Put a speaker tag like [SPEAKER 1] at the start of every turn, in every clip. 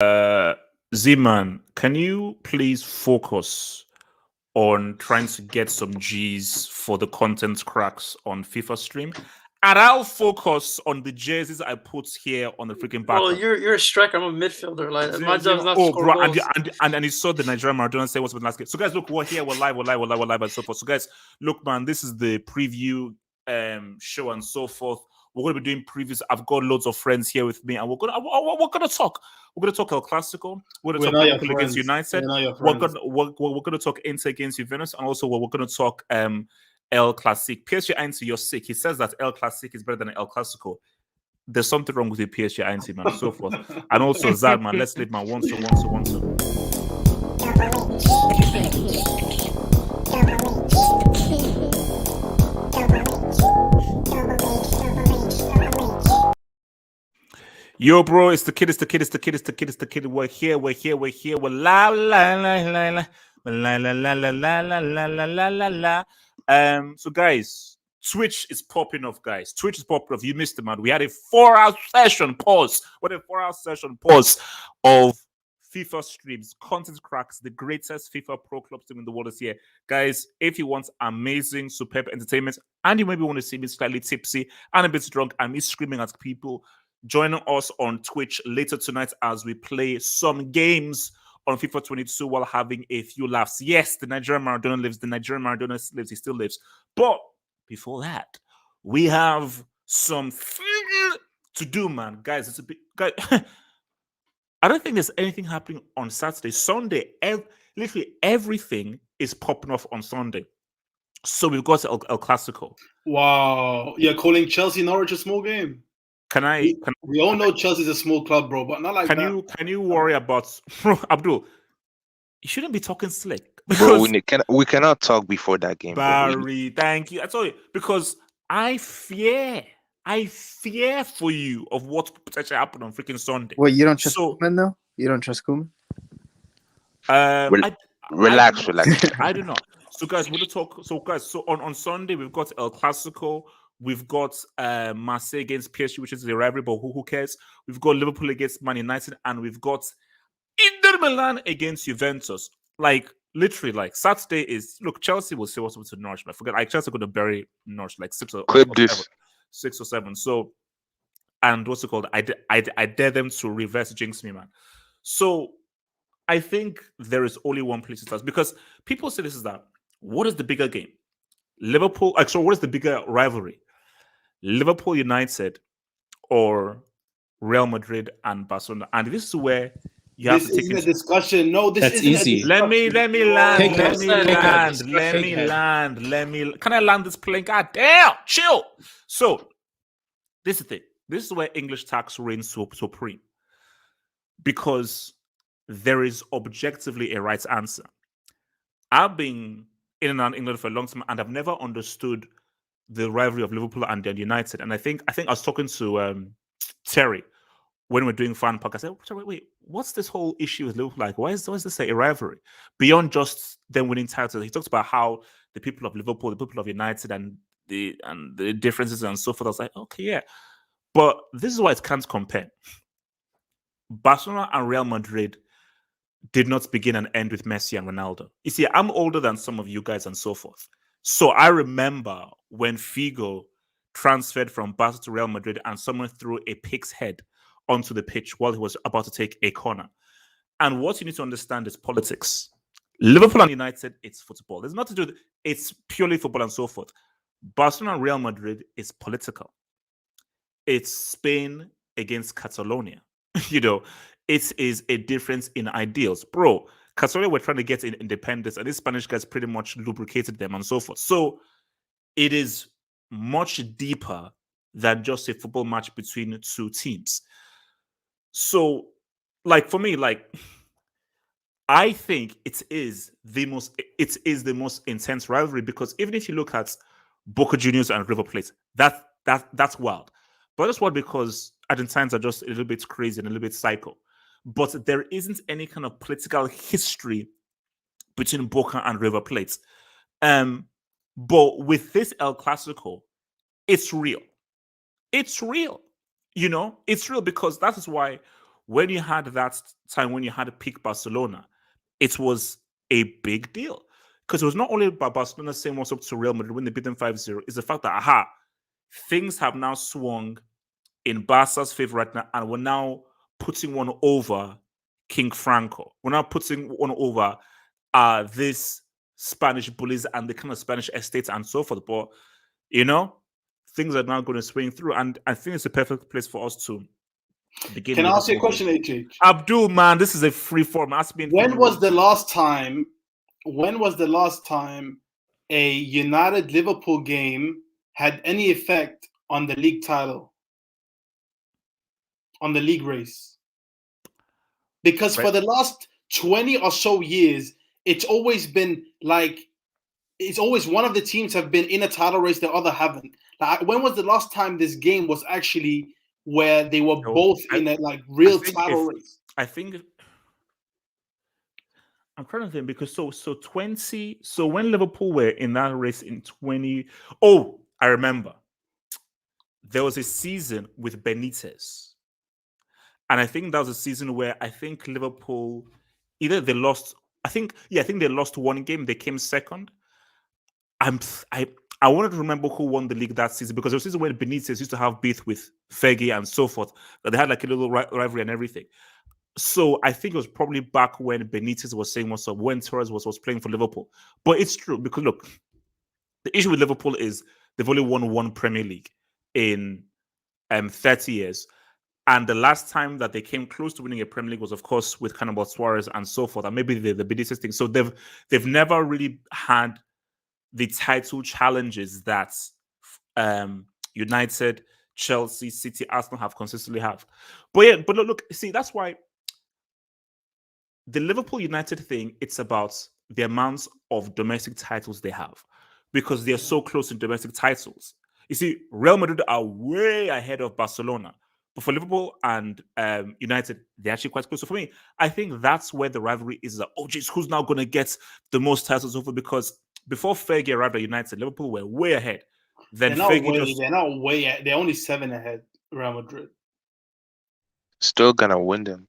[SPEAKER 1] Z-Man, can you please focus on trying to get some G's for the content cracks on FIFA stream? And I'll focus on the jerseys I put here on the freaking back.
[SPEAKER 2] Bro, you're a striker. I'm a midfielder. Like my job's not to score
[SPEAKER 1] bro,
[SPEAKER 2] goals.
[SPEAKER 1] and you saw the Nigerian Maradona say what's been last game. So guys, look, we're here, we're live, and so forth. So guys, look, man, this is the preview show and so forth. We're going to be doing previews. I've got loads of friends here with me, and we're gonna talk. We're gonna talk El Clasico. We're gonna talk Liverpool against United. We're gonna talk Inter against Juventus, and also we're gonna talk El Clasico. PSG Ansu, you're sick. He says that El Clasico is better than El Clasico. There's something wrong with the PSG Ansu, man, and so forth. And also Zad, man. Let's leave, man. One. Yo, bro, it's the kid. We're here. We're la la la la la. So guys, Twitch is popping off, guys. Twitch is popping off. You missed it, man. We had a 4-hour session pause. What a 4-hour session pause of FIFA streams, content cracks, the greatest FIFA Pro Club team in the world is here. Guys, if you want amazing, superb entertainment, and you maybe want to see me slightly tipsy and a bit drunk and me screaming at people, join us on Twitch later tonight as we play some games on FIFA 22 while having a few laughs. Yes, the Nigerian Maradona lives. The Nigerian Maradona lives. He still lives. But before that, we have some to do, man. Guys, it's a bit... Guys, I don't think there's anything happening on Saturday. Sunday, literally everything is popping off on Sunday. So we've got El Clasico.
[SPEAKER 3] Wow. You're calling Chelsea Norwich a small game?
[SPEAKER 1] We
[SPEAKER 3] all know Chelsea's a small club, bro, but not like that.
[SPEAKER 1] Can you worry about Abdul? You shouldn't be talking slick.
[SPEAKER 4] Bro, we cannot talk before that game.
[SPEAKER 1] Barry, thank you. I told you because I fear for you of what could potentially happen on freaking Sunday.
[SPEAKER 5] Well, you don't trust Koeman, though? You don't trust Koeman?
[SPEAKER 4] Relax.
[SPEAKER 1] I do not. So guys, we'll talk. So guys, so on Sunday we've got El Clasico. We've got Marseille against PSG, which is a rivalry, but who cares? We've got Liverpool against Man United, and we've got Inter Milan against Juventus. Like, literally, like, Saturday is... Look, Chelsea will say what's up to Norwich, but I forget. Like, Chelsea are going to bury Norwich, like, 6 or 7. So, and what's it called? I dare them to reverse jinx me, man. So, I think there is only one place to start. Because people say this is that, what is the bigger game? Liverpool... So, what is the bigger rivalry? Liverpool United or Real Madrid and Barcelona. And this is where you have to take
[SPEAKER 3] a discussion. No, this is
[SPEAKER 6] easy.
[SPEAKER 1] Let me land. Can I land this plane? God damn, chill. So this is the thing. This is where English tax reigns supreme. Because there is objectively a right answer. I've been in and out England for a long time, and I've never understood the rivalry of Liverpool and United. And I think I was talking to Terry when we were doing fan park. I said, wait, what's this whole issue with Liverpool like? Why is this a rivalry? Beyond just them winning titles, he talks about how the people of Liverpool, the people of United, and the differences and so forth. I was like, okay, yeah. But this is why it can't compare. Barcelona and Real Madrid did not begin and end with Messi and Ronaldo. You see, I'm older than some of you guys and so forth. So I remember when Figo transferred from Barca to Real Madrid and someone threw a pig's head onto the pitch while he was about to take a corner. And what you need to understand is politics. Liverpool and United, it's football. There's nothing to do with it. It's purely football and so forth. Barcelona and Real Madrid is political. It's Spain against Catalonia. It is a difference in ideals. Bro, Catalonia were trying to get independence, and these Spanish guys pretty much lubricated them and so forth. So it is much deeper than just a football match between two teams. So, like, for me, like, I think it is the most intense rivalry, because even if you look at Boca Juniors and River Plate, that's wild. But that's wild because Argentines are just a little bit crazy and a little bit psycho. But there isn't any kind of political history between Boca and River Plate. But with this El Clasico, it's real. It's real. It's real because that is why when you had that time when you had a peak Barcelona, it was a big deal. Because it was not only about Barcelona saying what's up to Real Madrid when they beat them 5-0, it's the fact that, things have now swung in Barca's favor right now, and we're now putting one over King Franco. We're now putting one over this Spanish bullies and the kind of Spanish estates and so forth. But, things are now going to swing through, and I think it's a perfect place for us to begin.
[SPEAKER 3] Can I ask you a question, HH?
[SPEAKER 1] Abdul, man, this is a free form. Ask me.
[SPEAKER 3] When was the last time a United Liverpool game had any effect on the league title, on the league race? Because for the last 20 or so years, it's always been like, it's always one of the teams have been in a title race, the other haven't. Like, when was the last time this game was actually where they were both in a real title race?
[SPEAKER 1] I think I'm trying to think, because so when Liverpool were in that race in 20, I remember there was a season with Benitez, and I think that was a season where I think Liverpool either they lost. I think they lost one game. They came second. I wanted to remember who won the league that season, because there was a season where Benitez used to have beef with Fergie and so forth. That they had like a little rivalry and everything. So I think it was probably back when Benitez was saying what's up, when Torres was playing for Liverpool. But it's true, because look, the issue with Liverpool is they've only won one Premier League in 30 years. And the last time that they came close to winning a Premier League was, of course, with kind of Suarez and so forth, and maybe the Benitez thing. So they've never really had the title challenges that United, Chelsea, City, Arsenal have consistently have. But look, see, that's why the Liverpool United thing, it's about the amounts of domestic titles they have, because they're so close in domestic titles. You see, Real Madrid are way ahead of Barcelona. But for Liverpool and United, they're actually quite close. So for me, I think that's where the rivalry is. Geez, who's now going to get the most titles over? Because before Fergie arrived at United, Liverpool were way ahead. Then
[SPEAKER 3] they're not way ahead. They're only 7 ahead, Real Madrid.
[SPEAKER 4] Still gonna win them.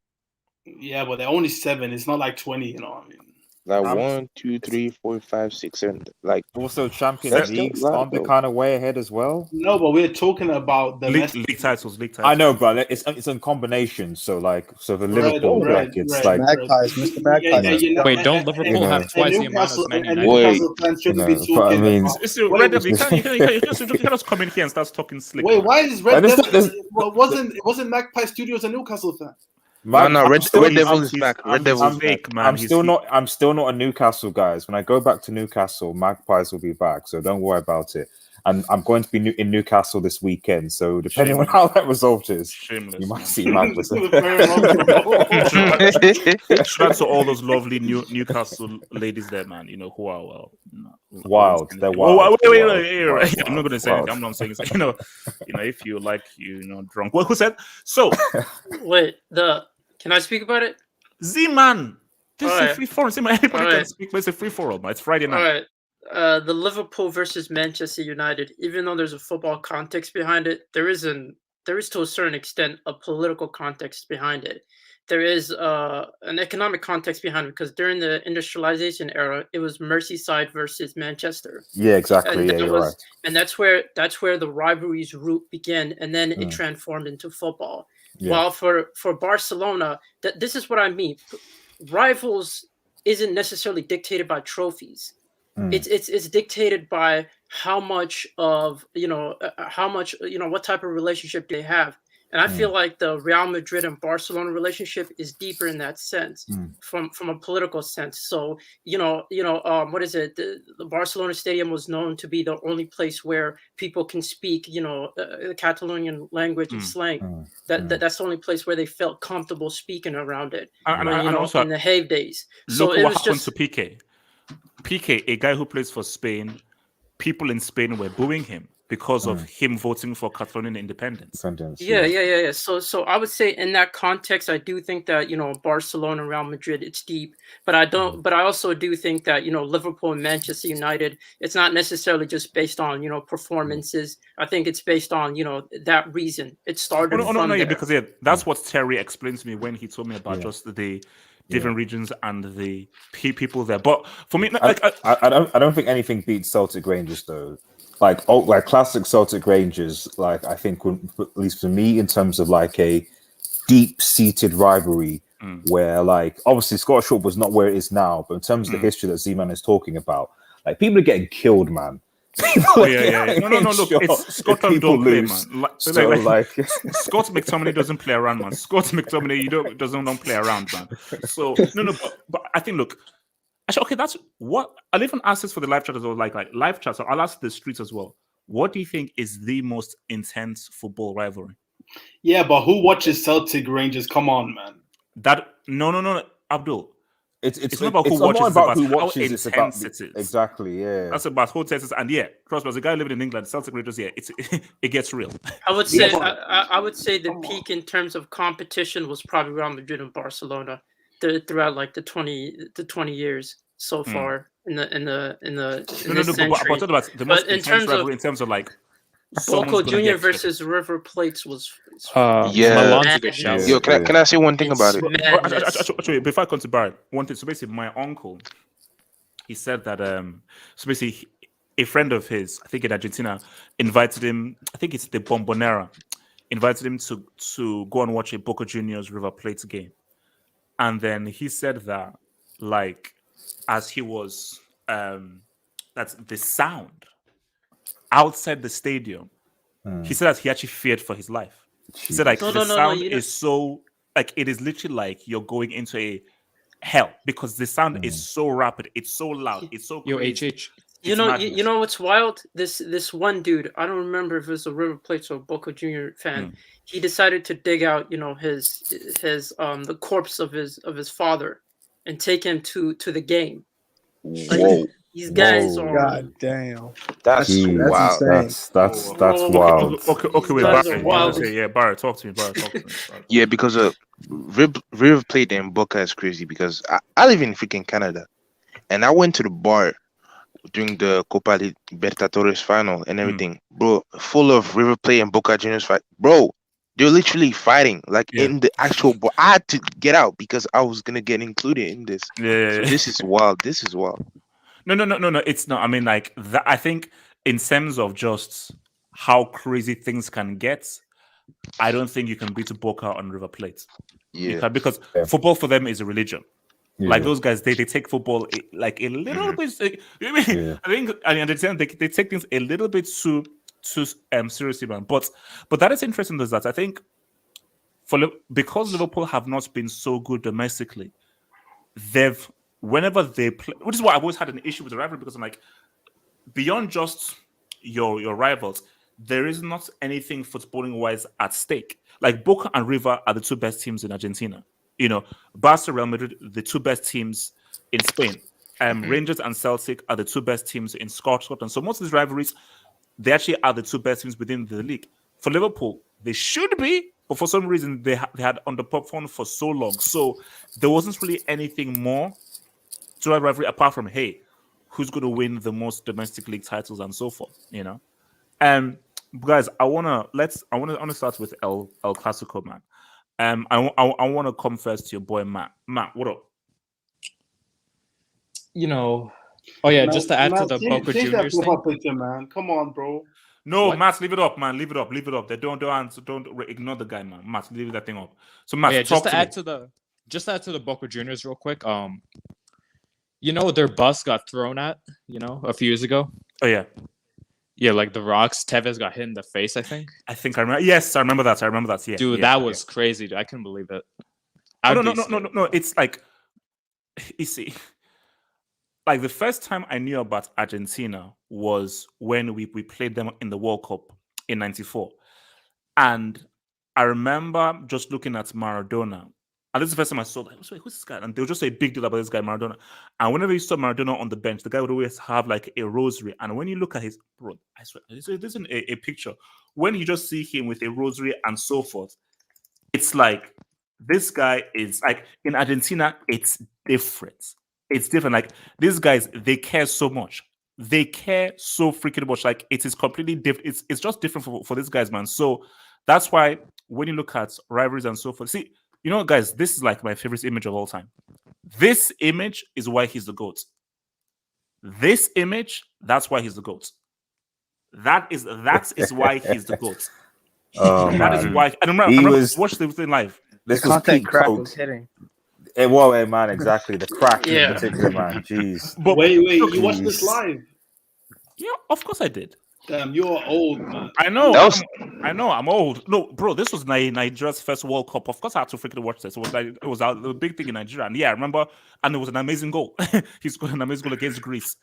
[SPEAKER 3] Yeah, but they're only 7. It's not like 20, you know what I mean?
[SPEAKER 4] Like 1, 2, 3, 4, 5, 6, 7. Like
[SPEAKER 6] also Champions Leagues aren't they kind of way ahead as well?
[SPEAKER 3] No, but we're talking about the
[SPEAKER 1] league titles.
[SPEAKER 6] I know, but it's in combination. So for Liverpool, it's like
[SPEAKER 5] Magpies, Mr. Magpies.
[SPEAKER 7] Wait, don't Liverpool have twice the amount as Man United?
[SPEAKER 1] You cannot come in here and start talking slick.
[SPEAKER 3] Wait, why is Red Devil? Wasn't Magpie Studios a Newcastle fan?
[SPEAKER 4] No, Red Devil is back. Red Devil is back.
[SPEAKER 6] I'm still not a Newcastle guys. When I go back to Newcastle, Magpies will be back, so don't worry about it. And I'm going to be in Newcastle this weekend, so depending on how that result is, you might see Magpies.
[SPEAKER 1] Shout out to all those lovely Newcastle ladies there, man. You know who are
[SPEAKER 6] wild. They're wild.
[SPEAKER 1] Wait. I'm not going to say anything. I'm not saying it's if you like drunk. Well, who said so?
[SPEAKER 2] Wait, can I speak about it?
[SPEAKER 1] Z-Man. This is a free forum. Anybody can speak, but it's a free forum. It's Friday night.
[SPEAKER 2] All right. The Liverpool versus Manchester United, even though there's a football context behind it, there is to a certain extent a political context behind it. There is an economic context behind it, because during the industrialization era, it was Merseyside versus Manchester.
[SPEAKER 6] Yeah, exactly. You're right.
[SPEAKER 2] And that's where the rivalry's root began, and then it transformed into football. Yeah. While for Barcelona, this is what I mean. Rivals isn't necessarily dictated by trophies. It's dictated by how much what type of relationship they have. And I feel like the Real Madrid and Barcelona relationship is deeper in that sense, from a political sense. So, what is it? The Barcelona stadium was known to be the only place where people can speak, the Catalonian language and slang. That's the only place where they felt comfortable speaking around it.
[SPEAKER 1] And also
[SPEAKER 2] in the heydays.
[SPEAKER 1] So it was happened to Piqué. Piqué, a guy who plays for Spain, people in Spain were booing him because of him voting for Catalonian independence.
[SPEAKER 2] Yeah. So I would say in that context, I do think that Barcelona, Real Madrid, it's deep, but I don't. But I also do think that Liverpool and Manchester United, it's not necessarily just based on performances. I think it's based on that reason. It started from there.
[SPEAKER 1] Because that's what Terry explained to me when he told me about just the different regions and the people there. But for me,
[SPEAKER 6] I don't think anything beats Celtic Rangers though. Like classic Celtic Rangers, like I think at least for me in terms of like a deep-seated rivalry where like obviously Scottish football was not where it is now, but in terms of the history that Z-Man is talking about, like people are getting killed, man.
[SPEAKER 1] No, look, it's Scotland don't play, man. Scott McTominay doesn't play around, man. Scott McTominay doesn't play around, man. So but I think actually, okay, that's what I'll even ask this for the live chat as well, like live chat. So I'll ask the streets as well. What do you think is the most intense football rivalry?
[SPEAKER 3] Yeah, but who watches Celtic Rangers? Come on, man.
[SPEAKER 1] No, Abdul.
[SPEAKER 6] It's
[SPEAKER 1] not about who watches. It's about how intense it is.
[SPEAKER 6] Exactly, yeah.
[SPEAKER 1] That's about who intense it is. And trust me, as a guy living in England, Celtic Rangers, it gets real.
[SPEAKER 2] I would say I would say the peak in terms of competition was probably Real Madrid and Barcelona throughout like the 20 years so far in the
[SPEAKER 1] but the most intense rivalry in terms of like
[SPEAKER 2] Boca Junior versus River Plates was
[SPEAKER 7] Milan's a good shout.
[SPEAKER 4] Yo, can I say one thing about it?
[SPEAKER 1] Actually, before I come to Barrett, one thing. So basically, my uncle, he said that so basically a friend of his, I think in Argentina, invited him. I think it's the Bombonera, invited him to go and watch a Boca Juniors River Plate game, and then he said that like as he was that's the sound outside the stadium. He said that he actually feared for his life. He said like the sound is so like it is literally like you're going into a hell because the sound is so rapid, it's so loud, it's so crazy.
[SPEAKER 7] HH.
[SPEAKER 2] You know what's wild? This one dude, I don't remember if it was a River Plate or Boca Junior fan. He decided to dig out, his the corpse of his father and take him to the game.
[SPEAKER 4] Whoa.
[SPEAKER 2] These guys are
[SPEAKER 5] God damn.
[SPEAKER 4] That's wow.
[SPEAKER 5] Insane.
[SPEAKER 6] That's wild.
[SPEAKER 1] Okay, wait, Barrett. Barrett, talk to me.
[SPEAKER 4] Yeah, because River Plate and Boca is crazy because I live in freaking Canada, and I went to the bar during the Copa Libertadores final and everything, bro, full of River Plate and Boca Juniors fight, bro. They're literally fighting in the actual bar. I had to get out because I was gonna get included in this. So this is wild. This is wild.
[SPEAKER 1] No, it's not. I mean, like that. I think in terms of just how crazy things can get, I don't think you can beat Boca on River Plate.
[SPEAKER 4] Yeah,
[SPEAKER 1] because football for them is a religion. Yeah. Like those guys, they take football like a little bit. I think I understand they take things a little bit too seriously, man. But that is interesting. Is that I think because Liverpool have not been so good domestically, whenever they play, which is why I've always had an issue with the rivalry because I'm like, beyond just your rivals, there is not anything footballing wise at stake. Like Boca and River are the two best teams in Argentina. Barca, Real Madrid, the two best teams in Spain. Rangers and Celtic are the two best teams in Scotland. So most of these rivalries, they actually are the two best teams within the league. For Liverpool, they should be, but for some reason they had underperformed for so long. So there wasn't really anything more to that rivalry apart from who's going to win the most domestic league titles and so forth. Guys, I want to start with El Clasico, man. I want to come first to your boy Matt. Matt, what up?
[SPEAKER 7] Just to add to the Boca Juniors thing.
[SPEAKER 3] Picture, man. Come on, bro.
[SPEAKER 1] No, what? Matt, leave it up, man. Leave it up. They don't answer. Don't ignore the guy, man. Matt, leave that thing up. So Matt,
[SPEAKER 7] just to add to the Boca Juniors real quick. Their bus got thrown at, a few years ago.
[SPEAKER 1] Oh yeah.
[SPEAKER 7] Yeah, like the rocks. Tevez got hit in the face, I think.
[SPEAKER 1] I remember. Yes, I remember that. Yeah.
[SPEAKER 7] Dude, that was crazy. Dude. I couldn't believe it.
[SPEAKER 1] No. It's like, you see, like the first time I knew about Argentina was when we played them in the World Cup in '94, and I remember just looking at Maradona And this is the first time I saw that. I was like, who's this guy? And they'll just say a big deal about this guy, Maradona. And whenever you saw Maradona on the bench, the guy would always have like a rosary. And when you look at his, bro, I swear, this isn't a picture. When you just see him with a rosary and so forth, it's like, this guy is like, in Argentina, it's different. It's different. Like, these guys, they care so much. They care so freaking much. Like, it is completely different. It's just different for these guys, man. So that's why when you look at rivalries and so forth, see, you know, guys, this is like my favorite image of all time. This image is why he's the GOAT. This image, that's why he's the GOAT. That is why he's the GOAT.
[SPEAKER 6] Oh,
[SPEAKER 1] that is why. I remember watched everything live.
[SPEAKER 6] This
[SPEAKER 5] the
[SPEAKER 6] was
[SPEAKER 5] content
[SPEAKER 6] peak
[SPEAKER 5] crack
[SPEAKER 6] Coke.
[SPEAKER 5] was hitting.
[SPEAKER 6] Well, man, exactly. The crack
[SPEAKER 2] Yeah.
[SPEAKER 6] in particular, man. Jeez.
[SPEAKER 3] But wait, you watched this live?
[SPEAKER 1] Yeah, of course I did.
[SPEAKER 3] Damn, you're old, man.
[SPEAKER 1] I know.
[SPEAKER 4] That was-
[SPEAKER 1] I'm old. No, bro, this was Nigeria's first World Cup. Of course, I had to freaking watch this. It was a big thing in Nigeria. And yeah, I remember, and it was an amazing goal. He scored an amazing goal against Greece.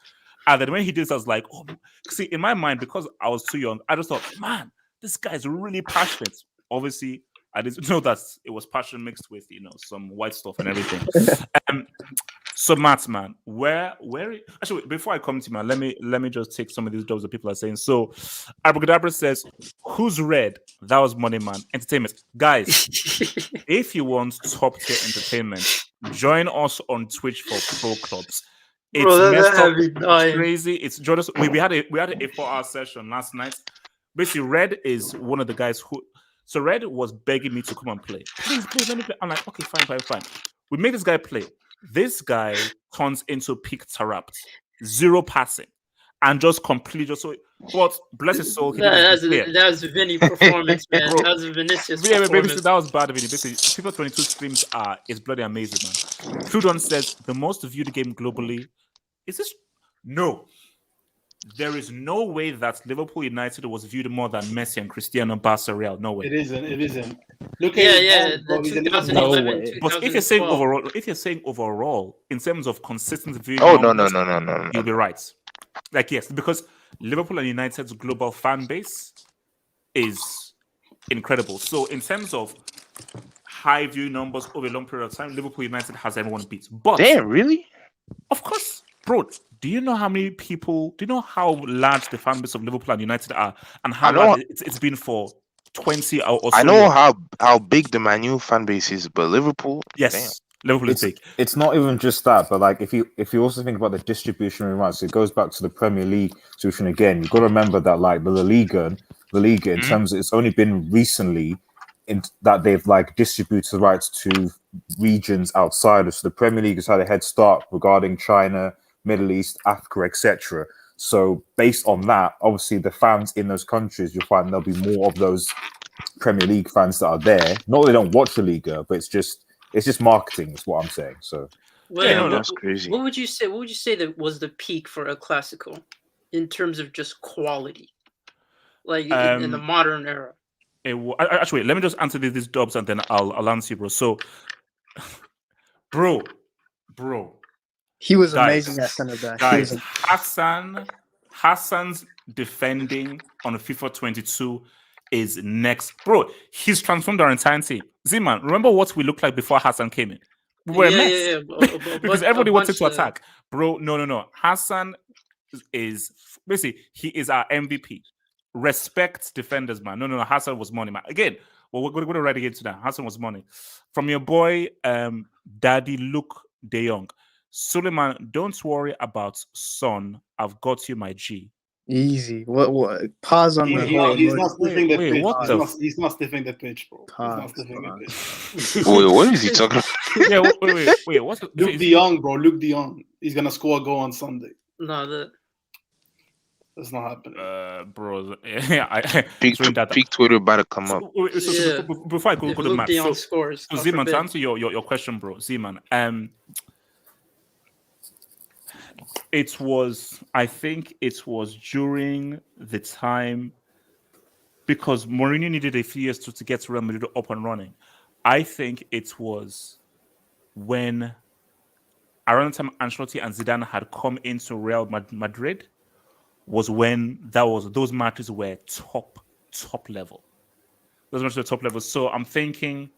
[SPEAKER 1] And then when he did this, I was like, oh, see, in my mind, because I was too young, I just thought, man, this guy is really passionate. Obviously, I didn't know that it was passion mixed with, you know, some white stuff and everything. So Matt, man, where actually before I come to man, let me just take some of these jobs that people are saying. So Abracadabra says, who's red? That was money, man. Entertainment. Guys, if you want top tier entertainment, join us on Twitch for pro clubs. It's
[SPEAKER 2] Bro,
[SPEAKER 1] messed up,
[SPEAKER 2] it's
[SPEAKER 1] crazy. It's join us. We had a 4-hour session last night. Basically, Red is one of the guys who. So Red was begging me to come and play. Please, let me play. I'm like, okay, fine. We made this guy play. This guy turns into peak Tarapt, 0 passing, and just completely just so. But bless his soul,
[SPEAKER 2] That's Vinny performance, man. That was Vinicius.
[SPEAKER 1] Basically, that was bad of Vinny. Basically, FIFA 22 streams is bloody amazing, man. Trudon says the most viewed game globally. Is this no? There is no way that Liverpool United was viewed more than Messi and Cristiano Barca Real. No way.
[SPEAKER 3] It isn't. Look
[SPEAKER 2] Yeah.
[SPEAKER 3] bro,
[SPEAKER 2] The
[SPEAKER 3] he's a
[SPEAKER 2] 2011,
[SPEAKER 1] But if you're saying overall, in terms of consistent viewing,
[SPEAKER 4] no.
[SPEAKER 1] you'll be right. Like yes, because Liverpool and United's global fan base is incredible. So in terms of high view numbers over a long period of time, Liverpool United has everyone beat. But
[SPEAKER 4] Damn, really?
[SPEAKER 1] of course, bro. Do you know how many people? Do you know how large the fan base of Liverpool and United are, and how large it's been for 20 or so?
[SPEAKER 4] I know how big the Man U fan base is, but Liverpool,
[SPEAKER 1] yes,
[SPEAKER 4] damn.
[SPEAKER 1] Liverpool is big.
[SPEAKER 6] It's not even just that, but like if you also think about the distribution of rights, it goes back to the Premier League situation again. You've got to remember that like the Liga in terms of, it's only been recently that they've like distributed the rights to regions outside of. So the Premier League has had a head start regarding China, Middle East, Africa, etc. So based on that, obviously the fans in those countries, you'll find there'll be more of those Premier League fans that are there. Not that they don't watch the Liga, but it's just marketing, is what I'm saying. So
[SPEAKER 4] that's crazy.
[SPEAKER 2] What would you say that was the peak for a Clasico in terms of just quality, like in the modern era?
[SPEAKER 1] Actually, let me just answer these jobs and then I'll answer you, bro. So, bro.
[SPEAKER 5] He was amazing at centre back.
[SPEAKER 1] Guys, Hassan's defending on FIFA 22 is next. Bro, he's transformed our entire team. Z-Man, remember what we looked like before Hassan came in? We were a mess. Because everybody wanted to attack. Bro, no. Hassan is basically, he is our MVP. Respect defenders, man. No. Hassan was money, man. Again, we're going to write again to that. Hassan was money. From your boy, Daddy Luke De Jong. Suleiman, don't worry about Son. I've got you, my G.
[SPEAKER 5] Easy. What? Pause on the whole.
[SPEAKER 3] He's not sniffing the pitch.
[SPEAKER 1] What
[SPEAKER 3] He's not sniffing the pitch, bro. He's not sniffing the pitch.
[SPEAKER 4] Wait, what is he talking about?
[SPEAKER 1] Yeah, wait. What's
[SPEAKER 3] Luke De Jong, bro? Luke De Jong. He's gonna score a goal on Sunday.
[SPEAKER 2] No,
[SPEAKER 3] that's not happening.
[SPEAKER 1] Bro. Yeah,
[SPEAKER 4] peak Twitter about to come up.
[SPEAKER 1] So before I go to the match,
[SPEAKER 2] so scores.
[SPEAKER 1] So Z-Man, to answer your question, bro, Z-Man, I think it was during the time, because Mourinho needed a few years to get Real Madrid up and running. I think it was when around the time Ancelotti and Zidane had come into Real Madrid, was when those matches were top level. Those matches were top level. So I'm thinking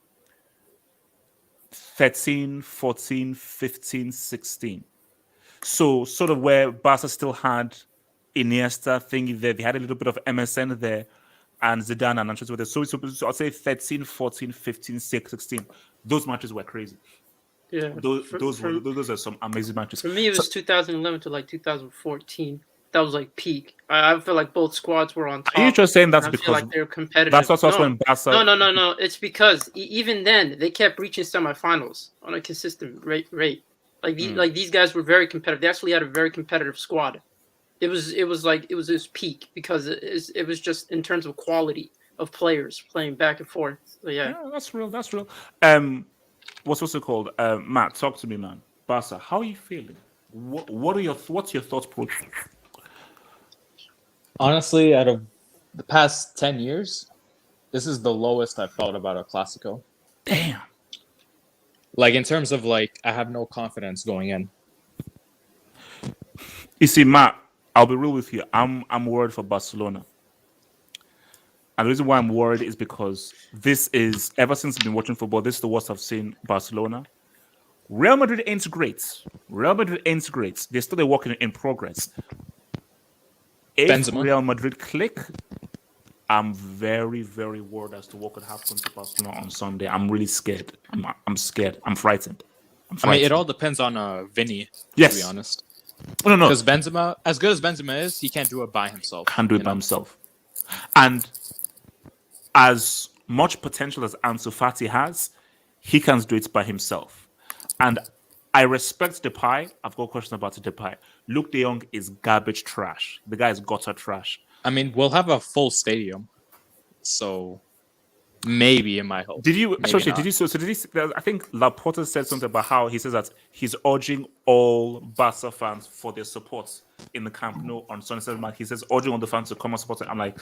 [SPEAKER 1] 13, 14, 15, 16. So sort of where Barca still had Iniesta thingy there. They had a little bit of MSN there and Zidane and Ansu were there. So I'll say 13, 14, 15, 16. Those matches were crazy.
[SPEAKER 2] Yeah.
[SPEAKER 1] Those are some amazing matches.
[SPEAKER 2] For me, it was 2011 to like 2014. That was like peak. I feel like both squads were on top.
[SPEAKER 1] Are you just saying that's because
[SPEAKER 2] like they're competitive?
[SPEAKER 1] That's what's also when Barca.
[SPEAKER 2] No. It's because even then they kept reaching semifinals on a consistent rate. Like these guys were very competitive. They actually had a very competitive squad. It was this peak because it was just in terms of quality of players playing back and forth. So yeah,
[SPEAKER 1] that's real. What's it called? Matt, talk to me, man. Barca, how are you feeling? What's your thoughts process?
[SPEAKER 7] Honestly, out of the past 10 years, this is the lowest I've felt about a Clasico.
[SPEAKER 1] Damn.
[SPEAKER 7] Like in terms of like, I have no confidence going in.
[SPEAKER 1] You see, Matt, I'll be real with you. I'm worried for Barcelona. And the reason why I'm worried is because this is, ever since I've been watching football, this is the worst I've seen Barcelona. Real Madrid ain't great. They're still a work in progress. If
[SPEAKER 7] Benzema.
[SPEAKER 1] Real Madrid click, I'm very, very worried as to what could happen to Barcelona on Sunday. I'm really scared. I'm scared. I'm frightened.
[SPEAKER 7] I mean, it all depends on Vinny,
[SPEAKER 1] yes.
[SPEAKER 7] to be honest.
[SPEAKER 1] No.
[SPEAKER 7] Because Benzema, as good as Benzema is, he can't do it by himself.
[SPEAKER 1] Can't do it by himself. And as much potential as Ansu Fati has, he can't do it by himself. And I respect Depay. I've got a question about Depay. Luke de Jong is garbage trash. The guy is gutter trash.
[SPEAKER 7] I mean, we'll have a full stadium, so maybe it might help.
[SPEAKER 1] Did you? I think Laporta said something about how he says that he's urging all Barca fans for their support in the Camp Nou on Sunday. He says urging all the fans to come and support. I'm like,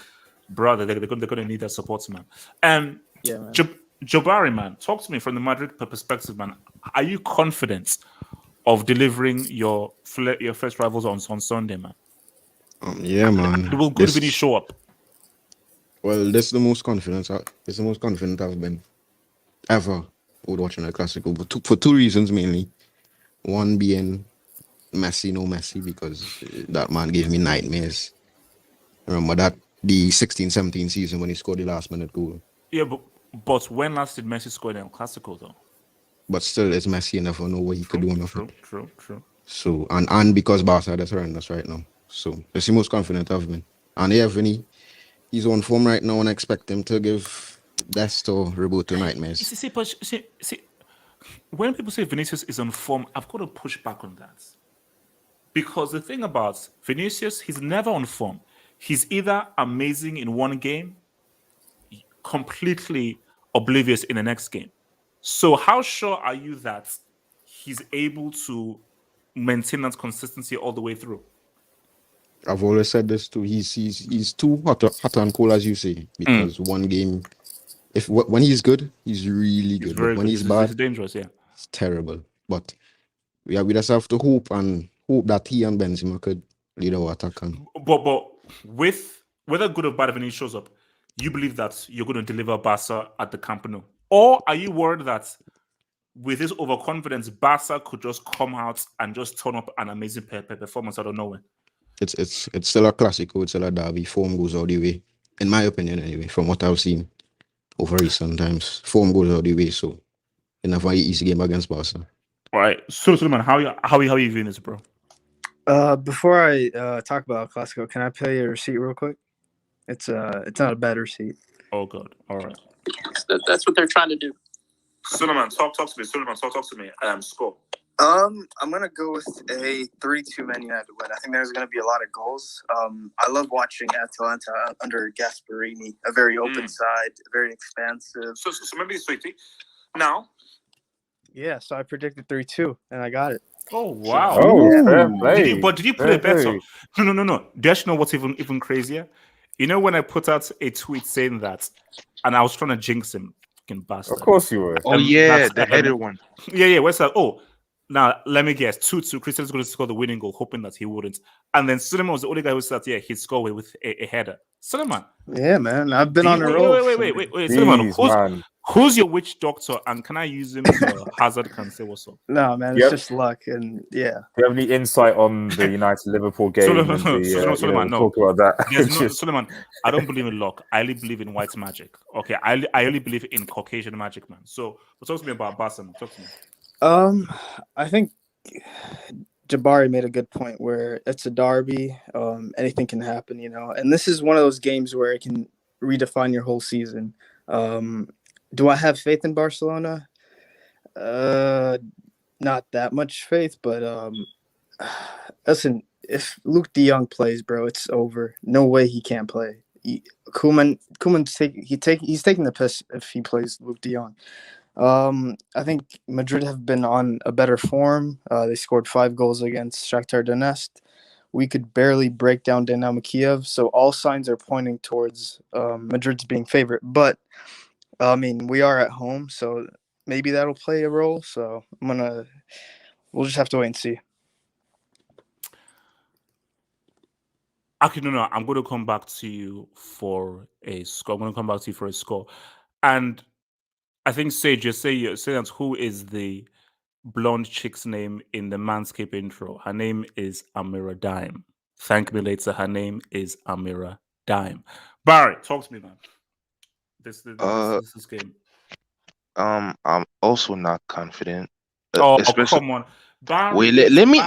[SPEAKER 1] brother, they're going to need that support, man.
[SPEAKER 7] Yeah, man.
[SPEAKER 1] Jabari, man, talk to me from the Madrid perspective, man. Are you confident of delivering your first rivals on Sunday, man?
[SPEAKER 8] Yeah, man.
[SPEAKER 1] Will good Vinny show up?
[SPEAKER 8] Well, this is the most confident. It's the most confident I've been ever with watching a Clasico. But for two reasons mainly. One being Messi, no Messi, because that man gave me nightmares. Remember that the 16-17 season when he scored the last minute goal.
[SPEAKER 1] Yeah, but when last did Messi score in El Clasico though?
[SPEAKER 8] But still, it's Messi. You never know what he could do on the field.
[SPEAKER 1] True.
[SPEAKER 8] So and because Barca is horrendous right now, so it's the most confident I've been. And yeah, Vinny, he's on form right now, and I expect him to give best or Roberto nightmares.
[SPEAKER 1] See, when people say Vinicius is on form, I've got to push back on that because the thing about Vinicius, he's never on form. He's either amazing in one game, completely oblivious in the next game. So how sure are you that he's able to maintain that consistency all the way through?
[SPEAKER 8] I've always said this too. He's too hot and cold, as you say, because one game, when he's good, he's really good. But when he's bad,
[SPEAKER 1] it's dangerous. Yeah,
[SPEAKER 8] it's terrible. But we just have to hope that he and Benzema could lead our attack.
[SPEAKER 1] But with whether good or bad, when he shows up, you believe that you're going to deliver Barca at the Camp Nou, or are you worried that with this overconfidence, Barca could just come out and just turn up an amazing performance out of nowhere?
[SPEAKER 8] It's still a Clasico. It's still a derby. Form goes all the way, in my opinion, anyway. From what I've seen over recent times, form goes all the way. So, it's a very easy game against Barca.
[SPEAKER 1] All right, so Suleiman, how are you viewing this, bro?
[SPEAKER 5] Before I talk about Clasico, can I play a receipt real quick? It's not a bad receipt.
[SPEAKER 1] Oh God! All right.
[SPEAKER 2] That's what they're trying to do.
[SPEAKER 1] Suleiman, talk to me. Talk to me. Score.
[SPEAKER 9] I'm gonna go with a 3-2 Man United win. I think there's gonna be a lot of goals. I love watching Atalanta under Gasperini, a very open side, very expansive.
[SPEAKER 1] So maybe sweetie. Now.
[SPEAKER 5] Yeah, so I predicted 3-2, and I got it.
[SPEAKER 1] Oh wow!
[SPEAKER 6] Oh, fair play.
[SPEAKER 1] Did you put it better? No. Do you actually know what's even crazier? You know when I put out a tweet saying that, and I was trying to jinx him, fucking bastard.
[SPEAKER 6] Of course you were.
[SPEAKER 4] Oh yeah, the headed one.
[SPEAKER 1] Yeah. What's that? Oh, now let me guess. 2-2. Christian's going to score the winning goal, hoping that he wouldn't. And then Suleiman was the only guy who said, "Yeah, he'd score with a header." Suleiman.
[SPEAKER 5] Yeah, man. I've been on the road.
[SPEAKER 1] Wait. Suleiman, Who's your witch doctor? And can I use him so Hazard can say what's up?
[SPEAKER 5] No, man, it's just luck, and yeah.
[SPEAKER 6] Do you have any insight on the United Liverpool game?
[SPEAKER 1] Suleiman, no.
[SPEAKER 6] Talk about that.
[SPEAKER 1] There's no, Suleiman, I don't believe in luck. I only believe in white magic. Okay, I only believe in Caucasian magic, man. So talk to me about Barcelona. Talk to me.
[SPEAKER 5] I think Jabari made a good point where it's a derby. Anything can happen, and this is one of those games where it can redefine your whole season. Do I have faith in Barcelona? Not that much faith, but listen, if Luke de Jong plays, bro, it's over. No way he can't play. Koeman's he's taking the piss if he plays Luke de Jong. I think Madrid have been on a better form. They scored 5 goals against Shakhtar Donetsk. We could barely break down Dynamo Kiev, so all signs are pointing towards Madrid's being favorite. But I mean, we are at home, so maybe that'll play a role. So we'll just have to wait and see.
[SPEAKER 1] Actually, no. I'm going to come back to you for a score. And I think Sage, you say that who is the blonde chick's name in the Manscaped intro? Her name is Amira Dime. Thank me later. Her name is Amira Dime. Barry, talk to me, man. This game.
[SPEAKER 4] I'm also not confident.
[SPEAKER 1] Come on, Barry.
[SPEAKER 4] Wait, let me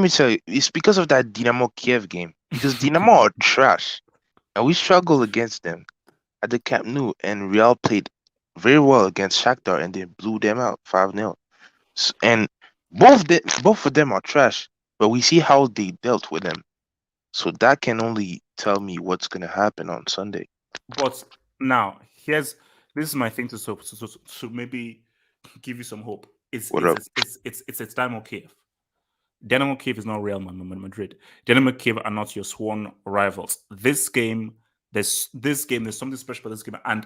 [SPEAKER 4] tell you. It's because of that Dynamo Kiev game. Because Dynamo are trash, and we struggle against them at the Camp Nou. And Real played very well against Shakhtar, and they blew them out 5-0. And both of them are trash, but we see how they dealt with them. So that can only tell me what's gonna happen on Sunday.
[SPEAKER 1] But now, this is my thing to maybe give you some hope. It's Dynamo Kiev. Dynamo Kiev is not Real Madrid. Dynamo Kiev are not your sworn rivals. This game, there's something special about this game, and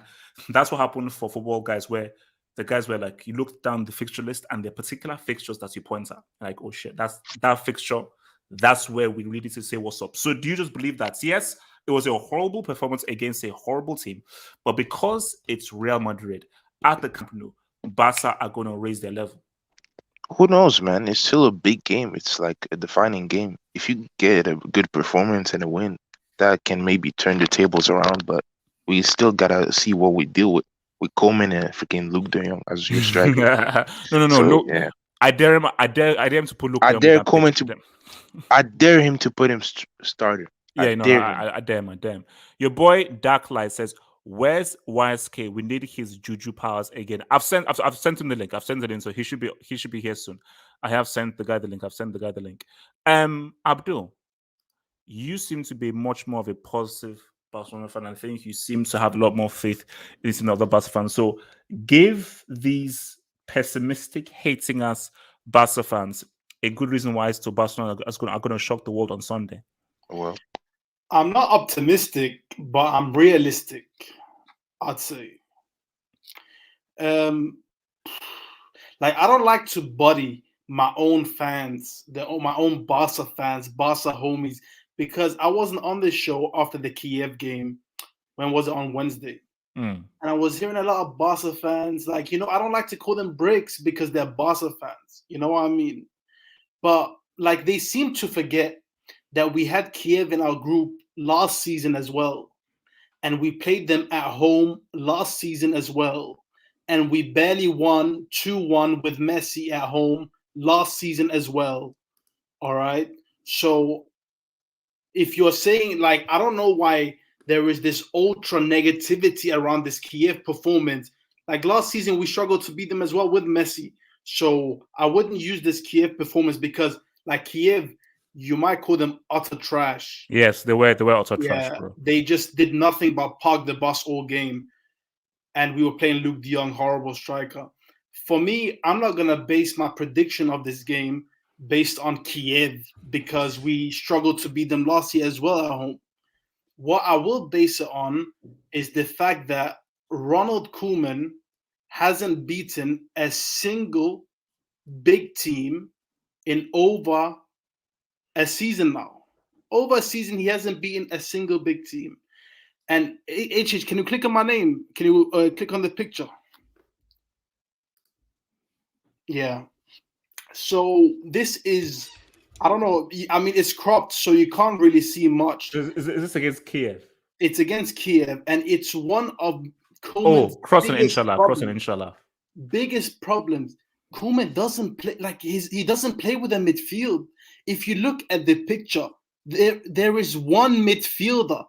[SPEAKER 1] that's what happened for football guys, where the guys were like, you look down the fixture list and there are particular fixtures that you point at, like, oh shit, that's that fixture. That's where we really need to say what's up. So do you just believe that, yes, it was a horrible performance against a horrible team, but because it's Real Madrid at the Camp Nou, Barca are going to raise their level?
[SPEAKER 4] Who knows, man? It's still a big game. It's like a defining game. If you get a good performance and a win, that can maybe turn the tables around, but we still gotta see what we deal with Koeman and freaking Luke de Jong as your striker.
[SPEAKER 1] No. Yeah. I dare him to put Luke.
[SPEAKER 4] I dare him to put him starter.
[SPEAKER 1] I dare him. Your boy Darklight says, "Where's YSK? We need his juju powers again." I've sent him the link. I've sent it in, so he should be here soon. I have sent the guy the link. Abdul, you seem to be much more of a positive Barcelona fan. I think you seem to have a lot more faith in some other Barca fans. So give these pessimistic, hating us Barca fans a good reason why Barcelona are going to shock the world on Sunday.
[SPEAKER 4] Well,
[SPEAKER 3] I'm not optimistic, but I'm realistic, I'd say. Like, I don't like to buddy my own fans, my own Barca fans, Barca homies, because I wasn't on this show after the Kiev game. When was it? On Wednesday. And I was hearing a lot of Barca fans, like, I don't like to call them bricks because they're Barca fans. You know what I mean? But, like, they seem to forget that we had Kiev in our group last season as well. And we played them at home last season as well. And we barely won 2-1 with Messi at home last season as well. All right? So if you're saying, like, I don't know why there is this ultra negativity around this Kiev performance. Like, last season, we struggled to beat them as well with Messi. So I wouldn't use this Kiev performance because, like, Kiev, you might call them utter trash.
[SPEAKER 1] Yes, they were utter trash, bro.
[SPEAKER 3] They just did nothing but park the bus all game. And we were playing Luke de Jong, horrible striker. For me, I'm not going to base my prediction of this game based on Kiev because we struggled to beat them last year as well at home. What I will base it on is the fact that Ronald Koeman hasn't beaten a single big team in over a season now. Over a season, he hasn't beaten a single big team. And HH, can you click on my name? Can you click on the picture? Yeah. So this is, I don't know. I mean, it's cropped, so you can't really see much.
[SPEAKER 1] Is this against Kiev?
[SPEAKER 3] It's against Kiev, and it's one of Koeman's
[SPEAKER 1] crossing inshallah.
[SPEAKER 3] Biggest problems. Koeman doesn't play like he doesn't play with a midfield. If you look at the picture, there is one midfielder.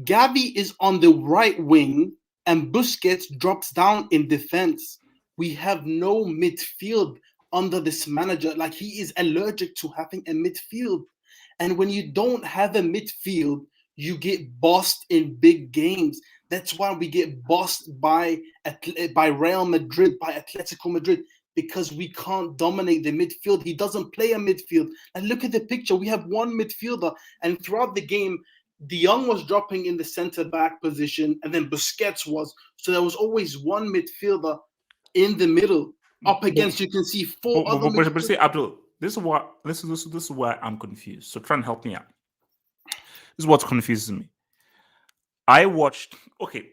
[SPEAKER 3] Gavi is on the right wing, and Busquets drops down in defense. We have no midfield under this manager. Like, he is allergic to having a midfield. And when you don't have a midfield, you get bossed in big games. That's why we get bossed by Real Madrid, by Atletico Madrid, because we can't dominate the midfield. He doesn't play a midfield. And look at the picture. We have one midfielder. And throughout the game, De Jong was dropping in the center-back position, and then Busquets was. So there was always one midfielder in the middle. Up against, you can see four other.
[SPEAKER 1] But see, Abdul, this is why I'm confused. So try and help me out. This is what confuses me. I watched. Okay,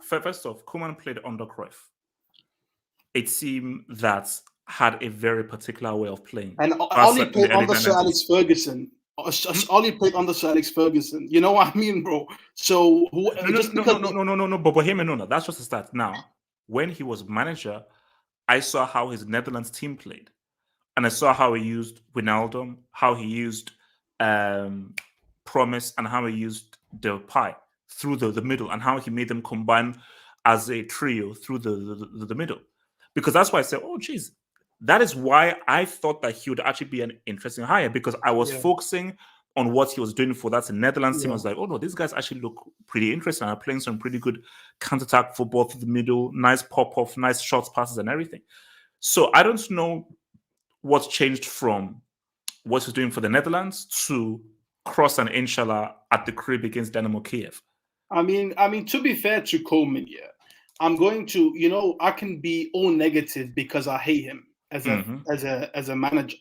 [SPEAKER 1] first off, Koeman played under Cruyff, a team that had a very particular way of playing.
[SPEAKER 3] And Oli played under Sir Alex Ferguson. Oli played under Sir Alex Ferguson. You know what I mean, bro? So
[SPEAKER 1] no. But hear me, no. That's just a start. Now, when he was manager, I saw how his Netherlands team played, and I saw how he used Wijnaldum, how he used Promise, and how he used Depay through the middle, and how he made them combine as a trio through the middle. Because that's why I said, oh, geez, that is why I thought that he would actually be an interesting hire, because I was focusing on what he was doing for that Netherlands team. I was like, oh, no, these guys actually look pretty interesting. Are playing some pretty good counter-attack football through the middle, nice pop-off, nice shots, passes, and everything. So I don't know what's changed from what he's doing for the Netherlands to cross and inshallah at the crib against Dynamo Kiev.
[SPEAKER 3] I mean, to be fair to Koeman, I'm going to, I can be all negative because I hate him as a manager,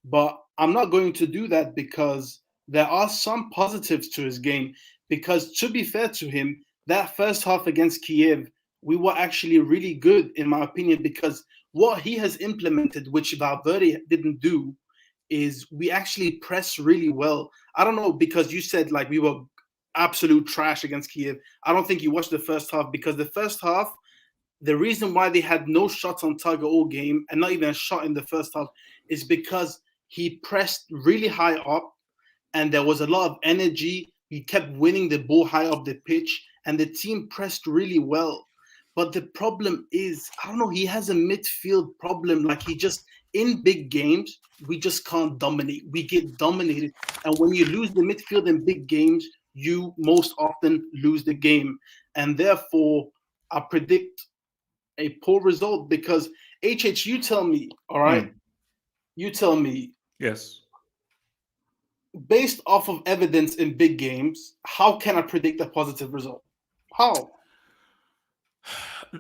[SPEAKER 3] but I'm not going to do that because there are some positives to his game. Because to be fair to him, that first half against Kiev, we were actually really good, in my opinion, because what he has implemented, which Valverde didn't do, is we actually press really well. I don't know, because you said like we were absolute trash against Kiev. I don't think you watched the first half, because the first half, the reason why they had no shots on target all game and not even a shot in the first half is because he pressed really high up and there was a lot of energy. He kept winning the ball high up the pitch and the team pressed really well. But the problem is, I don't know, he has a midfield problem. Like, he just, in big games, we just can't dominate. We get dominated. And when you lose the midfield in big games, you most often lose the game. And therefore, I predict a poor result because, HH, you tell me, all right? You tell me.
[SPEAKER 1] Yes.
[SPEAKER 3] Based off of evidence in big games, how can I predict a positive result? How?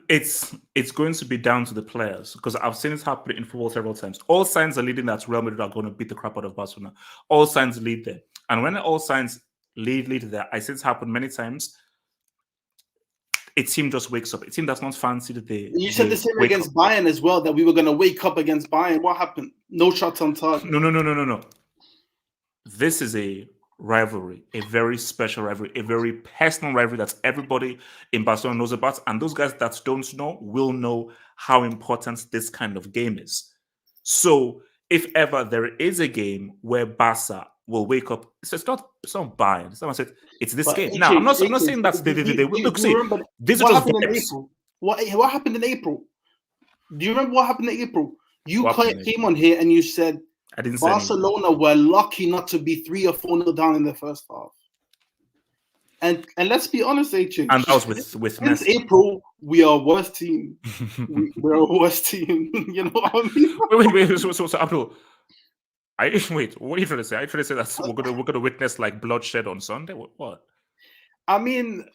[SPEAKER 1] It's going to be down to the players, because I've seen this happen in football several times. All signs are leading that Real Madrid are going to beat the crap out of Barcelona. All signs lead there. And when all signs lead there, I see this happen many times. A team just wakes up. A team that's not fancied.
[SPEAKER 3] You said the same against Bayern as well, that we were going to wake up against Bayern. What happened? No shots on target.
[SPEAKER 1] No. This is a rivalry, a very special rivalry, a very personal rivalry that everybody in Barcelona knows about. And those guys that don't know will know how important this kind of game is. So if ever there is a game where Barca will wake up, it's not Bayern. Someone said it's this game. Now, I'm not saying that's they will. Look, see, this is just vibes.
[SPEAKER 3] What happened in April? Do you remember what happened in April? You came on here and you said Barcelona were lucky not to be 3 or 4-0 down in the first half. And let's be honest, HH.
[SPEAKER 1] And that was with
[SPEAKER 3] since
[SPEAKER 1] Messi.
[SPEAKER 3] April, we are a worse team. We're a worse team. You know what I mean?
[SPEAKER 1] Wait. So Abdul, wait. What are you trying to say? Are you trying to say that we're gonna witness like bloodshed on Sunday? What?
[SPEAKER 3] I mean,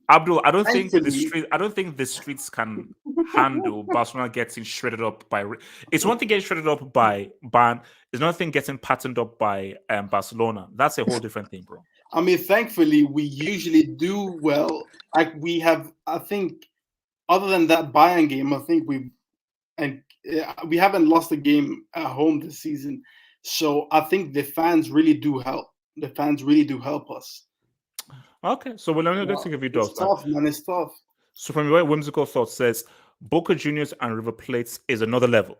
[SPEAKER 1] Abdul, I don't think the streets can handle Barcelona getting shredded up by. It's one thing getting shredded up by Bayern. It's another thing getting patterned up by Barcelona. That's a whole different thing, bro.
[SPEAKER 3] I mean, thankfully, we usually do well. Like we have, I think, other than that Bayern game, I think we haven't lost a game at home this season. So I think the fans really do help. The fans really do help us.
[SPEAKER 1] Okay, so let's take a video.
[SPEAKER 3] It's tough, man. It's tough.
[SPEAKER 1] So from your whimsical thought says Boca Juniors and River Plates is another level.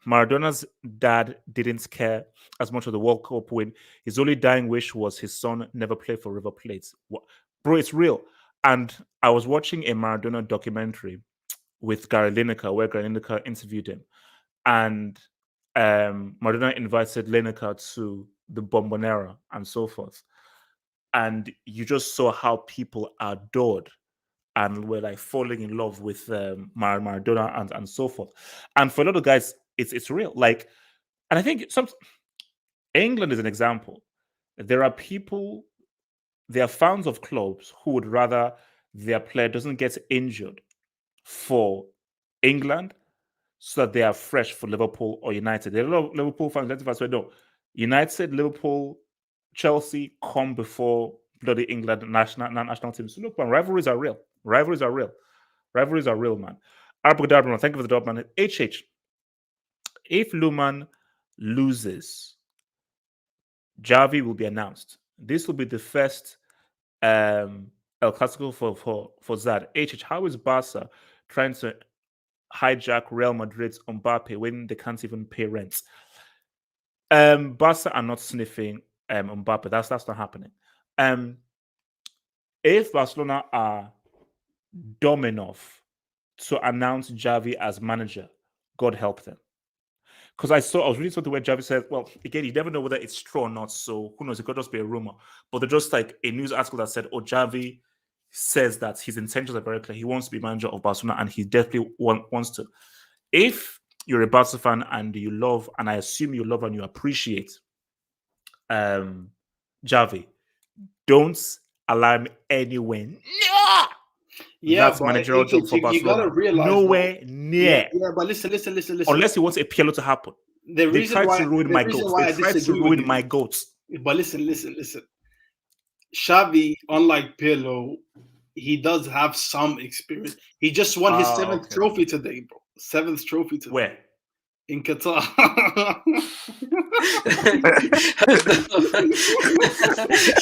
[SPEAKER 1] Maradona's dad didn't care as much of the World Cup win. His only dying wish was his son never play for River Plate. Bro, it's real. And I was watching a Maradona documentary with Gary Lineker, where Gary Lineker interviewed him. And Maradona invited Lineker to the Bombonera and so forth. And you just saw how people adored and were like falling in love with Maradona and so forth. And for a lot of guys, it's real. Like, and I think England is an example. There are fans of clubs who would rather their player doesn't get injured for England so that they are fresh for Liverpool or United. There are a lot of Liverpool fans, no, United, Liverpool, Chelsea come before bloody England national teams. So look, man, rivalries are real. Rivalries are real. Rivalries are real, man. Arbogdarbron, thank you for the dog, man. HH. If Luman loses, Javi will be announced. This will be the first El Clasico for Zad. HH, how is Barca trying to hijack Real Madrid's Mbappe when they can't even pay rent? Barca are not sniffing Mbappe. That's not happening. If Barcelona are dumb enough to announce Javi as manager, God help them. Because I was reading something where Javi said, well, again, you never know whether it's true or not, so who knows, it could just be a rumor. But they're just like a news article that said, Javi says that his intentions are very clear. He wants to be manager of Barcelona, and he definitely wants to. If you're a Barca fan and you love, and I assume you love and you appreciate Javi, don't allow him anywhere.
[SPEAKER 3] Yeah,
[SPEAKER 1] that's managerial job for Barcelona.
[SPEAKER 3] You gotta realize
[SPEAKER 1] nowhere near.
[SPEAKER 3] Yeah, but listen.
[SPEAKER 1] Unless he wants a Pirlo to happen. They tried to ruin my goats. They tried to ruin my goats.
[SPEAKER 3] But listen. Xavi, unlike Pirlo, he does have some experience. He just won his seventh trophy today, bro. Seventh trophy today.
[SPEAKER 1] Where?
[SPEAKER 3] In Qatar.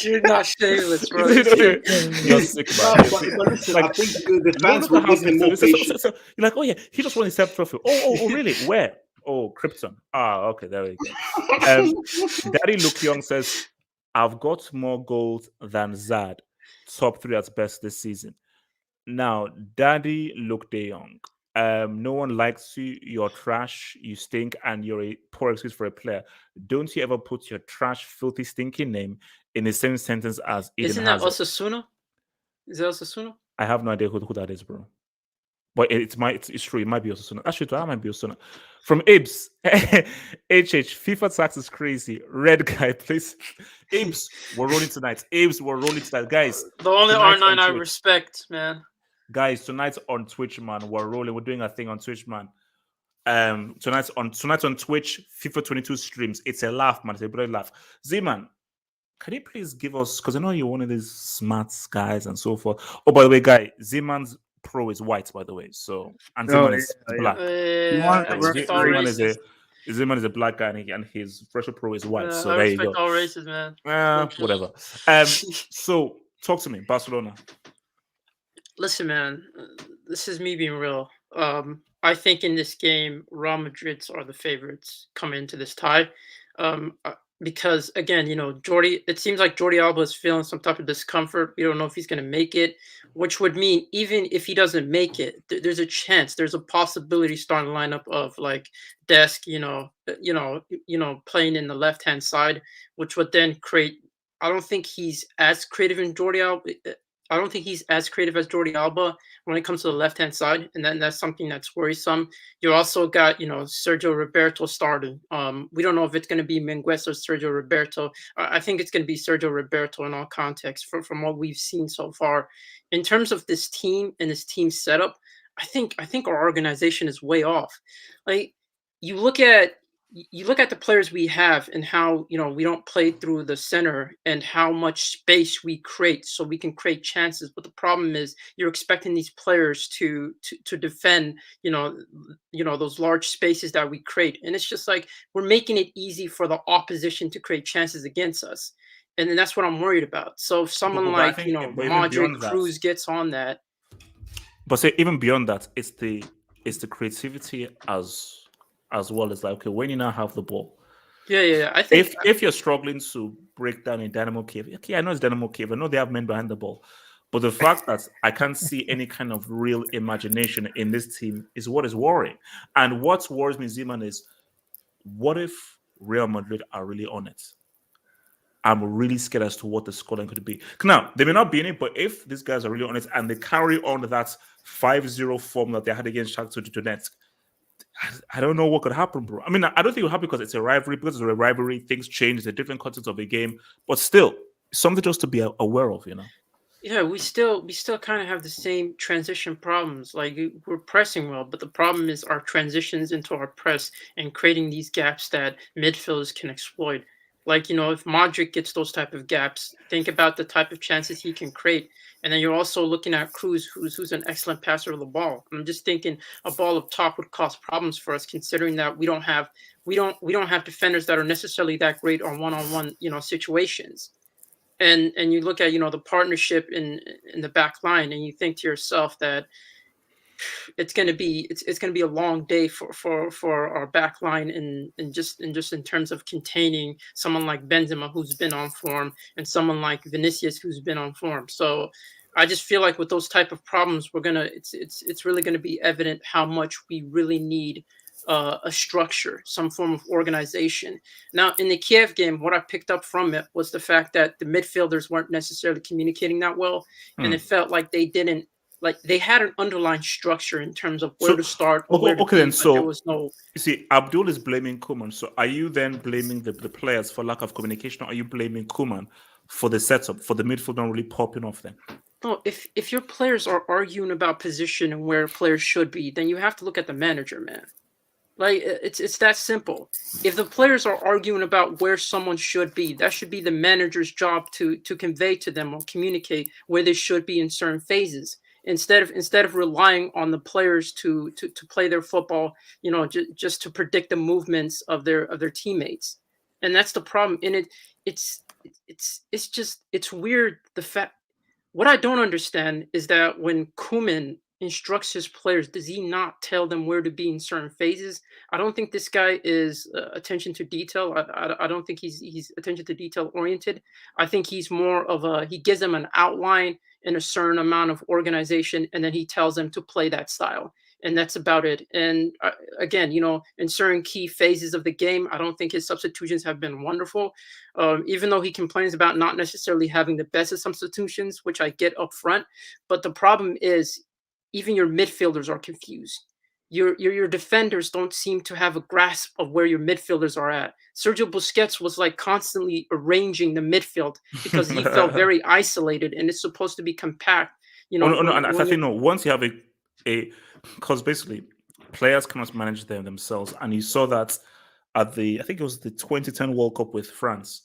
[SPEAKER 2] You're not shameless, bro.
[SPEAKER 1] You're sick, man.
[SPEAKER 3] But listen, I think the fans will give him more patience.
[SPEAKER 1] So you're like, oh yeah, he just won his seventh trophy. Oh, really? Where? Oh, Krypton. Okay, there we go. Daddy Luke Young says, I've got more goals than Zad. Top 3 at best this season. Now, Daddy Luke De Young. No one likes you, you're trash, you stink, and you're a poor excuse for a player. Don't you ever put your trash, filthy, stinking name in the same sentence as Eden
[SPEAKER 2] Isn't that
[SPEAKER 1] Hazard.
[SPEAKER 2] Osasuna? Is that Osasuna?
[SPEAKER 1] I have no idea who that is, bro. But it's true. It might be Osasuna. Actually, that might be Osasuna. From Ibs, FIFA tax is crazy. Red guy, please. Ibs, we're rolling tonight. Guys.
[SPEAKER 2] The only R9 I respect, man.
[SPEAKER 1] Guys, tonight on Twitch, man, we're rolling. We're doing a thing on Twitch, man. Tonight on Twitch, FIFA 22 streams. It's a laugh, man. It's a bloody laugh. Z-Man, can you please give us, because I know you're one of these smart guys and so forth. Oh, by the way, guy, Z-Man's pro is white, by the way. So, and Z-Man is black. Z-Man is a black guy, and his fresh pro is white. So there you go.
[SPEAKER 2] All races, man.
[SPEAKER 1] Whatever. So talk to me, Barcelona.
[SPEAKER 2] Listen, man, this is me being real. I think in this game, Real Madrid are the favorites coming into this tie. Because again, it seems like Jordi Alba is feeling some type of discomfort. We don't know if he's going to make it, which would mean even if he doesn't make it, there's a chance, there's a possibility starting lineup of like Desk, playing in the left-hand side, which would then create. I don't think he's as creative in Jordi Alba. I don't think he's as creative as Jordi Alba when it comes to the left-hand side, and then that's something that's worrisome. You also got, Sergio Roberto starting. We don't know if it's going to be Menguez or Sergio Roberto. I think it's going to be Sergio Roberto in all contexts from what we've seen so far. In terms of this team and this team setup, I think our organization is way off. Like, you look at you look at the players we have and how, we don't play through the center and how much space we create so we can create chances. But the problem is you're expecting these players to defend, those large spaces that we create. And it's just like we're making it easy for the opposition to create chances against us. And then that's what I'm worried about. So if someone like, Madrid, Cruz gets on that.
[SPEAKER 1] But say even beyond that, it's the creativity as well as like, okay, when you now have the ball.
[SPEAKER 2] Yeah. I think
[SPEAKER 1] if you're struggling to break down in Dynamo Kiev, okay, I know it's Dynamo Kiev. I know they have men behind the ball. But the fact that I can't see any kind of real imagination in this team is what is worrying. And what worries me, Zeman, is what if Real Madrid are really on it? I'm really scared as to what the scoreline could be. Now, they may not be in it, but if these guys are really on it and they carry on that 5-0 form that they had against Shakhtar Donetsk, I don't know what could happen, bro. I mean, I don't think it will happen because it's a rivalry. Because it's a rivalry, things change. It's a different context of a game. But still, something just to be aware of,
[SPEAKER 2] Yeah, we still kind of have the same transition problems. Like we're pressing well, but the problem is our transitions into our press and creating these gaps that midfielders can exploit. Like, if Modric gets those type of gaps, think about the type of chances he can create. And then you're also looking at Cruz, who's an excellent passer of the ball. I'm just thinking a ball up top would cause problems for us, considering that we don't have defenders that are necessarily that great on one-on-one, situations. And you look at, the partnership in the back line, and you think to yourself that it's going to be a long day for our back line and just in terms of containing someone like Benzema, who's been on form, and someone like Vinicius, who's been on form. So I just feel like with those type of problems, it's really going to be evident how much we really need a structure, some form of organization. Now, in the Kiev game, what I picked up from it was the fact that the midfielders weren't necessarily communicating that well, and it felt like they had an underlying structure in terms of where to start.
[SPEAKER 1] So
[SPEAKER 2] there was no.
[SPEAKER 1] You see, Abdul is blaming Koeman. So are you then blaming the players for lack of communication, or are you blaming Koeman for the setup, for the midfield not really popping off then?
[SPEAKER 2] No, if your players are arguing about position and where players should be, then you have to look at the manager, man. Like it's that simple. If the players are arguing about where someone should be, that should be the manager's job to convey to them or communicate where they should be in certain phases. Instead of relying on the players to play their football, just to predict the movements of their teammates. And that's the problem. And it's weird. What I don't understand is that when Koeman instructs his players, does he not tell them where to be in certain phases? I don't think this guy is attention to detail. I don't think he's attention to detail oriented. I think he's more of he gives them an outline and a certain amount of organization, and then he tells them to play that style. And that's about it. And again, in certain key phases of the game, I don't think his substitutions have been wonderful. Even though he complains about not necessarily having the best of substitutions, which I get up front. But the problem is even your midfielders are confused. Your defenders don't seem to have a grasp of where your midfielders are at. Sergio Busquets was like constantly arranging the midfield because he felt very isolated, and it's supposed to be compact.
[SPEAKER 1] Once you have because basically players cannot manage them themselves, and you saw that at I think it was the 2010 World Cup with France,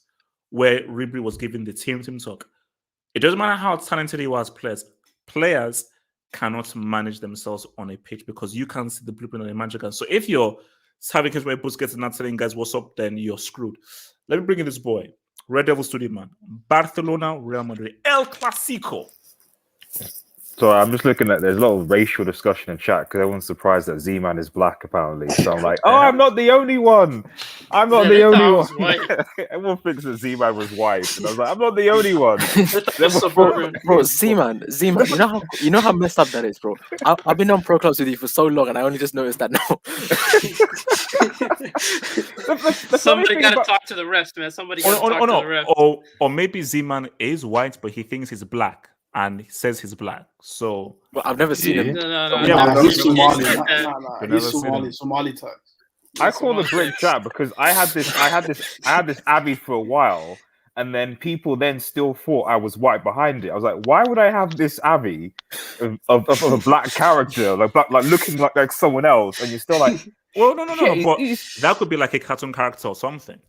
[SPEAKER 1] where Ribery was giving the team talk. It doesn't matter how talented he was, players cannot manage themselves on a pitch because you can't see the blueprint on a manager. So if you're having case where Busquets and not telling guys what's up, then you're screwed. Let me bring in this boy, Red Devil Studio man, Barcelona, Real Madrid, El Clasico.
[SPEAKER 6] So I'm just looking at, there's a lot of racial discussion in chat because everyone's surprised that Z-Man is black apparently. So I'm like, I'm not the only one. I'm not the only one. Everyone thinks that Z-Man was white. And I was like, I'm not the only one.
[SPEAKER 10] Bro, Z-Man, you know how messed up that is, bro. I've been on pro clubs with you for so long and I only just noticed that now.
[SPEAKER 2] Somebody got to talk to the refs, man. Somebody got to talk to the refs.
[SPEAKER 1] Or maybe Z-Man is white, but he thinks he's black. And he says he's black, so.
[SPEAKER 10] Well, I've never seen him.
[SPEAKER 3] No, he's Somali. He's Somali type.
[SPEAKER 6] I call the Brit chat because I had this Abby for a while, and then people then still thought I was white behind it. I was like, why would I have this Avi of a black character, like looking like someone else, and you're still like,
[SPEAKER 1] well, no, but that could be like a cartoon character or something.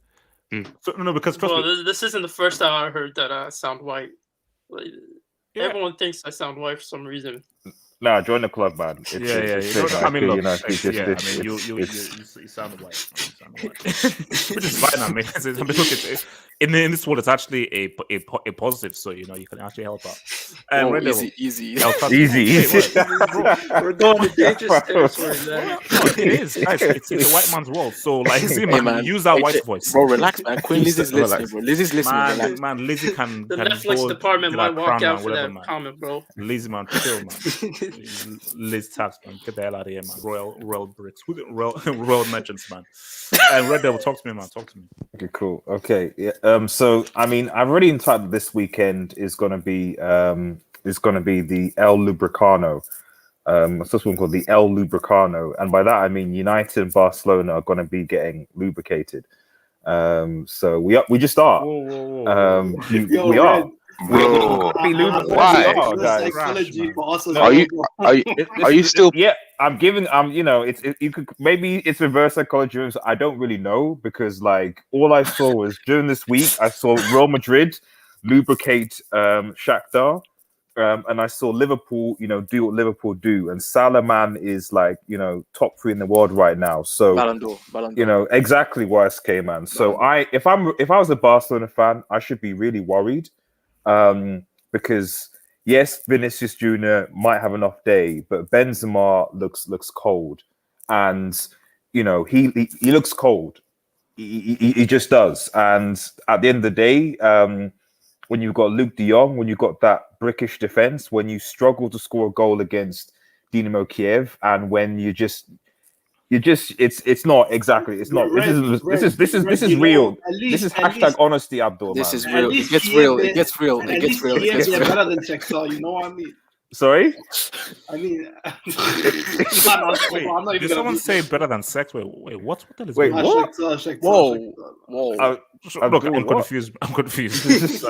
[SPEAKER 1] So no, because
[SPEAKER 2] this isn't the first time I heard that I sound white. Like, everyone thinks I sound white for some reason.
[SPEAKER 6] Nah, join the club, man.
[SPEAKER 1] I mean, look, you sound white. Which is fine. I mean, look, in this world, it's actually a positive. So you can actually help out. And
[SPEAKER 10] easy.
[SPEAKER 2] We're going to dangerous territory, man.
[SPEAKER 1] It is, guys. It's a white man's world. So like, man, use that white voice.
[SPEAKER 10] Bro, relax, man. Queen Lizzie's listening, bro. Lizzie's listening.
[SPEAKER 1] Man, Lizzie can.
[SPEAKER 2] The Netflix department might walk out for that comment, bro.
[SPEAKER 1] Lizzie, man, chill, man. Liz Tax, man, get the hell out of here, man. Royal Bricks, Royal Merchants, man. And Red Devil, talk to me, man. Talk to me.
[SPEAKER 6] Okay, cool. Okay, yeah. So I mean, I've already entitled this weekend is gonna be the El Lubricano. What's this one called? The El Lubricano, and by that I mean United and Barcelona are gonna be getting lubricated. So we just are.
[SPEAKER 3] Whoa.
[SPEAKER 6] We are.
[SPEAKER 4] Why? Are you still?
[SPEAKER 6] Yeah, I'm giving. You could maybe it's reverse psychology. I don't really know because like all I saw was during this week I saw Real Madrid lubricate Shakhtar, and I saw Liverpool do what Liverpool do, and Salah man is like top 3 in the world right now. So
[SPEAKER 10] Ballon d'Or.
[SPEAKER 6] Exactly YSK man. So if I was a Barcelona fan, I should be really worried. Because yes, Vinicius Jr. might have an off day, but Benzema looks cold, and he looks cold. He just does. And at the end of the day, when you've got Luke De Jong, when you've got that brickish defense, when you struggle to score a goal against Dynamo Kiev, and when it's not exactly. It's not. This is real. This is hashtag honesty, Abdul.
[SPEAKER 10] This is real. It gets real. It gets real. It gets real.
[SPEAKER 3] They're better than Shakhtar. You know what I mean?
[SPEAKER 6] Sorry.
[SPEAKER 3] I mean,
[SPEAKER 1] did someone say better than sex? Wait, what? What the hell is
[SPEAKER 6] Wait, what?
[SPEAKER 3] Whoa.
[SPEAKER 1] Look, I'm confused. I'm confused.
[SPEAKER 6] I'm just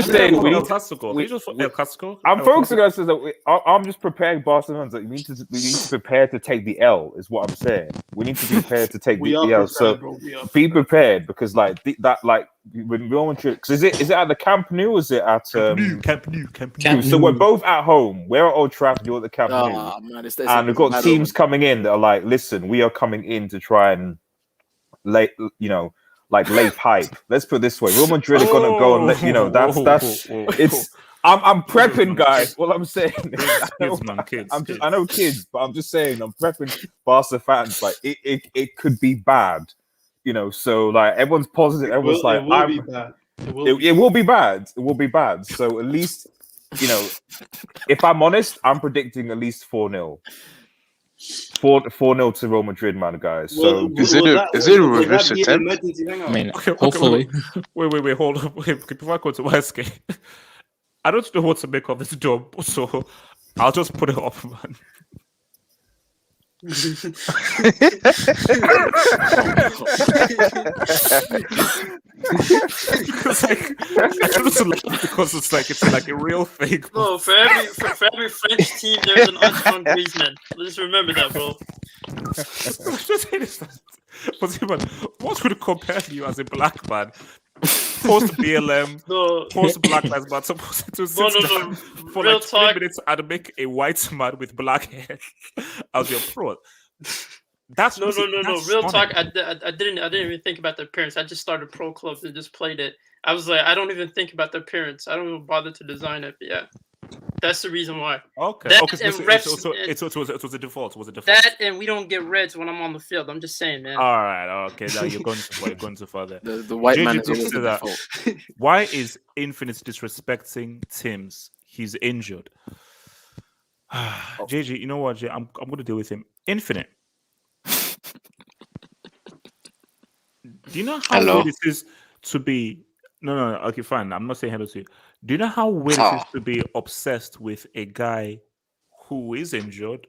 [SPEAKER 6] saying. I'm focusing on that. I'm just preparing Barcelona. We need to prepare to take the L. Is what I'm saying. We need to be prepared to take the L. So be prepared because when Real Madrid, is it at the Camp Nou or is it at
[SPEAKER 1] Camp Nou?
[SPEAKER 6] So we're both at home. We're at Old Trafford. You're at the Camp Nou, and we've got teams coming in that are like, listen, we are coming in to try and lay pipe. Let's put it this way: Real Madrid are gonna go and let that's it's. I'm prepping, guys. What I'm saying, I know kids, but I'm just saying I'm prepping Barca fans. Like it could be bad. So like everyone's positive. Everyone's like, it will be bad. It will be bad. So at least, if I'm honest, I'm predicting at least 4-0. 4-0 to Real Madrid, man, guys. So
[SPEAKER 4] is it a reverse attempt?
[SPEAKER 7] I mean, hopefully.
[SPEAKER 1] Wait, hold on. Wait, before I go to YSK, I don't know what to make of this job, so I'll just put it up, man. Because it's like a real thing.
[SPEAKER 2] No, for every French team, there's an unsung Griezmann. Let's remember that, bro.
[SPEAKER 1] But what would compare you as a black man? Post BLM, post Black Lives Matter, supposed to sit for
[SPEAKER 2] real
[SPEAKER 1] like 20 minutes and make a white man with black hair as your pro. That's
[SPEAKER 2] no. Real talk. I didn't even think about the appearance. I just started pro clubs and just played it. I was like, I don't even think about the appearance. I don't even bother to design it. But yeah, that's the reason why.
[SPEAKER 1] Okay. So it was a default.
[SPEAKER 2] That and we don't get reds when I'm on the field. I'm just saying, man.
[SPEAKER 1] All right. Okay. Now you're going too far there.
[SPEAKER 10] The white man is the default.
[SPEAKER 1] Why is Infinite disrespecting Tim's? He's injured. JJ, you know what? I'm going to deal with him. Infinite. Do you know how weird it is to be? No. Okay, fine. I'm not saying hello to you. Do you know how weird it is to be obsessed with a guy who is injured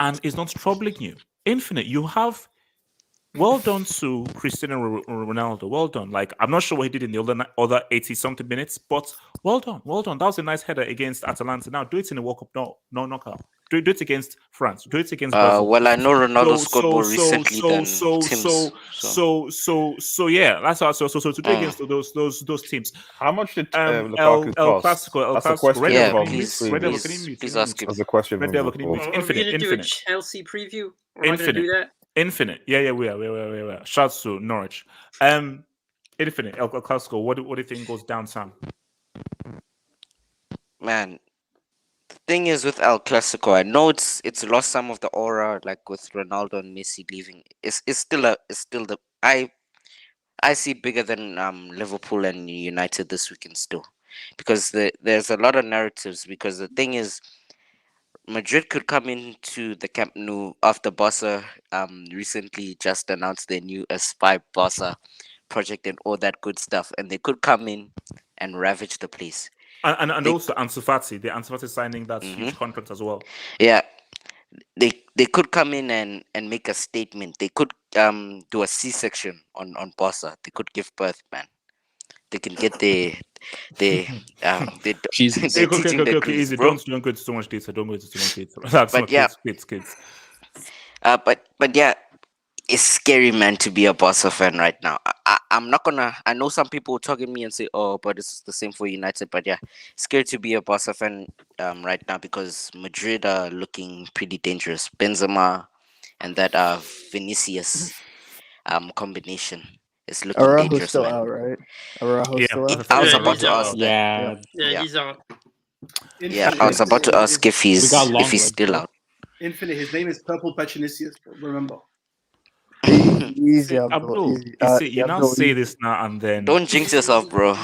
[SPEAKER 1] and is not troubling you? Infinite. You have well done to Cristiano Ronaldo. Well done. Like, I'm not sure what he did in the other 80-something minutes, but well done. Well done. That was a nice header against Atalanta. Now do it in the World Cup. No knockout. Do it against France. Do it against Brazil.
[SPEAKER 11] Well, I know Ronaldo scored more recently than Tim's.
[SPEAKER 1] Yeah, that's how. So to do against those teams.
[SPEAKER 6] How much did Lukaku cost?
[SPEAKER 1] That's
[SPEAKER 6] a question.
[SPEAKER 11] Yeah,
[SPEAKER 1] please
[SPEAKER 11] ask him.
[SPEAKER 6] That's a question.
[SPEAKER 1] Red Devil, can you mute?
[SPEAKER 2] Are we gonna do a Chelsea preview? We're not gonna do that.
[SPEAKER 1] Infinite. Yeah, we are. Shouts to Norwich. Infinite. El Clasico. What do you think goes down, Sam?
[SPEAKER 11] Man, the thing is with El Clasico, I know it's lost some of the aura, like with Ronaldo and Messi leaving. It's still the I see bigger than Liverpool and United this weekend still, because there's a lot of narratives. Because the thing is, Madrid could come into the Camp Nou after Barca recently just announced their new Aspire Barca project and all that good stuff, and they could come in and ravage the place.
[SPEAKER 1] And also Ansu Fati, the Ansu Fati signing that huge contract as well.
[SPEAKER 11] Yeah, they could come in and make a statement. They could do a C-section on Barca. They could give birth, man. They can get
[SPEAKER 1] Okay, easy. Don't go into too much detail. Relax,
[SPEAKER 11] but yeah,
[SPEAKER 1] kids.
[SPEAKER 11] But yeah, it's scary, man, to be a Barca fan right now. I'm not gonna. I know some people will talk at me and say, "Oh, but it's the same for United." But yeah, it's scary to be a Barca fan right now because Madrid are looking pretty dangerous. Benzema and that Vinicius combination is looking
[SPEAKER 5] Araujo's
[SPEAKER 11] dangerous,
[SPEAKER 5] still
[SPEAKER 11] man.
[SPEAKER 5] out, right? Araujo's still out.
[SPEAKER 11] I was about to ask.
[SPEAKER 2] Yeah, he's out.
[SPEAKER 11] Yeah, I was about to ask if he's still out.
[SPEAKER 3] Infinite. His name is Purple Vinicius. Remember.
[SPEAKER 5] Easy,
[SPEAKER 1] Abdul.
[SPEAKER 5] easy.
[SPEAKER 1] You now say this now and then.
[SPEAKER 11] Don't jinx yourself, bro.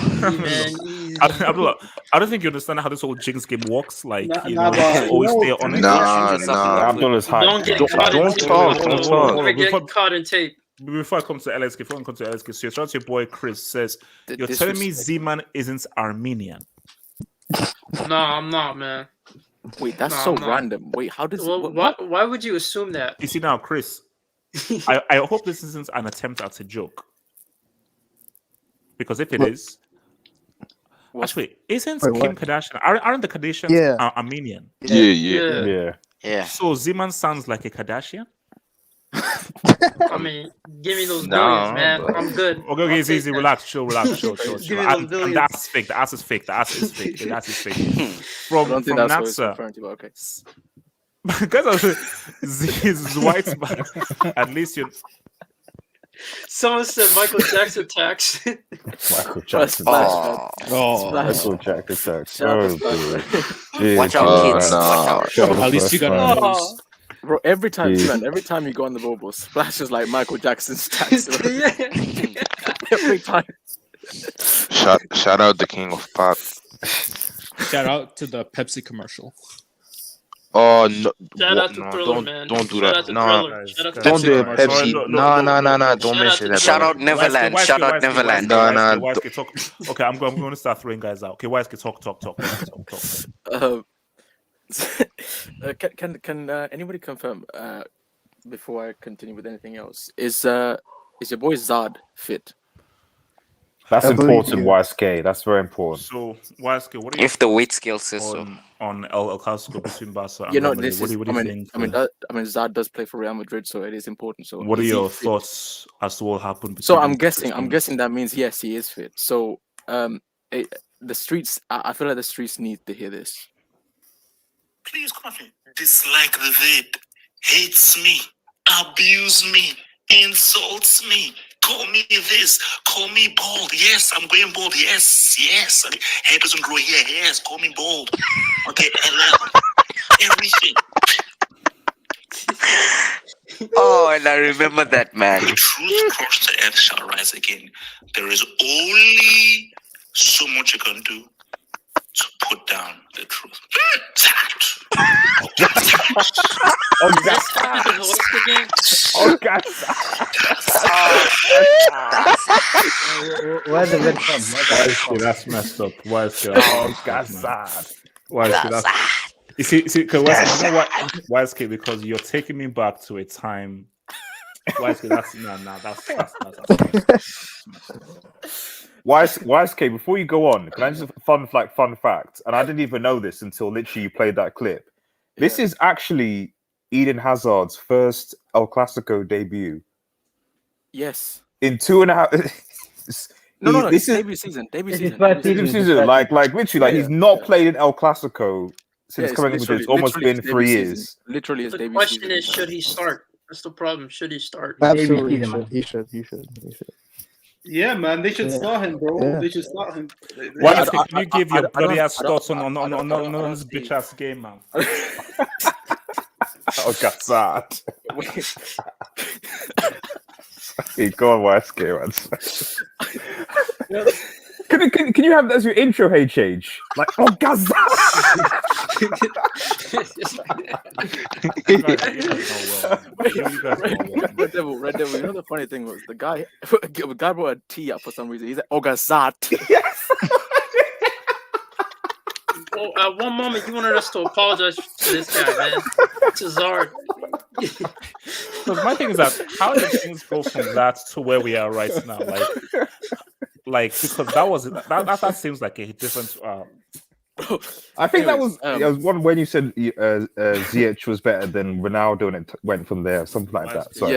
[SPEAKER 1] Abdul, I don't think you understand how this whole jinx game works. Like, always stay on it.
[SPEAKER 6] Abdul is high.
[SPEAKER 2] Don't get caught in tape. Get caught in tape.
[SPEAKER 1] Before I come to LSK, so shout out to your boy Chris says, you're telling me Z-Man isn't Armenian?
[SPEAKER 2] No, I'm not, man.
[SPEAKER 10] Wait, that's so random. Wait, how does
[SPEAKER 2] why would you assume that?
[SPEAKER 1] You see now, Chris, I hope this isn't an attempt at a joke. Because if it is, actually, isn't Kim Kardashian, aren't the Kardashians Armenian?
[SPEAKER 11] Yeah.
[SPEAKER 1] So Z-Man sounds like a Kardashian?
[SPEAKER 2] I mean, give me those billions, man. I'm good.
[SPEAKER 1] Okay, easy. Relax, chill. Give me those billions. The ass is fake. The ass is fake. From Natsa.
[SPEAKER 10] Okay.
[SPEAKER 1] Guys, this white man. At least you.
[SPEAKER 2] Someone said Michael Jackson tax.
[SPEAKER 6] Michael Jackson. Michael Jackson tax.
[SPEAKER 11] Watch out, kids.
[SPEAKER 10] Watch out. At least you got bro, every time you go on the bubble, Splash is like Michael Jackson's tax. Every time.
[SPEAKER 4] Shout out the king of pop.
[SPEAKER 7] Shout out to the Pepsi commercial.
[SPEAKER 4] Oh no!
[SPEAKER 2] Shout out to Thriller, man.
[SPEAKER 4] Don't do that.
[SPEAKER 2] No,
[SPEAKER 4] don't do it, Pepsi. No. Don't mention that.
[SPEAKER 11] Shout out Neverland. Shout out Neverland.
[SPEAKER 1] No. Okay, I'm going to start throwing guys out. Okay, Wisky, talk.
[SPEAKER 10] Can anybody confirm before I continue with anything else? Is your boy Zad fit?
[SPEAKER 6] That's important, YSK. That's very important.
[SPEAKER 1] So, YSK, what do you
[SPEAKER 11] if the weight scale says so
[SPEAKER 1] on El Clasico between Barca and
[SPEAKER 10] Real
[SPEAKER 1] Madrid? What do you think?
[SPEAKER 10] I mean, Zad does play for Real Madrid, so it is important. So,
[SPEAKER 1] what are your thoughts as to what happened?
[SPEAKER 10] So, I'm guessing that means yes, he is fit. So, the streets. I feel like the streets need to hear this.
[SPEAKER 12] Please, Coffee, dislike the vid, hates me, abuse me, insults me, call me this, call me bald. Yes, I'm going bald. Yes. Okay. Hair doesn't grow here. Yes, call me bald. Okay, everything.
[SPEAKER 11] Oh, and I remember that, man.
[SPEAKER 12] The truth across the earth shall rise again. There is only so much you can do to put down the truth.
[SPEAKER 5] Where's the red from?
[SPEAKER 1] That's messed up. Why is that? You see, why is it? Because you're taking me back to a time That's
[SPEAKER 6] YSK, before you go on, can I just fun fact? And I didn't even know this until literally you played that clip. This is actually Eden Hazard's first El Clasico debut.
[SPEAKER 10] Yes.
[SPEAKER 6] In 2.5.
[SPEAKER 10] No.
[SPEAKER 6] This is
[SPEAKER 10] debut season. Debut season.
[SPEAKER 6] Like literally, he's not played in El Clasico since coming into it's almost been 3 years.
[SPEAKER 10] Literally, his
[SPEAKER 2] the
[SPEAKER 10] debut
[SPEAKER 2] question
[SPEAKER 10] season.
[SPEAKER 2] is, should he start? That's the problem. Should he start?
[SPEAKER 5] Absolutely, he should.
[SPEAKER 3] Yeah, man, they should start him, bro.
[SPEAKER 5] Yeah.
[SPEAKER 3] They should start him.
[SPEAKER 1] Why can you give your bloody ass thoughts on this bitch ass game, man?
[SPEAKER 6] Oh, God. Hey, go on, YSK, man. Can you have that as your intro, HH? Like, oh, Gaza!
[SPEAKER 10] Red Devil. You know the funny thing was the guy brought a T up for some reason. He's like, Ogazat.
[SPEAKER 6] Yes.
[SPEAKER 2] Well, at one moment, you wanted us to apologize to this guy, man. Cesar.
[SPEAKER 1] So my thing is that how did things go from that to where we are right now? Like because that seems like a different.
[SPEAKER 6] I think that was one when you said Ziyech was better than Ronaldo, and it went from there, something like that. So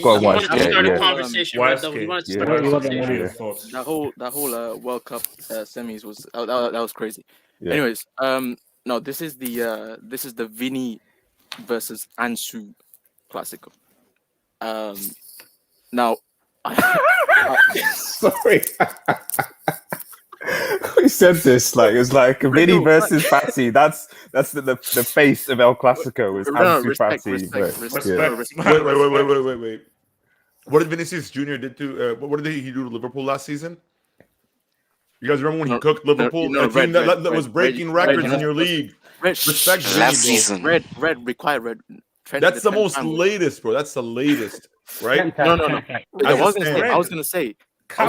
[SPEAKER 2] Go on, YSK. Conversation.
[SPEAKER 10] That whole World Cup semis was that was crazy. Yeah. Anyways, no, this is the Vini versus Ansu Clasico. Now,
[SPEAKER 6] sorry. We said this like it was like Vini versus Fati. That's the face of El Clasico is Ansu Fati.
[SPEAKER 13] Wait. What did Vinicius Jr. did to? What did he do to Liverpool last season? You guys remember when he cooked Liverpool, a team that was breaking records in your league? Respect
[SPEAKER 11] last season.
[SPEAKER 10] Red.
[SPEAKER 13] That's the most latest, bro. That's the latest, right?
[SPEAKER 10] No. I was gonna say. We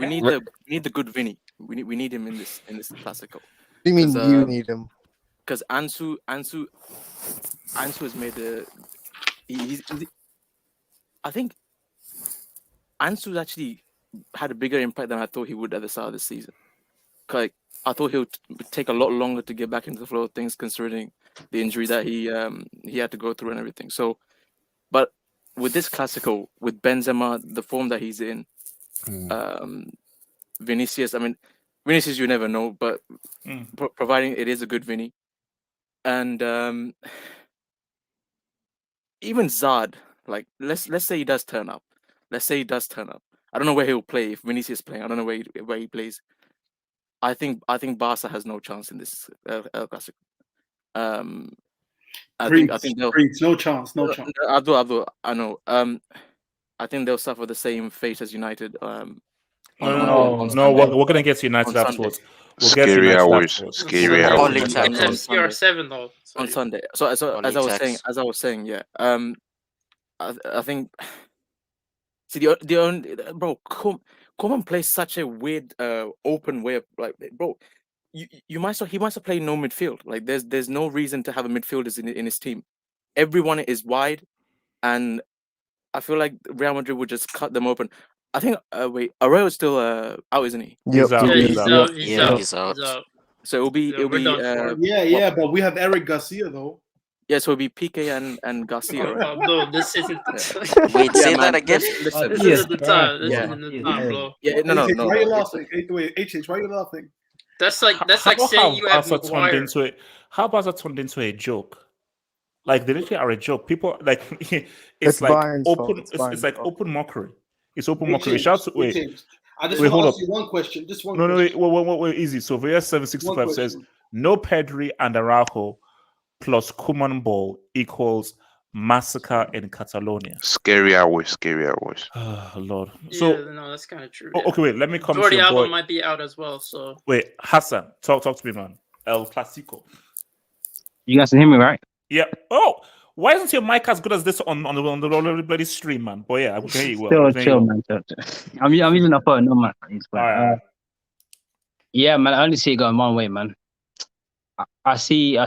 [SPEAKER 10] need the good Vinny. We need him in this Clasico.
[SPEAKER 5] What do you mean you need him?
[SPEAKER 10] Because Ansu has made I think Ansu actually had a bigger impact than I thought he would at the start of the season. Like I thought he would take a lot longer to get back into the flow of things, considering the injury that he had to go through and everything. So, but with this Clasico, with Benzema, the form that he's in, Vinicius, you never know, but providing it is a good Vinny. And even Zard, like let's say he does turn up. I don't know where he'll play if Vinicius is playing. I don't know where he plays. I think Barca has no chance in this El Clasico. I think they'll
[SPEAKER 3] no chance.
[SPEAKER 10] Abdul, I know. I think they'll suffer the same fate as United.
[SPEAKER 1] No, we're gonna get to United afterwards.
[SPEAKER 4] Scary hours.
[SPEAKER 2] CR7 though.
[SPEAKER 10] On Sunday. So as I was saying, yeah. I think. See the only bro, Koeman plays such a weird open way of like, bro. He might as well play no midfield. Like there's no reason to have a midfielders in his team. Everyone is wide, and I feel like Real Madrid would just cut them open. I think Arroyo's still out, isn't he?
[SPEAKER 5] Yep.
[SPEAKER 11] He's out.
[SPEAKER 10] So it'll be
[SPEAKER 3] but we have Eric Garcia though.
[SPEAKER 10] Yeah, so it'll be Piqué and Garcia. Right?
[SPEAKER 2] No, this isn't.
[SPEAKER 11] Wait, say that again.
[SPEAKER 10] Listen,
[SPEAKER 2] this isn't the time. This isn't the time, bro.
[SPEAKER 10] Yeah, no.
[SPEAKER 3] Why are you laughing? Wait, HH, why are you laughing?
[SPEAKER 2] That's like saying you have Maguire.
[SPEAKER 1] How about that turned into a joke? Like they literally are a joke. People like
[SPEAKER 5] It's
[SPEAKER 1] like
[SPEAKER 5] Bayern's
[SPEAKER 1] open.
[SPEAKER 5] fault.
[SPEAKER 1] It's like open mockery. It's open mockery.
[SPEAKER 3] I just want to ask you one question. Just one.
[SPEAKER 1] No, wait, easy. So VS 765 says no Pedri and Araujo plus Koeman ball equals massacre in Catalonia.
[SPEAKER 4] Scary hours.
[SPEAKER 1] Oh Lord.
[SPEAKER 2] Yeah,
[SPEAKER 1] So
[SPEAKER 2] no, that's kind of true.
[SPEAKER 1] okay, wait. Let me come
[SPEAKER 2] Jordi
[SPEAKER 1] to your
[SPEAKER 2] Alba
[SPEAKER 1] boy.
[SPEAKER 2] might be out as well. So
[SPEAKER 1] Wait, Hassan, talk to me, man. El Clasico.
[SPEAKER 14] You guys can hear me, right?
[SPEAKER 1] Yeah. Oh, why isn't your mic as good as this on the bloody stream, man? But yeah, I can hear you well.
[SPEAKER 14] Chill, man. I'm using a phone, no man. All right. Yeah, man. I only see it going one way, man. I see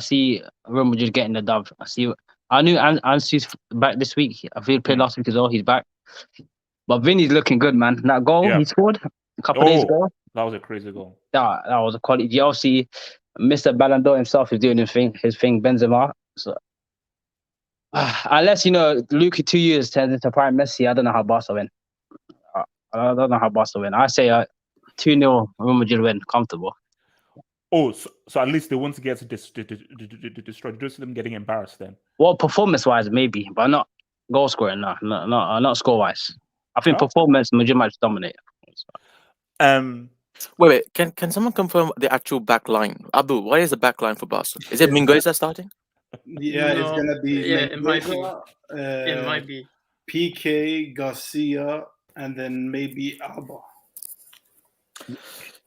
[SPEAKER 14] Real Madrid getting the dub. I see I knew Ansu's back this week. I feel he played last week as well. He's back. But Vinny's looking good, man. That goal he scored a couple of days ago.
[SPEAKER 1] That was a crazy goal.
[SPEAKER 14] That was a quality. Obviously, Mr. Ballon d'Or himself is doing his thing, Benzema. So, unless, Luka 2 years turns into prime Messi, I don't know how Barca win. I don't know how Barca win. I say 2-0 Real Madrid win, comfortable.
[SPEAKER 1] Oh, so at least they want to get to destroy. Do you see them getting embarrassed then?
[SPEAKER 14] Well, performance-wise, maybe, but not goal scoring. No, not score-wise. I think performance, Madrid might dominate.
[SPEAKER 10] Wait. Can someone confirm the actual back line? Abdul, what is the back line for Barca? Is it Mingueza starting?
[SPEAKER 3] Yeah, it's gonna be.
[SPEAKER 2] Yeah, it might be. It might be.
[SPEAKER 3] PK, Garcia, and then maybe Alba.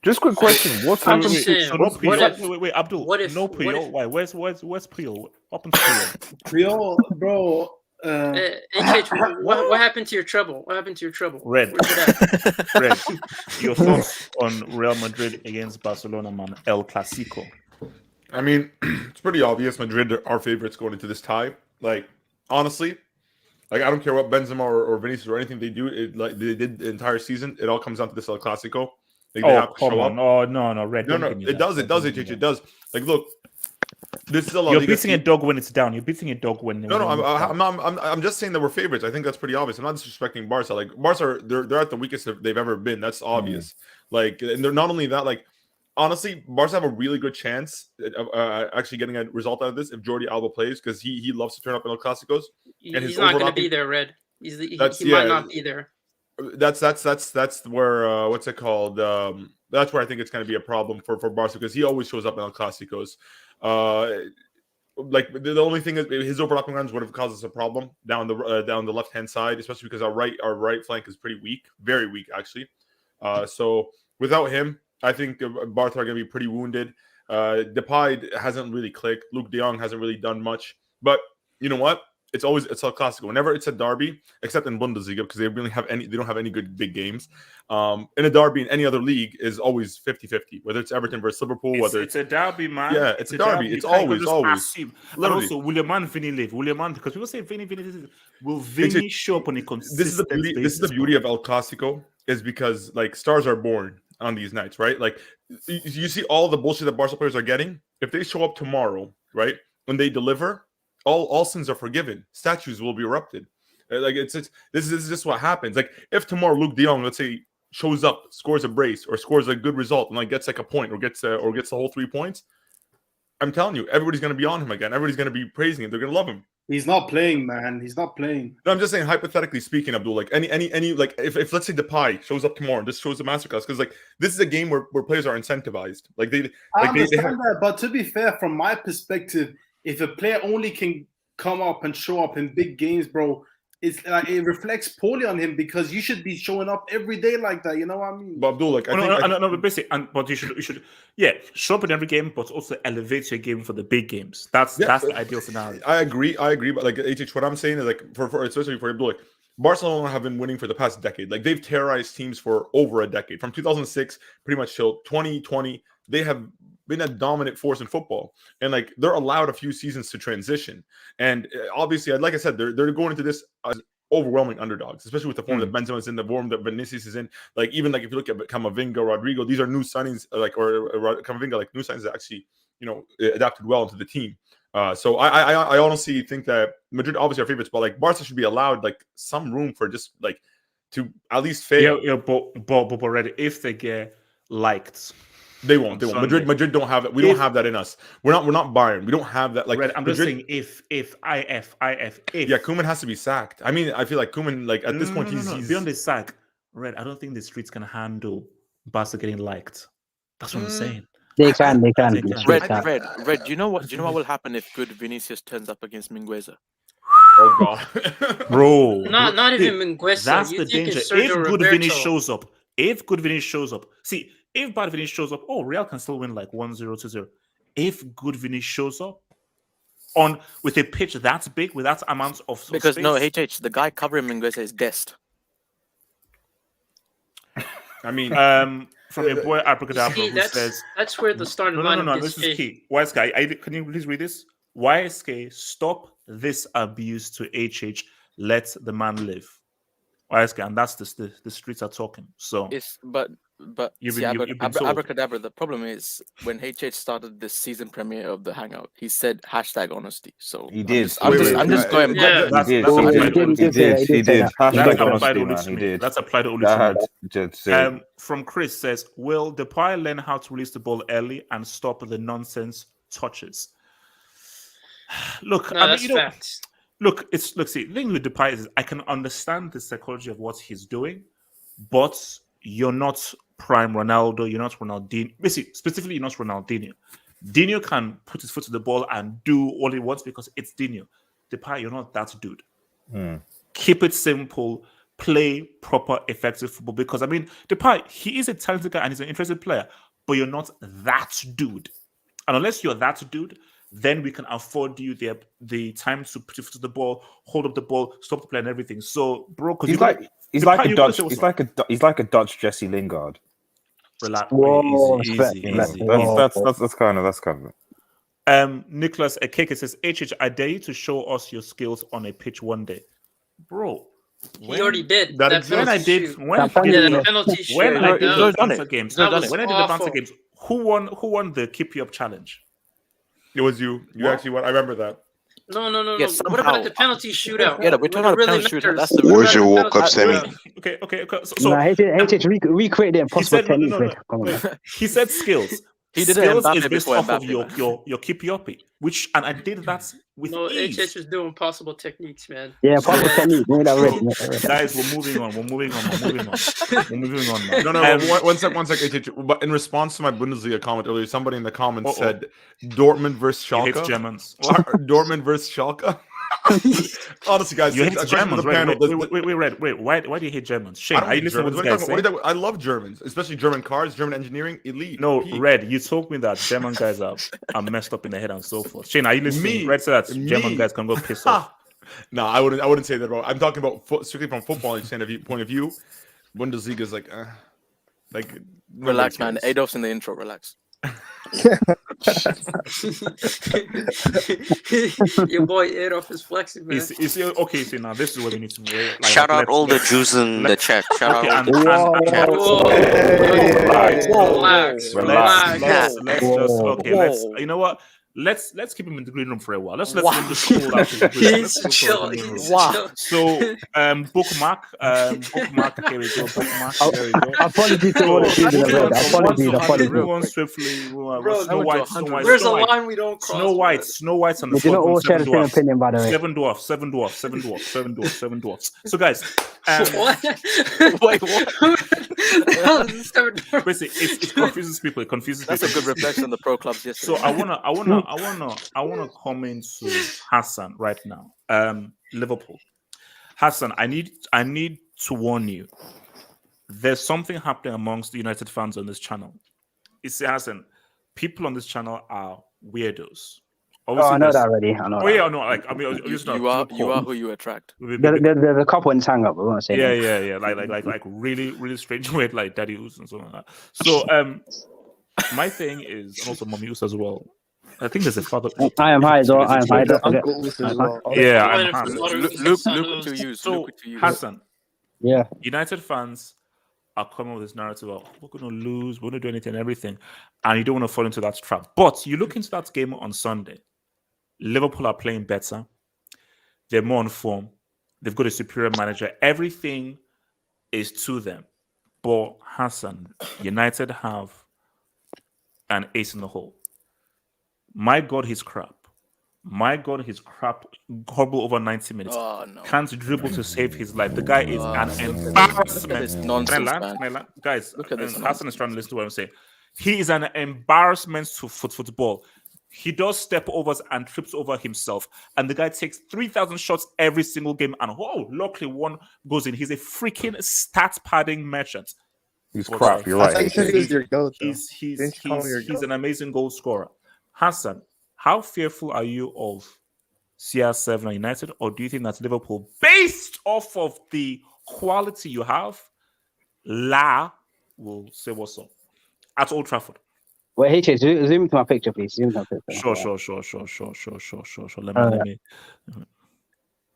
[SPEAKER 6] Just quick question: what's
[SPEAKER 1] wait, Abdul?
[SPEAKER 2] What if
[SPEAKER 1] no Puyol? Why? Where's Puyol? Up until
[SPEAKER 3] Puyol, bro.
[SPEAKER 2] What happened to your treble? What happened to your treble?
[SPEAKER 1] Red. Red. Your thoughts on Real Madrid against Barcelona, man? El Clasico.
[SPEAKER 13] I mean, it's pretty obvious. Madrid are favorites going into this tie. Like, honestly, I don't care what Benzema or Vinicius or anything they do. Like they did the entire season. It all comes down to this El Clasico. Like, they have to show up.
[SPEAKER 1] Oh no, Red.
[SPEAKER 13] No, it does. It does. Like, look, this is a
[SPEAKER 1] You're beating a dog when it's down. You're beating a dog when.
[SPEAKER 13] I'm just saying that we're favorites. I think that's pretty obvious. I'm not disrespecting Barca. Like, Barca, they're at the weakest they've ever been. That's obvious. Like, and they're not only that. Like, honestly, Barca have a really good chance of actually getting a result out of this if Jordi Alba plays, because he loves to turn up in El Clasicos.
[SPEAKER 2] And he's not going to be there, Red. He might not be there.
[SPEAKER 13] That's where what's it called? That's where I think it's going to be a problem for Barca, because he always shows up in El Clasicos. Like, the only thing is his overlapping runs would have caused us a problem down the left hand side, especially because our right flank is pretty weak, very weak actually. So without him, I think Barca are going to be pretty wounded. Depay hasn't really clicked. Luke De Jong hasn't really done much. But you know what? It's El Clasico. Whenever it's a derby, except in Bundesliga, because they don't have any good big games. In a derby in any other league is always 50-50. Whether it's Everton versus Liverpool,
[SPEAKER 1] it's a derby, man.
[SPEAKER 13] Yeah, it's a derby. It's always.
[SPEAKER 1] And also, will your man Vinny live? Will your man, because people say Vinny will Vinny show up on a consistent basis?
[SPEAKER 13] This is the beauty of El Clasico, is because, like, stars are born on these nights, right? Like, you see all the bullshit that Barca players are getting. If they show up tomorrow, right, when they deliver, all sins are forgiven. Statues will be erupted. Like, this is just what happens. Like, if tomorrow Luke De Jong, let's say, shows up, scores a brace, or scores a good result, and like gets like a point, or gets the whole 3 points, I'm telling you, everybody's going to be on him again. Everybody's going to be praising him. They're going to love him.
[SPEAKER 3] He's not playing, man. He's not playing.
[SPEAKER 13] No, I'm just saying, hypothetically speaking, Abdul, like any like if let's say Depay shows up tomorrow and just shows a masterclass, because like this is a game where players are incentivized. Like
[SPEAKER 3] I understand that, but to be fair, from my perspective, if a player only can come up and show up in big games, bro, it's like it reflects poorly on him, because you should be showing up every day like that. You know what I mean?
[SPEAKER 13] But Abdul, like,
[SPEAKER 1] but basically, but you should show up in every game, but also elevate your game for the big games. That's the ideal scenario.
[SPEAKER 13] I agree, but like HH, what I'm saying is, like, for especially for Abdul, like, Barcelona have been winning for the past decade. Like, they've terrorized teams for over a decade, from 2006 pretty much till 2020. They have been a dominant force in football, and like they're allowed a few seasons to transition. And obviously, like I said, they're going into this as overwhelming underdogs, especially with the form that Benzema is in, the form that Vinicius is in. Like, even like if you look at Camavinga, Rodrigo, these are new signings, like, or Camavinga, like new signings that actually, you know, adapted well into the team. So I honestly think that Madrid obviously are favorites, but like Barca should be allowed like some room for just like to at least fail.
[SPEAKER 1] But already, if they get liked,
[SPEAKER 13] they won't. Madrid don't have it. We don't have that in us. We're not Bayern. We don't have that. Like,
[SPEAKER 1] I'm just saying, if
[SPEAKER 13] yeah, Koeman has to be sacked. I mean, I feel like Koeman, like, at this point, he's
[SPEAKER 1] beyond the sack. Red, I don't think the streets can handle Barca getting liked. That's what I'm saying.
[SPEAKER 14] They can.
[SPEAKER 10] Red. Do you know what will happen if good Vinicius turns up against Mingueza?
[SPEAKER 13] Oh God,
[SPEAKER 2] bro! Not even Mingueza.
[SPEAKER 1] That's the danger. If good Vinicius shows up, see. If bad Vinicius shows up, Real can still win like 1-0, 2-0. If good Vinicius shows up with a pitch that's big, with that amount of
[SPEAKER 10] because
[SPEAKER 1] space,
[SPEAKER 10] no, the guy covering Mingueza is Dest.
[SPEAKER 13] I mean,
[SPEAKER 1] from a boy Abracadabra who says
[SPEAKER 2] that's where the starting line.
[SPEAKER 1] No, this is key. Wise guy, can you please read this? YSK, stop this abuse to HH. Let the man live. YSK, and that's the streets are talking. So
[SPEAKER 10] it's but
[SPEAKER 1] you've
[SPEAKER 10] see,
[SPEAKER 1] been told.
[SPEAKER 10] abracadabra. The problem is when HH started the season premiere of the Hangout, he said #honesty. So
[SPEAKER 6] He did.
[SPEAKER 10] I'm just going.
[SPEAKER 2] Yeah.
[SPEAKER 6] He did. He did. Hashtag honesty, man. He did.
[SPEAKER 1] That's applied only
[SPEAKER 6] That
[SPEAKER 1] to
[SPEAKER 6] had just said.
[SPEAKER 1] From Chris says, will Depay learn how to release the ball early and stop the nonsense touches? Look,
[SPEAKER 2] No,
[SPEAKER 1] I mean,
[SPEAKER 2] that's
[SPEAKER 1] you know,
[SPEAKER 2] facts.
[SPEAKER 1] look, see, the thing with Depay is I can understand the psychology of what he's doing, but you're not prime Ronaldo, you're not Ronaldinho. Basically, specifically, you're not Ronaldinho. Dino can put his foot to the ball and do all he wants because it's Dino. Depay, you're not that dude. Keep it simple. Play proper, effective football. Because, I mean, Depay, he is a talented guy and he's an interesting player, but you're not that dude. And unless you're that dude, then we can afford you the time to put your foot to the ball, hold up the ball, stop the play and everything. So, bro, because
[SPEAKER 6] he's like a Dutch Jesse Lingard.
[SPEAKER 1] Relax.
[SPEAKER 14] Whoa,
[SPEAKER 1] Easy.
[SPEAKER 6] That's kind of it.
[SPEAKER 1] Nicholas Akeke says, HH, I dare you to show us your skills on a pitch one day. Bro.
[SPEAKER 2] He already did.
[SPEAKER 1] When I did the banter games, who won the keep you up challenge?
[SPEAKER 13] It was you. You actually won. I remember that.
[SPEAKER 2] No. What about the penalty shootout?
[SPEAKER 10] Yeah, we're talking about
[SPEAKER 2] really
[SPEAKER 10] penalty shootout.
[SPEAKER 2] matters?
[SPEAKER 10] That's the
[SPEAKER 4] Where's your World Cup semi?
[SPEAKER 1] Okay. So
[SPEAKER 14] Nah, HH recreate the impossible technique.
[SPEAKER 1] No.
[SPEAKER 14] Come on.
[SPEAKER 1] He said skills.
[SPEAKER 10] He did
[SPEAKER 1] skills
[SPEAKER 10] Mbappe
[SPEAKER 1] is based
[SPEAKER 10] before
[SPEAKER 1] off of
[SPEAKER 10] Mbappe,
[SPEAKER 1] your keep you up, and I did that with ease.
[SPEAKER 2] HH is doing possible techniques, man.
[SPEAKER 14] Yeah, possible technique. Make that ready.
[SPEAKER 1] Guys, we're moving on.
[SPEAKER 13] No. One sec, HH. But in response to my Bundesliga comment earlier, somebody in the comments said Dortmund versus Schalke.
[SPEAKER 1] He hates Germans.
[SPEAKER 13] Dortmund versus Schalke. Honestly, guys,
[SPEAKER 1] you hate Germans. Wait. Why do you hate Germans? Shane, are you listening to what this guy saying?
[SPEAKER 13] I love Germans, especially German cars, German engineering, elite.
[SPEAKER 1] No, Red, you told me that German guys are messed up in the head and so forth. Shane, are you listening? Red said that German guys can go piss off.
[SPEAKER 13] No, I wouldn't say that, bro. I'm talking about strictly from football point of view. Bundesliga is like
[SPEAKER 10] relax, man. Adolf's in the intro. Relax.
[SPEAKER 2] Your boy Adolf is flexing, man.
[SPEAKER 1] Okay, so now this is what we need to do.
[SPEAKER 11] Shout out all the Jews in the chat. Shout out all the
[SPEAKER 1] Relax. You know what? Let's keep him in the green room for a while. Let's him just cool out. So bookmark. Here we go. Bookmark. There we go.
[SPEAKER 14] Apologies to all the people. Apologies.
[SPEAKER 1] Everyone swiftly.
[SPEAKER 2] Snow White. There's a line we don't cross.
[SPEAKER 1] Snow White and the
[SPEAKER 14] do not all share the same opinion, by the way.
[SPEAKER 1] Seven dwarfs. So guys,
[SPEAKER 2] what? Wait, what?
[SPEAKER 1] Basically, it confuses people.
[SPEAKER 10] That's a good reflection on the pro clubs yesterday.
[SPEAKER 1] So I wanna comment to Hassan right now. Liverpool. Hassan, I need to warn you. There's something happening amongst the United fans on this channel. You see, Hassan, people on this channel are weirdos.
[SPEAKER 14] Obviously, I know that already.
[SPEAKER 10] You are who you attract.
[SPEAKER 14] There's a couple in hang up. I want to say.
[SPEAKER 1] Yeah. Like really strange weird, like Daddy Oos and something like that. So my thing is, and also Mommy Oos as well. I think there's a father.
[SPEAKER 14] I am high as well. I am high.
[SPEAKER 5] Uncle Oos as well.
[SPEAKER 1] Yeah, I'm high.
[SPEAKER 10] Luke to use.
[SPEAKER 1] So Hassan,
[SPEAKER 14] yeah,
[SPEAKER 1] United fans are coming with this narrative of we're going to lose, we're going to do anything and everything, and you don't want to fall into that trap. But you look into that game on Sunday. Liverpool are playing better. They're more on form. They've got a superior manager. Everything is to them. But Hassan, United have an ace in the hole. My God, he's crap. Hobble over 90 minutes.
[SPEAKER 10] Oh, no.
[SPEAKER 1] Can't dribble to save his life. The guy is an embarrassment.
[SPEAKER 10] Nonsense,
[SPEAKER 1] Guys,
[SPEAKER 10] look at this.
[SPEAKER 1] Hassan is trying to listen to what I'm saying. He is an embarrassment to football. He does step overs and trips over himself. And the guy takes 3,000 shots every single game. And luckily one goes in. He's a freaking stat padding merchant.
[SPEAKER 6] He's crap. You're right.
[SPEAKER 1] He's an amazing goal scorer. Hassan, how fearful are you of CR7 and United? Or do you think that Liverpool, based off of the quality you have, will say what's up at Old Trafford?
[SPEAKER 14] Wait, HH, zoom into my picture, please. Zoom into my picture.
[SPEAKER 1] Sure. Let me.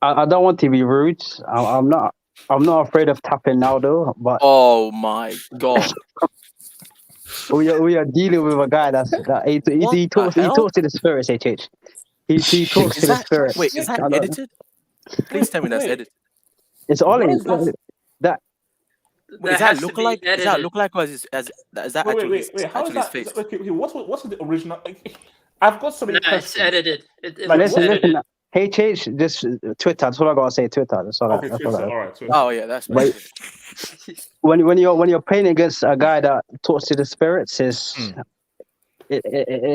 [SPEAKER 14] I don't want to be rude. I'm not afraid of tapping now, though. But
[SPEAKER 10] oh my god,
[SPEAKER 14] we are dealing with a guy that he talks to the spirits. HH. He talks to the spirits.
[SPEAKER 10] Wait, is that edited? Please tell me that's edited.
[SPEAKER 14] It's Ollie. That.
[SPEAKER 10] Wait, is that look like? Does that look like, or is that actually his face?
[SPEAKER 1] Okay, what's the original? I've got so many questions.
[SPEAKER 2] It's edited.
[SPEAKER 14] Listen. HH, just Twitter. That's all I gotta say. Twitter. That's all.
[SPEAKER 1] Okay, Twitter. All right. Twitter.
[SPEAKER 10] Oh yeah, that's right.
[SPEAKER 14] when you're playing against a guy that talks to the spirits, it's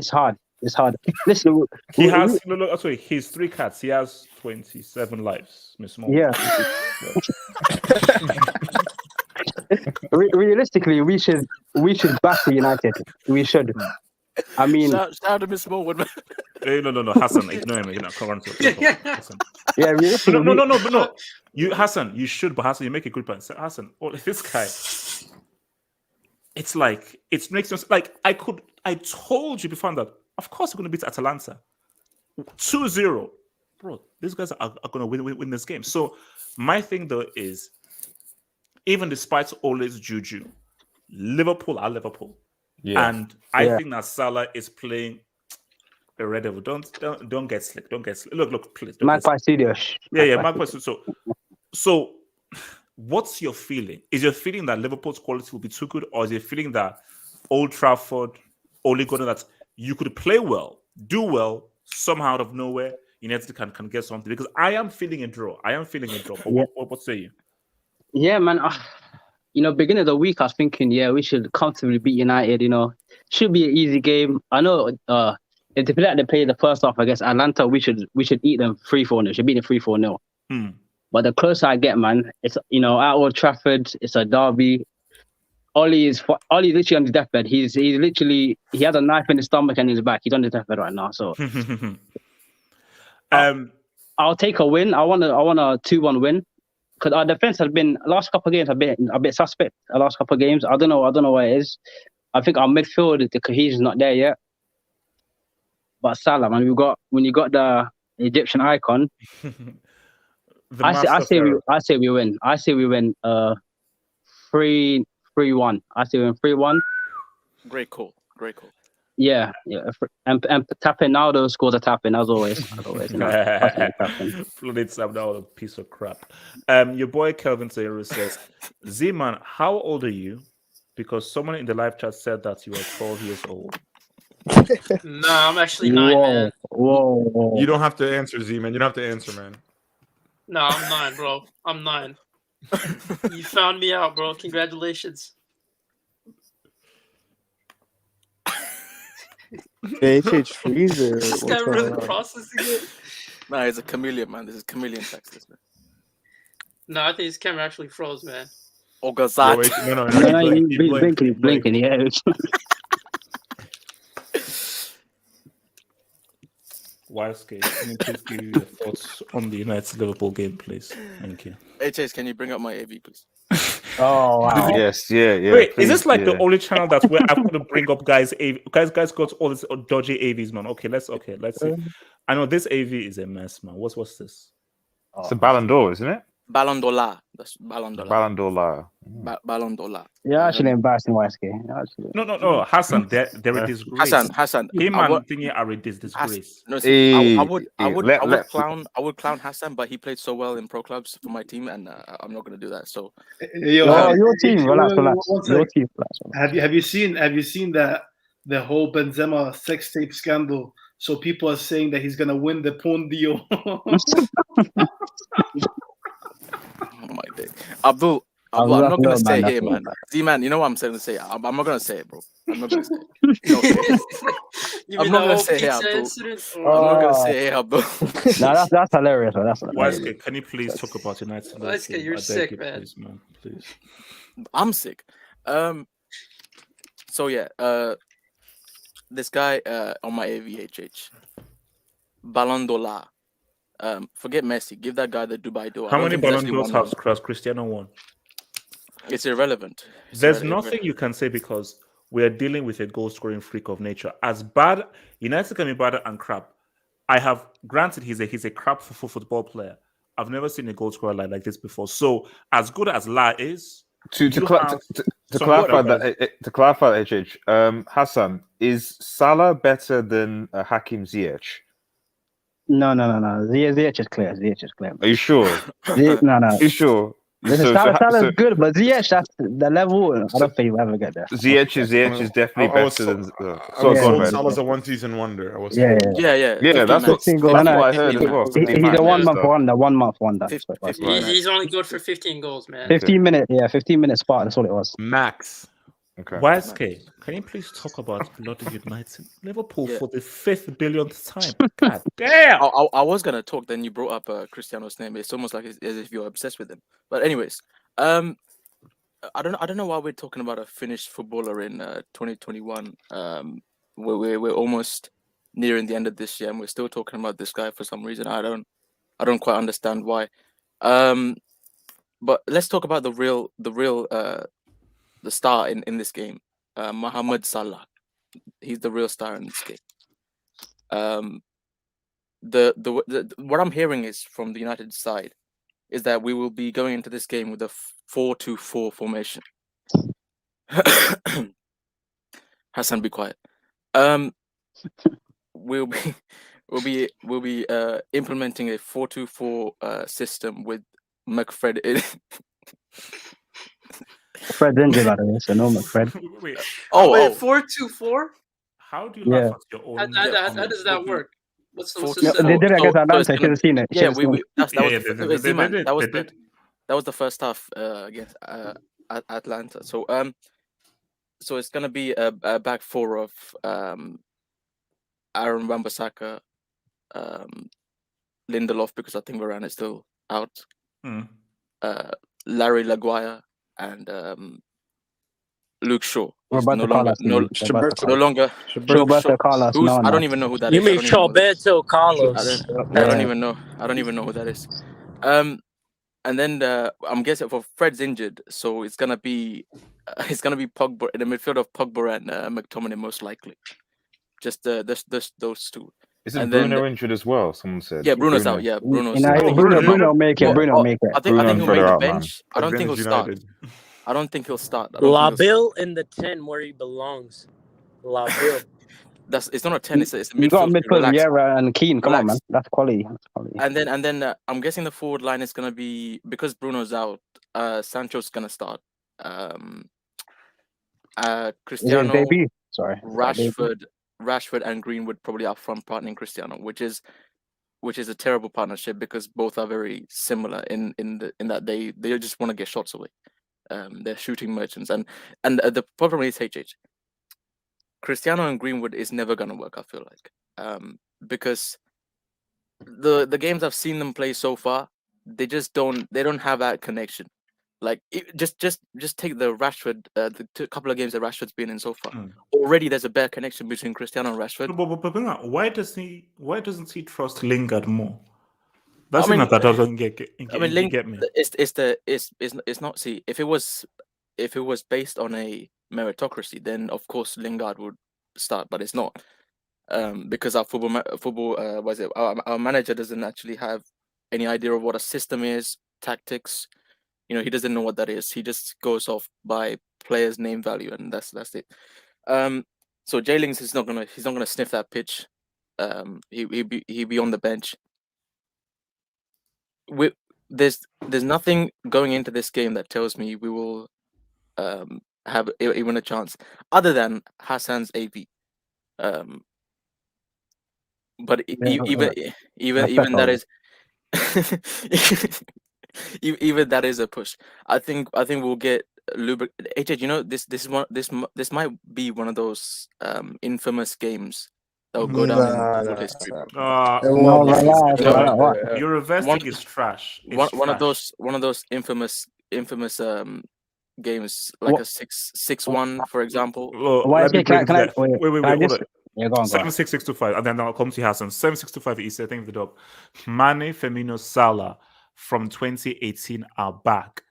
[SPEAKER 14] hard. It's hard. Listen,
[SPEAKER 1] he has sorry, he's 3 cats. He has 27 lives. Miss Small.
[SPEAKER 14] Yeah. Realistically, we should back the United. We should. I mean,
[SPEAKER 10] shout out to Miss Smallwood.
[SPEAKER 1] No, Hassan, ignore him. Come on, Hassan.
[SPEAKER 14] Yeah, realistically,
[SPEAKER 1] no. You, Hassan, you should, but Hassan, you make a good point. So, Hassan, this guy, it's like it makes sense. Like I told you before that. Of course, we're going to beat Atalanta 2-0, bro. These guys are going to win this game. So my thing though is, even despite all this juju, Liverpool are Liverpool. Yeah. And I think that Salah is playing a red devil. Don't get slick. Don't get slick. Look, please.
[SPEAKER 14] Magpie Studios.
[SPEAKER 1] Yeah, Magpie Studios. So what's your feeling? Is your feeling that Liverpool's quality will be too good, or is your feeling that Old Trafford, Ole Gunnar, that you could play well, do well, somehow out of nowhere, United can get something? Because I am feeling a draw. But what say you?
[SPEAKER 14] Yeah, man. Beginning of the week, I was thinking, we should comfortably beat United. Should be an easy game. I know if they play the first half against Atlanta, we should eat them 3-4. Should beat them 3-4-0. But the closer I get, man, it's at Old Trafford. It's a derby. Ollie's literally on his deathbed. He has a knife in his stomach and his back. He's on his deathbed right now. So, I'll take a win. I want a 2-1 win. Because our defense has been last couple of games a bit suspect. The last couple of games, I don't know what it is. I think our midfield, the cohesion's not there yet. But Salah, man, when you got the Egyptian icon, I say we win. I say we win 3-1. I say we win 3-1.
[SPEAKER 10] Great call.
[SPEAKER 14] Yeah. And tapping now, those scores are tapping as always.
[SPEAKER 1] Flooded Sam now, a piece of crap. Your boy Kelvin Sayuru says, Z-Man, how old are you? Because someone in the live chat said that you are 12 years old.
[SPEAKER 2] No, I'm actually 9, man.
[SPEAKER 14] Whoa.
[SPEAKER 13] You don't have to answer, Z-Man. You don't have to answer, man.
[SPEAKER 2] No, I'm 9, bro. I'm 9. You found me out, bro. Congratulations.
[SPEAKER 5] HH Freezer.
[SPEAKER 2] This guy really processing it.
[SPEAKER 10] Nah, he's a chameleon, man. This is chameleon text, man.
[SPEAKER 2] No, I think his camera actually froze, man.
[SPEAKER 10] Oh, Gazat.
[SPEAKER 14] No, he's blinking, yeah.
[SPEAKER 1] YSK, can you please give your thoughts on the United Liverpool game, please? Thank you.
[SPEAKER 10] HS, can you bring up my AV, please?
[SPEAKER 14] Oh wow!
[SPEAKER 6] Yes, yeah.
[SPEAKER 1] Wait, please, is this like the only channel that's where I'm going to bring up guys' AV? Guys got all this dodgy AVs, man. Okay, let's see. I know this AV is a mess, man. What's this?
[SPEAKER 6] It's a Ballon d'Or, isn't it?
[SPEAKER 10] Ballon d'Or. That's Ballon d'Or.
[SPEAKER 6] Ballon d'Or.
[SPEAKER 10] Ballon d'Or.
[SPEAKER 14] Yeah, actually embarrassing YSK.
[SPEAKER 1] No, Hassan, they're a disgrace.
[SPEAKER 10] Hassan.
[SPEAKER 1] Him and thingy are a disgrace.
[SPEAKER 10] No, see, I would clown Hassan, but he played so well in pro clubs for my team, and I'm not going to do that. So,
[SPEAKER 14] your team, relax. Your team,
[SPEAKER 3] relax. Have you seen the whole Benzema sex tape scandal? So people are saying that he's going to win the Pon deal.
[SPEAKER 10] Oh my day, Abdul, I'm not gonna say it here, man. Z-Man, you know what I'm saying to say. I'm not gonna say it, bro. I'm not gonna say it. I'm not gonna say it, Abdul. I'm not gonna say it, Abdul.
[SPEAKER 14] No, that's hilarious, man. That's hilarious.
[SPEAKER 1] YSK, can you please talk about United?
[SPEAKER 2] YSK, you're sick, man.
[SPEAKER 1] Please.
[SPEAKER 10] I'm sick. So yeah, this guy on my AVHH, Ballon d'Or. Forget Messi. Give that guy the Dubai door.
[SPEAKER 1] How many Ballon d'Ors has Cristiano won?
[SPEAKER 10] It's irrelevant.
[SPEAKER 1] There's nothing you can say because we are dealing with a goal-scoring freak of nature. As bad, United can be bad and crap. I have granted he's a crap football player. I've never seen a goal scorer like this before. So as good as La is,
[SPEAKER 6] to clarify that, HH, Hassan, is Salah better than Hakim Ziyech?
[SPEAKER 14] No. Ziyech is clear. Ziyech is clear.
[SPEAKER 6] Are you sure?
[SPEAKER 14] No.
[SPEAKER 6] Are you sure?
[SPEAKER 14] Listen, Salah's good, but Ziyech, that's the level. I don't think we'll ever get there.
[SPEAKER 6] Ziyech is definitely better than.
[SPEAKER 13] I was told Salah's a one-season wonder. I was told.
[SPEAKER 6] Yeah. That's what I heard as well.
[SPEAKER 14] He's a 1 month wonder. 1 month wonder.
[SPEAKER 2] He's only good for 15 goals, man.
[SPEAKER 14] 15 minute spot. That's all it was.
[SPEAKER 13] Max.
[SPEAKER 6] Okay.
[SPEAKER 1] YSK, can you please talk about London United, Liverpool for the 5th billionth time? God damn!
[SPEAKER 10] I was gonna talk, then you brought up Cristiano's name. It's almost like as if you're obsessed with him. But anyways, I don't know why we're talking about a Finnish footballer in 2021. We're almost nearing the end of this year, and we're still talking about this guy for some reason. I don't quite understand why. But let's talk about the star in this game, Mohamed Salah. He's the real star in this game. What I'm hearing is from the United side is that we will be going into this game with a 4-2-4 formation. Hassan, be quiet. We'll be implementing a 4-2-4 system with McFred in.
[SPEAKER 14] Fred's injured, by the way, so no McFred.
[SPEAKER 1] Wait.
[SPEAKER 2] 4-2-4?
[SPEAKER 1] How do you laugh at your own?
[SPEAKER 2] How does that work? What's the system?
[SPEAKER 14] They did it against Atlanta. You should have seen it.
[SPEAKER 10] That was the first half against Atlanta. So it's gonna be a back four of Aaron Wan-Bissaka, Lindelof, because I think Varane is still out. Larry Maguire and Luke Shaw.
[SPEAKER 14] Roberto Carlos.
[SPEAKER 10] I don't even know who that is.
[SPEAKER 15] You mean Roberto Carlos?
[SPEAKER 10] I don't even know who that is. And then I'm guessing for Fred's injured, so it's gonna be Pogba in the midfield of Pogba and McTominay most likely. Just those two.
[SPEAKER 6] Isn't Bruno injured as well? Someone said.
[SPEAKER 10] Yeah, Bruno's out. Yeah, Bruno's.
[SPEAKER 14] Bruno make it. Bruno make it.
[SPEAKER 10] I think he'll make the bench. I don't think he'll start. I don't think he'll start.
[SPEAKER 15] Labille in the 10 where he belongs. Labille.
[SPEAKER 10] It's not a 10. It's a midfield.
[SPEAKER 14] You got midfield, Vieira and Keane. Come on, man. That's quality.
[SPEAKER 10] And then I'm guessing the forward line is gonna be, because Bruno's out. Sancho's gonna start. Cristiano. Rashford and Greenwood probably up front partnering Cristiano, which is a terrible partnership because both are very similar in that they just want to get shots away. They're shooting merchants, and the problem is HH. Cristiano and Greenwood is never gonna work. I feel like because the games I've seen them play so far, they don't have that connection. Like just take the Rashford, the couple of games that Rashford's been in so far. Already, there's a better connection between Cristiano and Rashford.
[SPEAKER 1] But why doesn't he trust Lingard more? That's not that doesn't get me.
[SPEAKER 10] It's not. See, if it was based on a meritocracy, then of course Lingard would start, but it's not. Because our our manager doesn't actually have any idea of what a system is, tactics. He doesn't know what that is. He just goes off by players' name value, and that's it. So Jaylings he's not gonna sniff that pitch. He'll be on the bench. There's nothing going into this game that tells me we will have even a chance, other than Hassan's AV. But even that is. Even that is a push. I think we'll get this might be one of those infamous games that will go down in history.
[SPEAKER 1] Your reverse thing is trash.
[SPEAKER 10] One of those infamous games, like a 6-1, for example.
[SPEAKER 1] Wait. 76625, and then I'll come to Hassan. 7625 is I think the dog. Mane, Firmino, Salah from 2018 are back.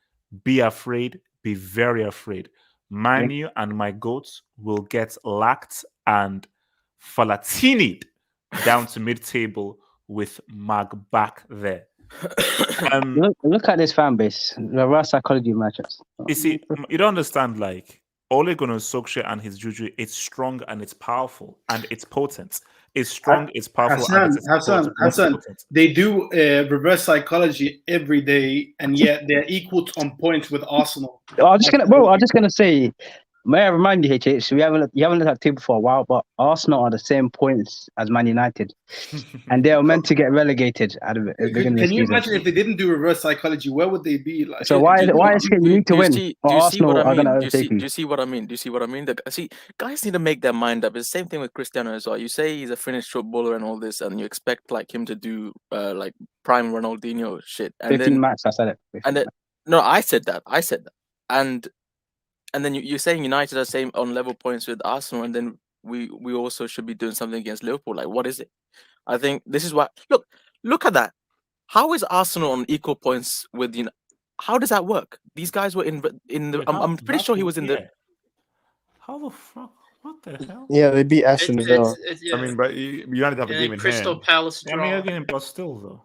[SPEAKER 1] Be afraid. Be very afraid. Manu and my goats will get lacked and Falatini'd down to mid-table with Mag back there.
[SPEAKER 14] Look at this fan base. The reverse psychology matchups.
[SPEAKER 1] You see, you don't understand, like, Ole Gunnar Solskjaer and his juju, it's strong and it's powerful and it's potent. It's strong, it's powerful, and it's
[SPEAKER 3] Hassan, they do reverse psychology every day, and yet they're equal on points with Arsenal.
[SPEAKER 14] I'm just gonna say, may I remind you, HH, you haven't looked at the table for a while, but Arsenal are the same points as Man United, and they are meant to get relegated at the beginning of the season.
[SPEAKER 3] Can you imagine if they didn't do reverse psychology? Where would they be? Like,
[SPEAKER 14] so why is it you need to win?
[SPEAKER 10] Do you see what I mean? Do you see what I mean? Do you see what I mean? See, guys need to make their mind up. It's the same thing with Cristiano as well. You say he's a Finnish footballer and all this, and you expect like him to do like prime Ronaldinho shit. And
[SPEAKER 14] 15 matches, I said it.
[SPEAKER 10] No, I said that. And then you're saying United are same on level points with Arsenal, and then we also should be doing something against Liverpool. Like, what is it? I think this is what. Look at that. How is Arsenal on equal points with How does that work? These guys were in the. I'm pretty sure he was in the.
[SPEAKER 1] How the fuck? What the hell?
[SPEAKER 5] Yeah, they beat Aston Villa.
[SPEAKER 13] I mean, but United have a game in
[SPEAKER 2] Crystal
[SPEAKER 13] hand.
[SPEAKER 2] Palace draw.
[SPEAKER 1] I mean, again, but still though.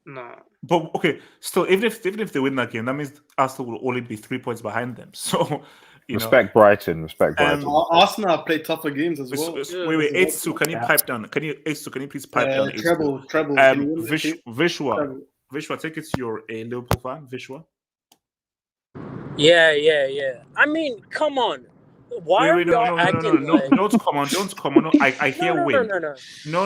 [SPEAKER 2] No.
[SPEAKER 1] But okay, still, even if they win that game, that means Arsenal will only be 3 points behind them. So,
[SPEAKER 6] respect Brighton.
[SPEAKER 3] Arsenal play tougher games as well.
[SPEAKER 1] Wait, 8-2. Can you pipe down? Can you please pipe down?
[SPEAKER 3] Treble.
[SPEAKER 1] Vishwa, take it to your a Liverpool fan, Vishwa.
[SPEAKER 15] Yeah. I mean, come on. Why are y'all acting like...
[SPEAKER 1] Don't come on. No, I hear win. No.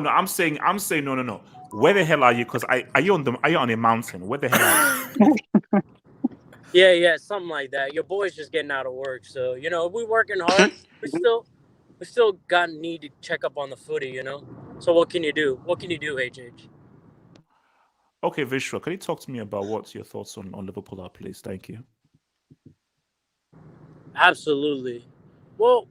[SPEAKER 1] I'm saying no. Where the hell are you? Because are you on a mountain? Where the hell are you?
[SPEAKER 15] Yeah, something like that. Your boy's just getting out of work, so we're working hard. We still got need to check up on the footy, So what can you do? What can you do, HH?
[SPEAKER 1] Okay, Vishwa, can you talk to me about what's your thoughts on Liverpool are, please? Thank you.
[SPEAKER 15] Absolutely. Well,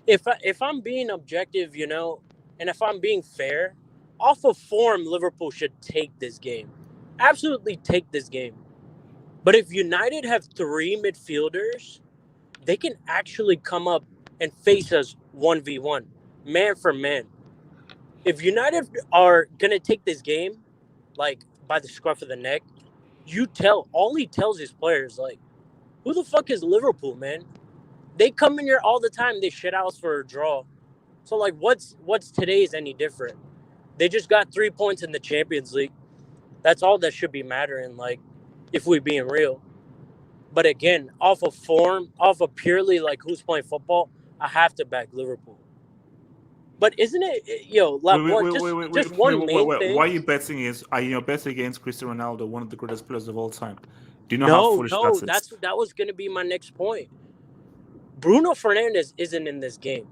[SPEAKER 15] if I'm being objective, and if I'm being fair, off of form, Liverpool should take this game. Absolutely take this game. But if United have 3 midfielders, they can actually come up and face us 1v1, man for man. If United are going to take this game, like, by the scruff of the neck, all he tells his players, like, who the fuck is Liverpool, man? They come in here all the time. They shit out for a draw. So, like, what's today's any different? They just got 3 points in the Champions League. That's all that should be mattering, like, if we're being real. But again, off of form, off of purely, like, who's playing football, I have to back Liverpool. But isn't it, just one main thing?
[SPEAKER 1] Why are you betting are you betting against Cristiano Ronaldo, one of the greatest players of all time? Do you know how foolish that is?
[SPEAKER 15] That was going to be my next point. Bruno Fernandes isn't in this game.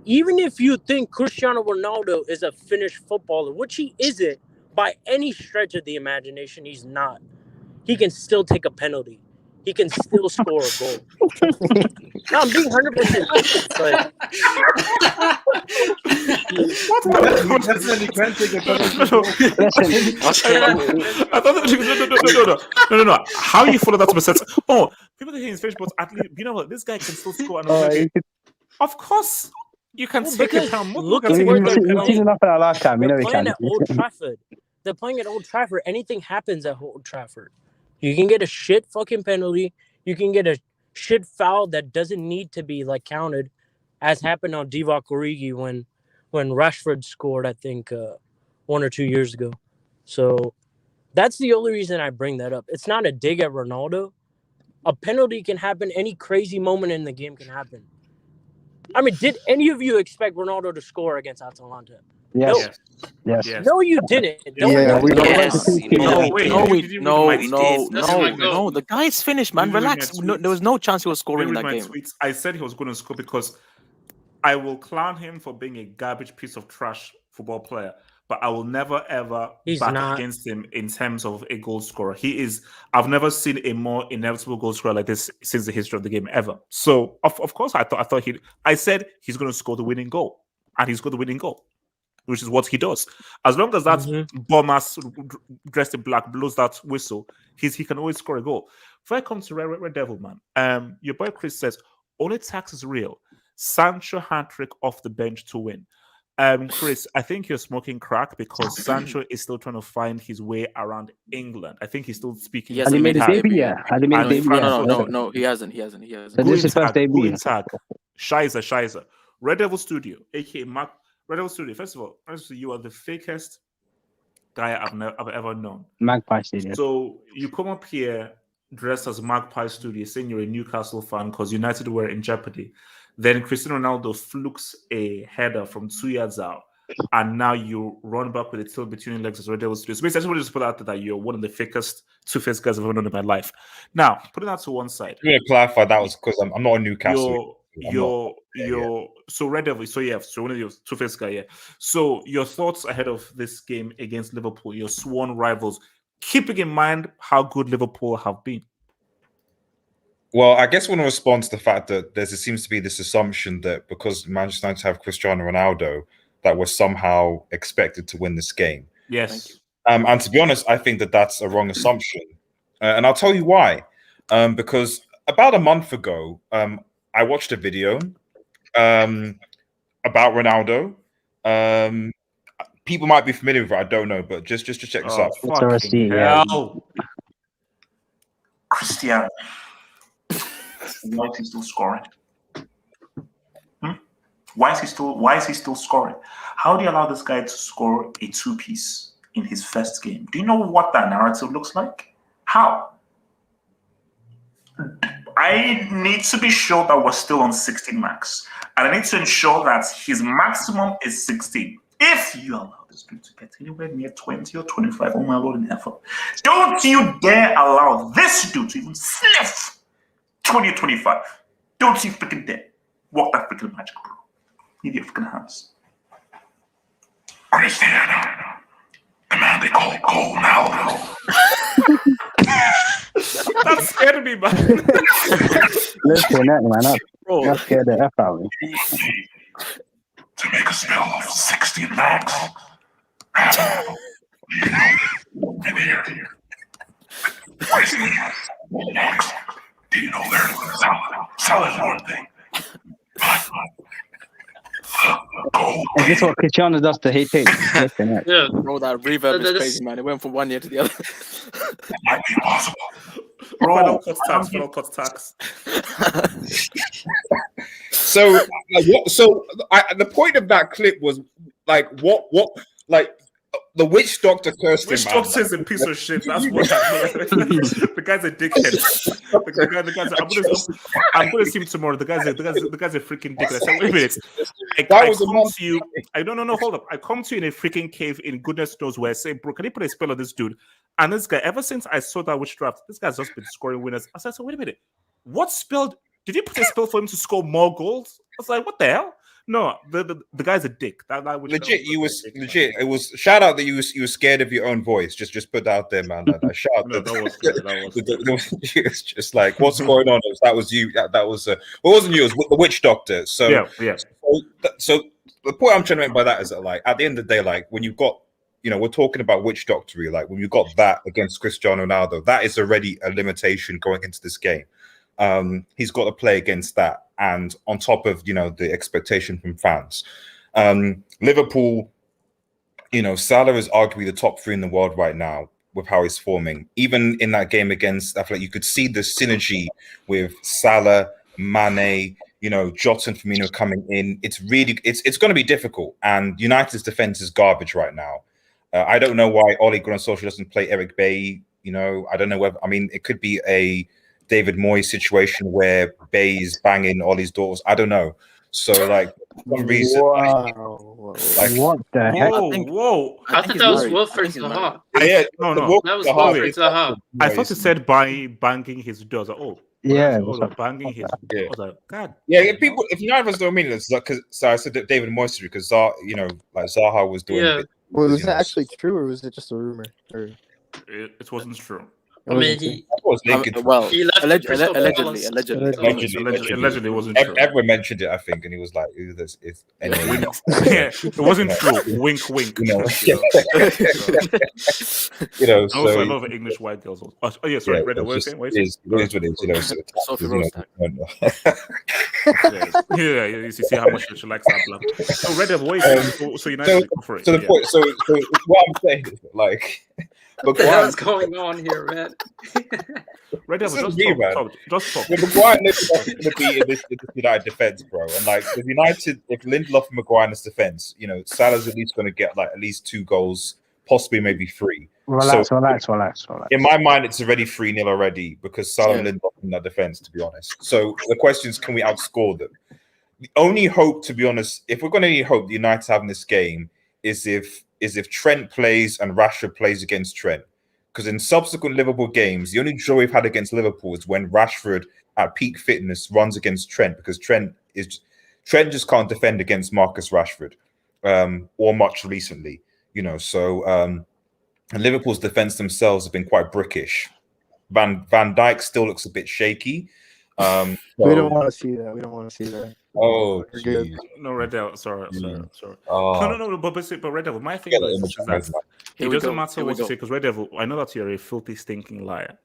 [SPEAKER 15] Even if you think Cristiano Ronaldo is a finished footballer, which he isn't by any stretch of the imagination, he's not. He can still take a penalty. He can still score a goal. No, I'm being 100%. But...
[SPEAKER 3] Definitely can take a penalty.
[SPEAKER 1] No. How you follow that percent? Oh, people think he's finished, but at least what? This guy can still score another game. Of course, you can take a penalty.
[SPEAKER 15] Look at
[SPEAKER 14] where they're playing
[SPEAKER 15] at Old Trafford. They're playing at Old Trafford. Anything happens at Old Trafford. You can get a shit fucking penalty. You can get a shit foul that doesn't need to be like counted, as happened on Divock Origi when Rashford scored, I think, 1 or 2 years ago. So that's the only reason I bring that up. It's not a dig at Ronaldo. A penalty can happen. Any crazy moment in the game can happen. I mean, did any of you expect Ronaldo to score against Atalanta?
[SPEAKER 14] Yes.
[SPEAKER 15] No. Yes. No, you didn't.
[SPEAKER 10] No. The guy's finished, man. Relax. No, there was no chance he was scoring in that game.
[SPEAKER 1] Tweets. I said he was going to score because I will clown him for being a garbage piece of trash football player, but I will never ever back against him in terms of a goal scorer. He is. I've never seen a more inevitable goal scorer like this since the history of the game ever. So of course I thought I said he's going to score the winning goal, and he scored the winning goal. which is what he does. As long as that bum ass dressed in black blows that whistle, he can always score a goal. Before I come to Red Devil, man, your boy Chris says only tax is real. Sancho hat-trick off the bench to win. Chris, I think you're smoking crack because Sancho is still trying to find his way around England. I think he's still speaking.
[SPEAKER 10] He hasn't made his debut yet. No, he hasn't.
[SPEAKER 14] So this is his first debut.
[SPEAKER 1] Shizer. Red Devil Studio, aka Mark. Red Devil Studio. First of all, you are the fakest guy I've ever known.
[SPEAKER 14] Magpie Studio.
[SPEAKER 1] So you come up here dressed as Magpie Studio, saying you're a Newcastle fan because United were in jeopardy. Then Cristiano Ronaldo flukes a header from 2 yards out, and now you run back with a tail between your legs as Red Devil Studio. So basically, I just want to put out there that you're one of the fakest two-faced guys I've ever known in my life. Now, putting that to one side.
[SPEAKER 6] I'm going to clarify that was because I'm not a Newcastle.
[SPEAKER 1] So Red Devil, so one of your two-faced guy, So your thoughts ahead of this game against Liverpool, your sworn rivals, keeping in mind how good Liverpool have been.
[SPEAKER 6] Well, I guess I want to respond to the fact that there seems to be this assumption that because Manchester United have Cristiano Ronaldo, that we're somehow expected to win this game.
[SPEAKER 1] Yes.
[SPEAKER 6] And to be honest, I think that that's a wrong assumption. And I'll tell you why. Because about a month ago, I watched a video about Ronaldo. People might be familiar with it, I don't know, but just check this out.
[SPEAKER 12] Cristiano. Why is he still scoring? Why is he still scoring? How do you allow this guy to score a two-piece in his first game? Do you know what that narrative looks like? How? I need to be sure that we're still on 16 max. And I need to ensure that his maximum is 16. If you allow this dude to get anywhere near 20 or 25, oh my Lord in heaven, don't you dare allow this dude to even sniff 20 or 25. Don't you freaking dare walk that freaking magic, bro. Need your freaking hands. Cristiano, the man they call Ronaldo.
[SPEAKER 1] That scared me, man.
[SPEAKER 14] Listen, man, that scared the F out of me.
[SPEAKER 12] To make a spell of 16 max. Next. Do you know there's Salah one thing?
[SPEAKER 14] Is this what Cristiano does to hate takes?
[SPEAKER 10] Yeah, bro, that reverb is crazy, man. It went from one year to the other.
[SPEAKER 12] It might be possible.
[SPEAKER 1] Bro, cut tax.
[SPEAKER 6] So the point of that clip was like the witch doctor cursed him.
[SPEAKER 1] Witch doctor is a piece of shit. That's what the guy's a dickhead. I'm gonna see him tomorrow. The guy's a freaking dickhead. I said, wait a minute. Hold up. I come to you in a freaking cave in goodness knows where. I say, bro, can you put a spell on this dude? And this guy, ever since I saw that witch draft, this guy's just been scoring winners. I said, so wait a minute. What spell? Did you put a spell for him to score more goals? I was like, what the hell? No, the guy's a dick. That legit.
[SPEAKER 6] It was shout out that you were scared of your own voice. Just put that out there, man. Shout out. That was it's just like what's going on? That was you. That was it wasn't you. It was the witch doctor. So
[SPEAKER 1] yeah.
[SPEAKER 6] So the point I'm trying to make by that is that like at the end of the day, like when you've got we're talking about witch doctory. Like when you got that against Cristiano Ronaldo, that is already a limitation going into this game. He's got to play against that, and on top of the expectation from fans. Liverpool, Salah is arguably the top 3 in the world right now with how he's forming. Even in that game against, I feel like you could see the synergy with Salah, Mane, Jota and Firmino coming in. It's going to be difficult, and United's defense is garbage right now. I don't know why Ole Gunnar Solskjaer doesn't play Eric Bailly. I don't know whether. I mean, it could be a David Moyes situation where Bay's banging Ollie's doors. I don't know. So like for some reason,
[SPEAKER 14] what the heck?
[SPEAKER 2] Whoa! I thought that was Wilfred Zaha.
[SPEAKER 1] Yeah, no.
[SPEAKER 2] That was Wilfred Zaha.
[SPEAKER 1] I thought it said by banging his doors. Banging his doors. I was like, God.
[SPEAKER 6] Yeah, people. If none of us don't mean it, it's like because I said that David Moyes because Zaha was doing.
[SPEAKER 5] Well, was that actually true or was it just a rumor? Or...
[SPEAKER 1] It wasn't true.
[SPEAKER 2] I mean, he
[SPEAKER 6] allegedly
[SPEAKER 1] wasn't true.
[SPEAKER 6] Everyone mentioned it, I think, and he was like, "It's anyway."
[SPEAKER 1] It wasn't true. Wink, wink.
[SPEAKER 6] You know,
[SPEAKER 1] So,
[SPEAKER 6] so
[SPEAKER 1] also a lot of English white girls. Oh yeah, sorry, Red. What are you saying?
[SPEAKER 6] It is what it is. You know, so
[SPEAKER 1] you see how much she likes that blood. So Red Devil, what are you saying? So United go for it.
[SPEAKER 6] So the point. So what I'm saying is like.
[SPEAKER 2] What the hell is going on here, man?
[SPEAKER 1] Red Devil, just talk.
[SPEAKER 6] Maguire is going to be in this United defense, bro. And like if Lindelof and Maguire in this defense, you know, Salah's at least going to get like at least 2 goals, possibly maybe 3.
[SPEAKER 14] Relax.
[SPEAKER 6] In my mind, it's already 3-0 already because Salah and Lindelof in that defense, to be honest. So the question is, can we outscore them? The only hope, to be honest, if we're going to need hope the United have in this game is if Trent plays and Rashford plays against Trent. Because in subsequent Liverpool games, the only joy we've had against Liverpool is when Rashford at peak fitness runs against Trent, because Trent just can't defend against Marcus Rashford, or much recently, you know. So and Liverpool's defense themselves have been quite brickish. Van Dijk still looks a bit shaky.
[SPEAKER 5] We don't want to see that.
[SPEAKER 6] Oh,
[SPEAKER 1] no, Red Devil. Sorry.
[SPEAKER 6] Oh.
[SPEAKER 1] No. But Red Devil. My thing is that it doesn't matter what you say, because Red Devil. I know that you're a filthy, stinking liar,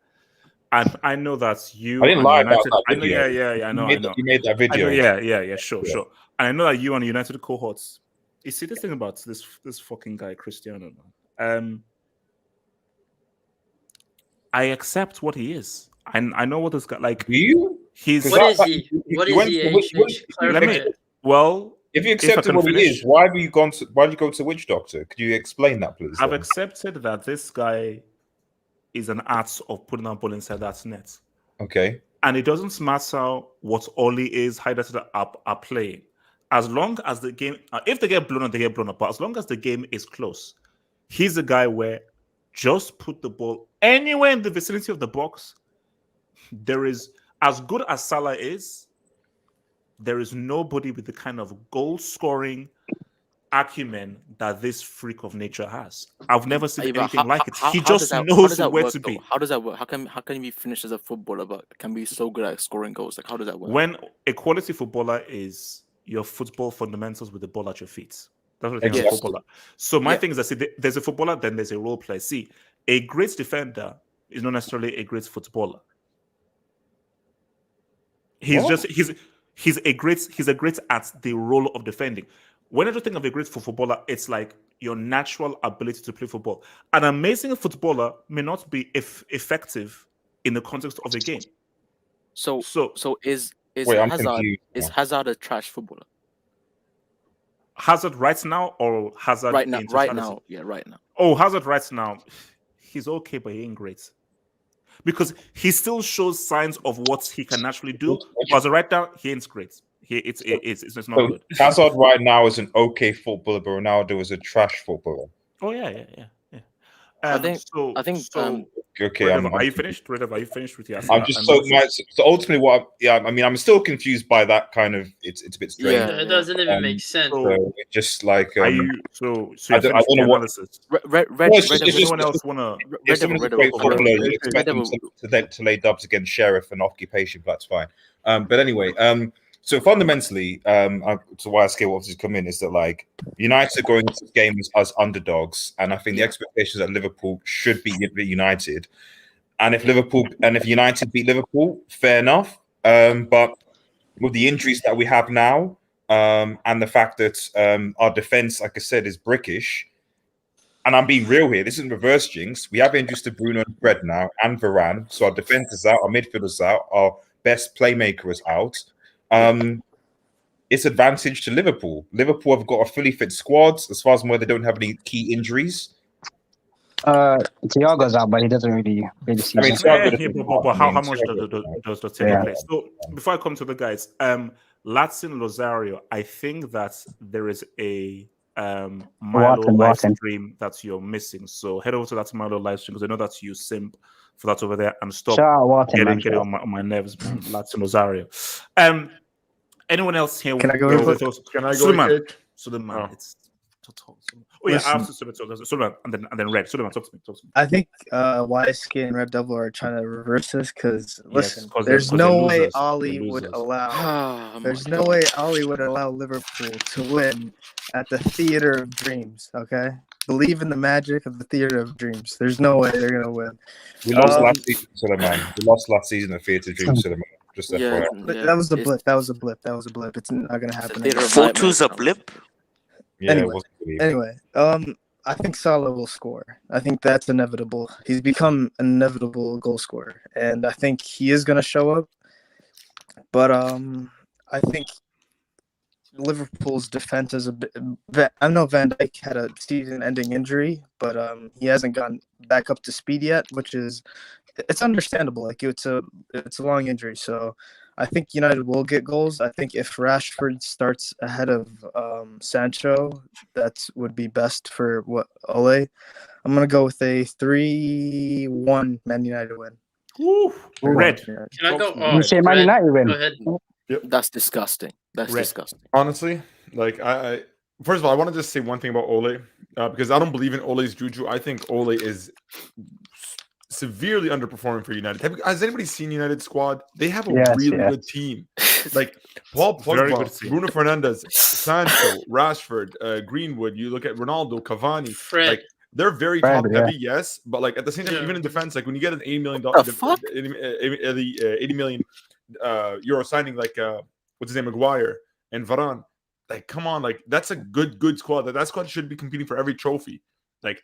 [SPEAKER 1] and I know that you.
[SPEAKER 6] I didn't lie about that
[SPEAKER 1] video. I know.
[SPEAKER 6] You made that video.
[SPEAKER 1] Sure. And I know that you and United cohorts. You see this thing about this fucking guy Cristiano. I accept what he is. I know what this guy like.
[SPEAKER 6] You?
[SPEAKER 2] What is he?
[SPEAKER 1] Well,
[SPEAKER 6] if you accepted what he is, why did you go to Witch Doctor? Could you explain that, please?
[SPEAKER 1] I've accepted that this guy is an art of putting a ball inside that net.
[SPEAKER 6] Okay.
[SPEAKER 1] And it doesn't matter what Oli is, how that are playing. As long as the game, if they get blown up, they get blown up. But as long as the game is close, he's the guy where just put the ball anywhere in the vicinity of the box. There is, as good as Salah is, there is nobody with the kind of goal-scoring acumen that this freak of nature has. I've never seen anything like it. He just knows where to be.
[SPEAKER 10] How does that work? How can he be finished as a footballer but can be so good at scoring goals? Like, how does that work?
[SPEAKER 1] When a quality footballer is your football fundamentals with the ball at your feet. That's what I think of a footballer. So my thing is, I see there's a footballer, then there's a role player. See, a great defender is not necessarily a great footballer. He's a great at the role of defending. When I think of a great footballer, it's like your natural ability to play football. An amazing footballer may not be effective in the context of a game.
[SPEAKER 10] So is Hazard a trash footballer?
[SPEAKER 1] Hazard right now, or Hazard
[SPEAKER 10] right now? Right now.
[SPEAKER 1] Oh, Hazard right now, he's okay, but he ain't great. Because he still shows signs of what he can naturally do. But right now, he ain't great. It's not good.
[SPEAKER 6] Hazard right now is an okay footballer, but Ronaldo is a trash footballer.
[SPEAKER 1] Oh yeah.
[SPEAKER 10] I think.
[SPEAKER 6] Okay,
[SPEAKER 1] are you finished? Are you finished with your?
[SPEAKER 6] I'm just so ultimately, I'm still confused by that kind of. It's a bit strange.
[SPEAKER 2] Yeah, it doesn't even make sense.
[SPEAKER 6] So just like
[SPEAKER 1] so I don't know what.
[SPEAKER 6] Anyone else wanna? If someone's a great footballer, you expect them to lay dubs against Sheriff and Occupation. That's fine. But anyway, so fundamentally, so why I scale obviously come in is that like United are going into this game as underdogs, and I think the expectations that Liverpool should beat United, and if United beat Liverpool, fair enough. But with the injuries that we have now, and the fact that our defense, like I said, is brickish, and I'm being real here, this isn't reverse jinx. We have injuries to Bruno and Fred now, and Varane, so our defense is out, our midfield is out, our best playmaker is out. It's advantage to Liverpool. Liverpool have got a fully fit squad as far as where they don't have any key injuries.
[SPEAKER 14] Thiago's out, but he doesn't really see.
[SPEAKER 1] But how much does the take place? So before I come to the guys, Latin Lozario, I think that there is a Milo live stream that you're missing. So head over to that Milo live stream, because I know that you simp for that over there, and stop getting on my nerves, man. Latin Lozario. Anyone else here?
[SPEAKER 5] Can I go?
[SPEAKER 13] Can I go?
[SPEAKER 1] Suleiman, it's Oh yeah,
[SPEAKER 5] Listen.
[SPEAKER 1] I asked Suleiman, and then Red. Suleiman, talk to me.
[SPEAKER 5] I think YSK and Red Devil are trying to reverse this because listen,
[SPEAKER 1] 'cause
[SPEAKER 5] there's
[SPEAKER 1] they're
[SPEAKER 5] no way
[SPEAKER 1] losers.
[SPEAKER 5] Ollie
[SPEAKER 1] They're
[SPEAKER 5] would
[SPEAKER 1] losers.
[SPEAKER 5] allow.
[SPEAKER 10] Oh,
[SPEAKER 5] There's
[SPEAKER 10] my
[SPEAKER 5] no
[SPEAKER 10] God.
[SPEAKER 5] way Ollie would allow Liverpool to win at the Theater of Dreams. Okay, believe in the magic of the Theater of Dreams. There's no way they're gonna win.
[SPEAKER 6] We lost last season, Suleiman. We lost last season at Theatre Dream, Suleiman. Just
[SPEAKER 10] Yeah,
[SPEAKER 6] FYI.
[SPEAKER 5] But
[SPEAKER 10] yeah.
[SPEAKER 5] that was a
[SPEAKER 10] It's
[SPEAKER 5] blip. That was a blip. That was a blip. It's not gonna
[SPEAKER 10] the
[SPEAKER 5] happen
[SPEAKER 10] theater
[SPEAKER 5] again.
[SPEAKER 10] of
[SPEAKER 11] 4-2's a
[SPEAKER 10] nightmares.
[SPEAKER 11] blip.
[SPEAKER 6] Yeah, it
[SPEAKER 5] Anyway,
[SPEAKER 6] wasn't believable.
[SPEAKER 5] anyway, I think Salah will score. I think that's inevitable. He's become an inevitable goal scorer, and I think he is going to show up. But I think Liverpool's defense is a bit. I know Van Dijk had a season-ending injury, but he hasn't gotten back up to speed yet, which is it's understandable. Like it's a long injury, so I think United will get goals. I think if Rashford starts ahead of Sancho, that would be best for what Ole. I'm gonna go with a 3-1 Man United win.
[SPEAKER 1] Woo. Red.
[SPEAKER 2] Can I go?
[SPEAKER 14] You say Man
[SPEAKER 2] Red,
[SPEAKER 14] United win?
[SPEAKER 2] Go ahead.
[SPEAKER 10] That's disgusting. That's
[SPEAKER 1] Red.
[SPEAKER 10] disgusting.
[SPEAKER 13] Honestly, like I first of all, I want to just say one thing about Ole because I don't believe in Ole's juju. I think Ole is severely underperforming for United. Has anybody seen United squad? They have a really good team. Like Paul Pogba, Bruno Fernandes, Sancho, Rashford, Greenwood. You look at Ronaldo, Cavani.
[SPEAKER 2] Fred.
[SPEAKER 13] Like they're very top heavy, yes, but like at the same time, even in defense, like when you get an $80 million euro signing, like what's his name, Maguire and Varane, like come on, like that's a good squad. That squad should be competing for every trophy. Like,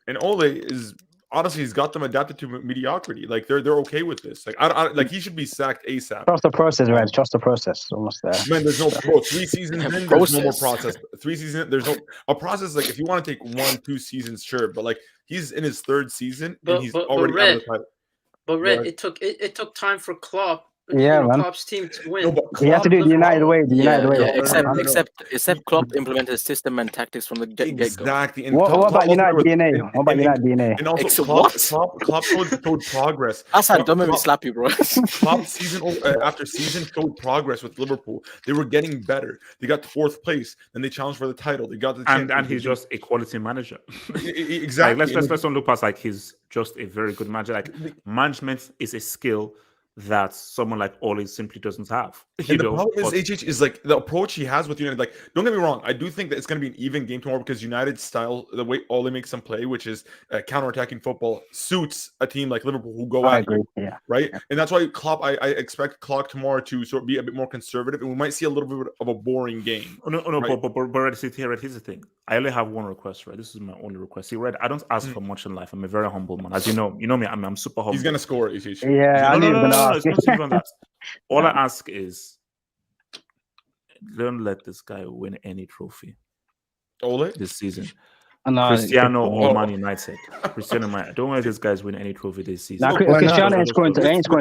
[SPEAKER 13] and Ole is honestly, he's got them adapted to mediocrity. Like they're okay with this. Like I like he should be sacked ASAP.
[SPEAKER 14] Trust the process, Red. Trust the process. Almost there.
[SPEAKER 13] Man, there's no 3 seasons in. There's no more process. 3 seasons. There's no a process. Like if you want to take 1-2 seasons, sure, but like he's in his 3rd season and he's already out of the title.
[SPEAKER 2] But Red, it took time for Klopp.
[SPEAKER 14] Yeah, man.
[SPEAKER 2] Klopp's team to win.
[SPEAKER 14] You have to do it the United way. The United way.
[SPEAKER 10] Except Klopp implemented his system and tactics from the get-go.
[SPEAKER 13] Exactly. And
[SPEAKER 14] What about United DNA? What about United DNA?
[SPEAKER 13] And also, Klopp showed progress.
[SPEAKER 10] That's how dumb it slap you, bro.
[SPEAKER 13] Klopp season after season showed progress with Liverpool. They were getting better. They got to 4th place. Then they challenged for the title. They got the
[SPEAKER 1] and he's just a quality manager.
[SPEAKER 13] Exactly.
[SPEAKER 1] Like, let's don't look past like he's just a very good manager. Like management is a skill that someone like Ole simply doesn't have.
[SPEAKER 13] And the problem is HH is like the approach he has with United. Like, don't get me wrong, I do think that it's going to be an even game tomorrow because United's style, the way Ole makes them play, which is counter-attacking football, suits a team like Liverpool who go at you, right? And that's why Klopp, I expect Klopp tomorrow to sort of be a bit more conservative, and we might see a little bit of a boring game.
[SPEAKER 1] No,
[SPEAKER 13] right?
[SPEAKER 1] but Red, here's the thing. I only have one request, right? This is my only request. See, Red, I don't ask for much in life. I'm a very humble man, as you know. You know me. I'm super humble.
[SPEAKER 13] He's gonna score, HH.
[SPEAKER 14] Yeah, I knew
[SPEAKER 1] no, it's not even that. All I ask is, don't let this guy win any trophy.
[SPEAKER 13] Ole
[SPEAKER 1] this season.
[SPEAKER 14] No,
[SPEAKER 1] Cristiano or Man United. Cristiano, Man. Don't let these guys win any trophy this season.
[SPEAKER 14] Nah, Cristiano ain't scoring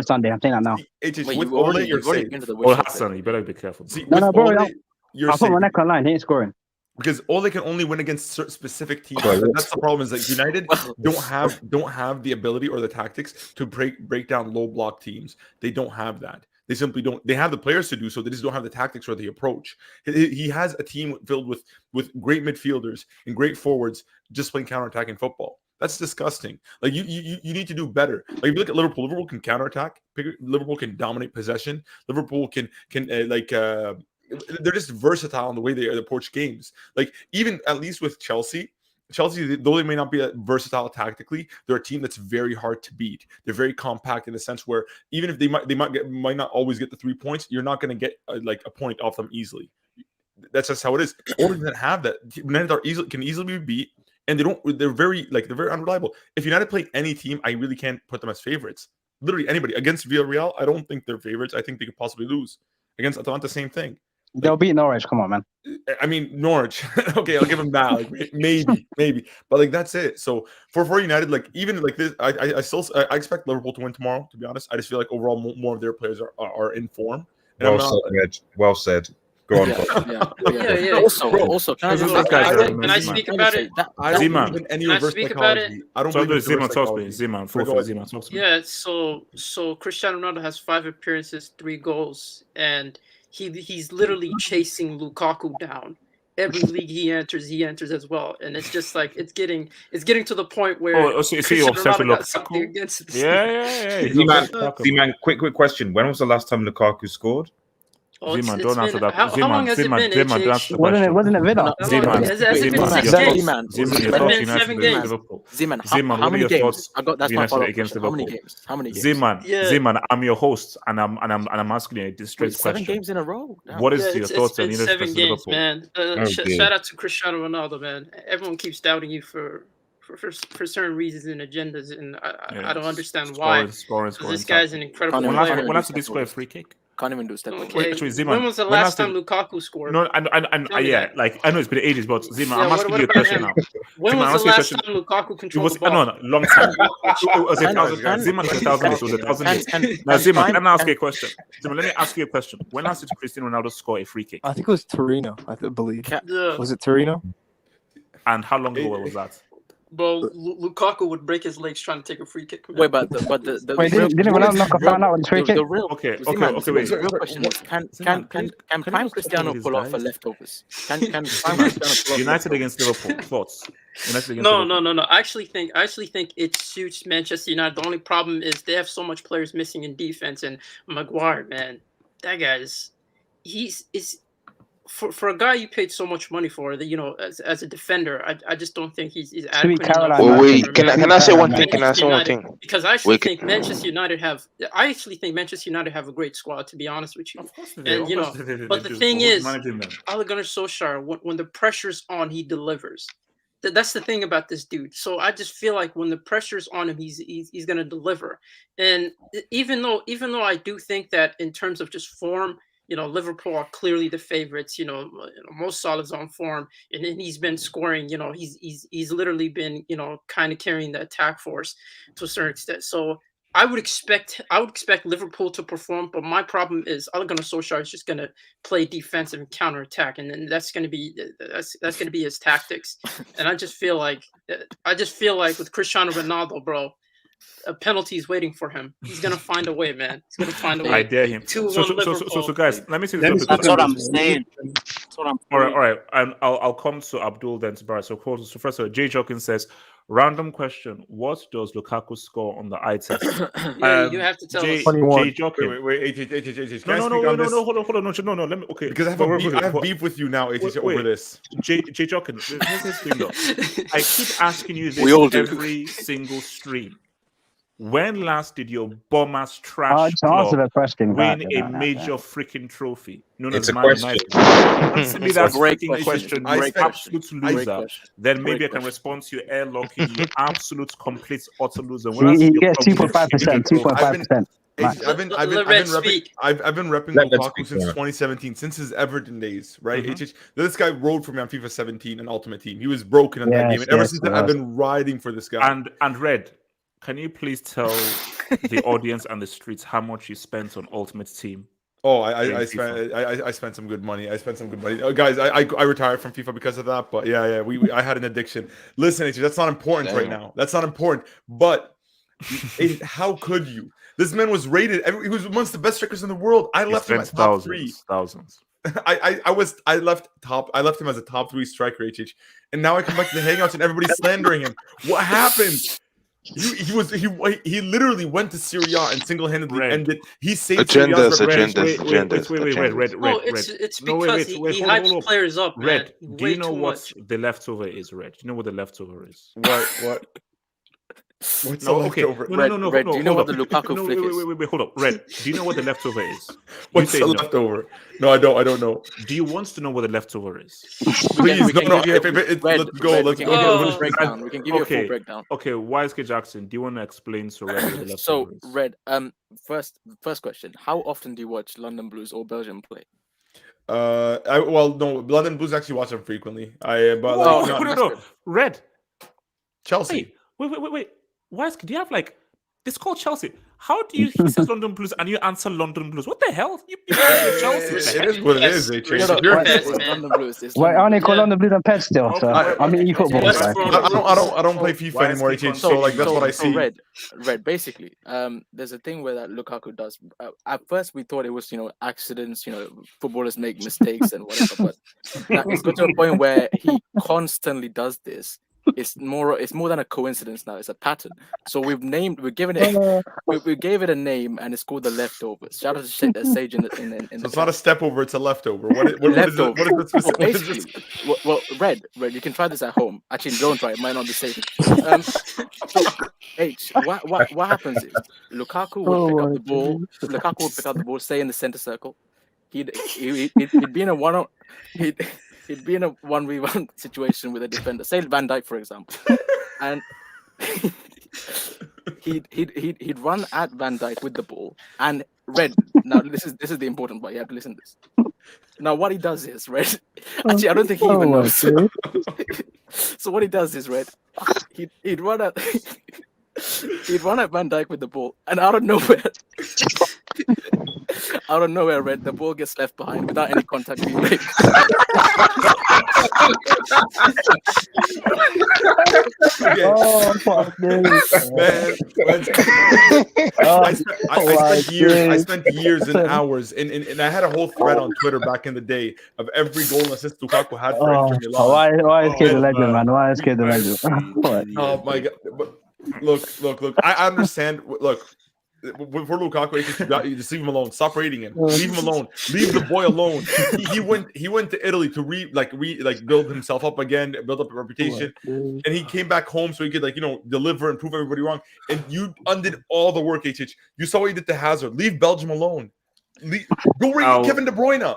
[SPEAKER 14] Sunday. I'm saying that now.
[SPEAKER 13] With Ole, you're safe.
[SPEAKER 1] Or Hassan, you better be careful.
[SPEAKER 13] See,
[SPEAKER 14] No, bro.
[SPEAKER 13] You're
[SPEAKER 14] I'll put my neck on line. He ain't scoring.
[SPEAKER 13] Because Ole can only win against specific teams. That's the problem. Is that United don't have the ability or the tactics to break down low block teams. They don't have that. They simply don't. They have the players to do so. They just don't have the tactics or the approach. He has a team filled with great midfielders and great forwards just playing counterattacking football. That's disgusting. Like you need to do better. Like if you look at Liverpool, Liverpool can counterattack. Liverpool can dominate possession. Liverpool can they're just versatile in the way they approach games. Like even at least with Chelsea, though they may not be versatile tactically, they're a team that's very hard to beat. They're very compact in the sense where even if they might not always get the 3 points, you're not going to get a point off them easily. That's just how it is. Ole doesn't have that. United can easily be beat, and they're very unreliable. If United play any team, I really can't put them as favorites. Literally anybody against Villarreal, I don't think they're favorites. I think they could possibly lose. Against Atalanta, same thing.
[SPEAKER 14] They'll beat Norwich. Come on, man.
[SPEAKER 13] I mean, Norwich. Okay, I'll give them that. Like, maybe, but like that's it. So for United, like even like this, I expect Liverpool to win tomorrow. To be honest, I just feel like overall more of their players are in form. And
[SPEAKER 6] well said. Go on.
[SPEAKER 2] Yeah.
[SPEAKER 10] Also, can
[SPEAKER 2] I speak about it?
[SPEAKER 13] I don't believe
[SPEAKER 1] Zeman.
[SPEAKER 2] Yeah. So Cristiano Ronaldo has 5 appearances, 3 goals, and he's literally chasing Lukaku down. every league he enters as well, and it's just like it's getting to the point where Cristiano Ronaldo got something against this team.
[SPEAKER 6] Z-Man, quick question. When was the last time Lukaku scored?
[SPEAKER 1] Z-Man, don't answer that.
[SPEAKER 2] How long has it been?
[SPEAKER 5] Wasn't it Villa?
[SPEAKER 2] Z-Man, has it been 6 games?
[SPEAKER 1] Z-Man,
[SPEAKER 10] how many games? That's my follow-up
[SPEAKER 1] against
[SPEAKER 10] question.
[SPEAKER 1] Liverpool.
[SPEAKER 10] How many games?
[SPEAKER 1] Z-Man, I'm your host, and I'm asking you a straight question.
[SPEAKER 10] 7 games in a row.
[SPEAKER 1] What is your thoughts on
[SPEAKER 2] United 7 games, man.
[SPEAKER 1] Oh,
[SPEAKER 2] shout out to Cristiano Ronaldo, man. Everyone keeps doubting you for certain reasons and agendas, and I don't understand why.
[SPEAKER 1] Scoring.
[SPEAKER 2] This guy's an incredible player.
[SPEAKER 1] When last did he score a free kick?
[SPEAKER 10] Can't even do a step.
[SPEAKER 2] Okay. When was the last time Lukaku scored?
[SPEAKER 1] No, and yeah, like I know it's been ages, but Zima, I'm asking you a question now.
[SPEAKER 2] When was the last time Lukaku controlled the ball?
[SPEAKER 1] No, long time. It was 1,000. Zima, 1,000 years. It was 1,000 years. Now, Zima, let me ask you a question. Zima, let me ask you a question. When last did Cristiano Ronaldo score a free kick?
[SPEAKER 5] I think it was Torino. I believe. Was it Torino?
[SPEAKER 1] And how long ago was that?
[SPEAKER 2] Bro, Lukaku would break his legs trying to take a free kick.
[SPEAKER 10] Wait, but didn't
[SPEAKER 5] Ronaldo knock a foul out on the free kick?
[SPEAKER 1] Okay, wait.
[SPEAKER 10] The real question is, can Prime Cristiano pull off for leftovers? Can Prime Cristiano pull off
[SPEAKER 1] United against Liverpool? Thoughts?
[SPEAKER 2] No. I actually think it suits Manchester United. The only problem is they have so much players missing in defense, and Maguire, man, that guy is for a guy you paid so much money for, as a defender, I just don't think he's adequate enough.
[SPEAKER 4] Well, wait, can I say one thing? Can I say one thing?
[SPEAKER 2] Because I actually think Manchester United have a great squad, to be honest with you.
[SPEAKER 1] Of course they do.
[SPEAKER 2] And but the thing is, Ole Gunnar Solskjaer, when the pressure's on, he delivers. That's the thing about this dude. So I just feel like when the pressure's on him, he's gonna deliver. And even though I do think that in terms of just form, Liverpool are clearly the favorites. Mo Salah's on form, and he's been scoring. He's literally been kind of carrying the attack force to a certain extent. So I would expect Liverpool to perform, but my problem is Ole Gunnar Solskjaer is just going to play defensive and counterattack, and then that's going to be his tactics. And I just feel like with Cristiano Ronaldo, bro, a penalty is waiting for him. He's gonna find a way, man. He's gonna find a way.
[SPEAKER 1] I dare him. So guys, let me see this.
[SPEAKER 14] That's what I'm saying.
[SPEAKER 1] All right. I'll come to Abdul then to Barry. So first, Jay Jokin says, random question: what does Lukaku score on the eye test?
[SPEAKER 2] You have to tell us.
[SPEAKER 1] Jay Jokin.
[SPEAKER 13] Wait.
[SPEAKER 1] No. Hold on. No. Let me. Okay.
[SPEAKER 13] Because I have beef with you now, over this.
[SPEAKER 1] Jay Jokin. Here's this thing though. I keep asking you this every single stream. When last did your Bombers trash club win a major freaking trophy?
[SPEAKER 6] It's a question.
[SPEAKER 1] Answer me that freaking question, you absolute loser. Then maybe I can respond to your airlocking, you absolute, complete, utter loser.
[SPEAKER 14] He gets 2.5%. 2.5%.
[SPEAKER 13] I've been repping Lukaku since 2017, since his Everton days, right? This guy rode for me on FIFA 17 and Ultimate Team. He was broken in that game, and ever since then, I've been riding for this guy.
[SPEAKER 1] And Red, can you please tell the audience and the streets how much you spent on Ultimate Team?
[SPEAKER 13] Oh, I spent some good money. Guys, I retired from FIFA because of that. But yeah, I had an addiction. Listen, that's not important right now. That's not important. But how could you? This man was rated. He was amongst the best strikers in the world. I left him at top 3.
[SPEAKER 1] Thousands.
[SPEAKER 13] I left him as a top 3 striker, and now I come back to the Hangouts and everybody's slandering him. What happened? He literally went to Syria and single-handedly ended. He saved
[SPEAKER 4] agendas.
[SPEAKER 1] Red.
[SPEAKER 2] It's because he hypes players up.
[SPEAKER 1] Red. Do you know what the leftover is? Red. Do you know what the leftover is?
[SPEAKER 13] What? What's the leftover?
[SPEAKER 1] No.
[SPEAKER 10] Red, do you know what the Lukaku flick is?
[SPEAKER 1] Wait, hold up. Red, do you know what the leftover is?
[SPEAKER 13] What's the leftover? No, I don't know.
[SPEAKER 1] Do you want to know what the leftover is?
[SPEAKER 13] Please, no. Let's go.
[SPEAKER 10] We can give you a full breakdown. We can give you a full breakdown.
[SPEAKER 1] Okay, YSK Jackson, do you want to explain to Red what the leftover is?
[SPEAKER 10] Red, first question. How often do you watch London Blues or Belgium play?
[SPEAKER 13] No, London Blues actually watch them frequently.
[SPEAKER 1] No. Red.
[SPEAKER 13] Chelsea.
[SPEAKER 1] Wait. YSK, do you have like It's called Chelsea. How do you? He says London Blues, and you answer London Blues. What the hell? You Chelsea.
[SPEAKER 13] It is what it is.
[SPEAKER 10] It's London Blues. It's
[SPEAKER 14] Wait,
[SPEAKER 10] London
[SPEAKER 14] aren't they
[SPEAKER 10] Blues.
[SPEAKER 14] called London Blues and Pets still? So I'm an eFootball guy.
[SPEAKER 13] I don't play FIFA anymore, HH. So like that's what I see.
[SPEAKER 10] Red. Basically, there's a thing where that Lukaku does. At first, we thought it was accidents. Footballers make mistakes and whatever. But now it's got to a point where he constantly does this. It's more than a coincidence now. It's a pattern. So we gave it a name, and it's called the leftovers. Shout out to Sage in the
[SPEAKER 13] So it's not a step over; it's a leftover. What is it? What is this?
[SPEAKER 10] Basically, well, Red, you can try this at home. Actually, don't try. It might not be safe. What happens is Lukaku would pick up the ball. Lukaku would pick up the ball, stay in the center circle. He'd be in a one. He'd be in a 1v1 situation with a defender, say Van Dijk, for example, and he'd run at Van Dijk with the ball. And Red, now this is the important part. You have to listen to this. Now what he does is Red. Actually, I don't think he even knows. So what he does is Red. He'd run at Van Dijk with the ball, and out of nowhere, Red, the ball gets left behind without any contact being made.
[SPEAKER 14] Oh, fuck me.
[SPEAKER 13] I spent years and hours, and I had a whole thread on Twitter back in the day of every goal and assist Lukaku had for Inter Milan.
[SPEAKER 14] Why is K the legend, man? Why is K the legend?
[SPEAKER 13] Oh my god! But look! I understand. Look. For Lukaku, you just leave him alone. Stop rating him. Leave him alone. Leave the boy alone. He went to Italy to build himself up again, build up a reputation, and he came back home so he could deliver and prove everybody wrong. And you undid all the work, HH. You saw what he did to Hazard. Leave Belgium alone. Go rate Kevin De Bruyne.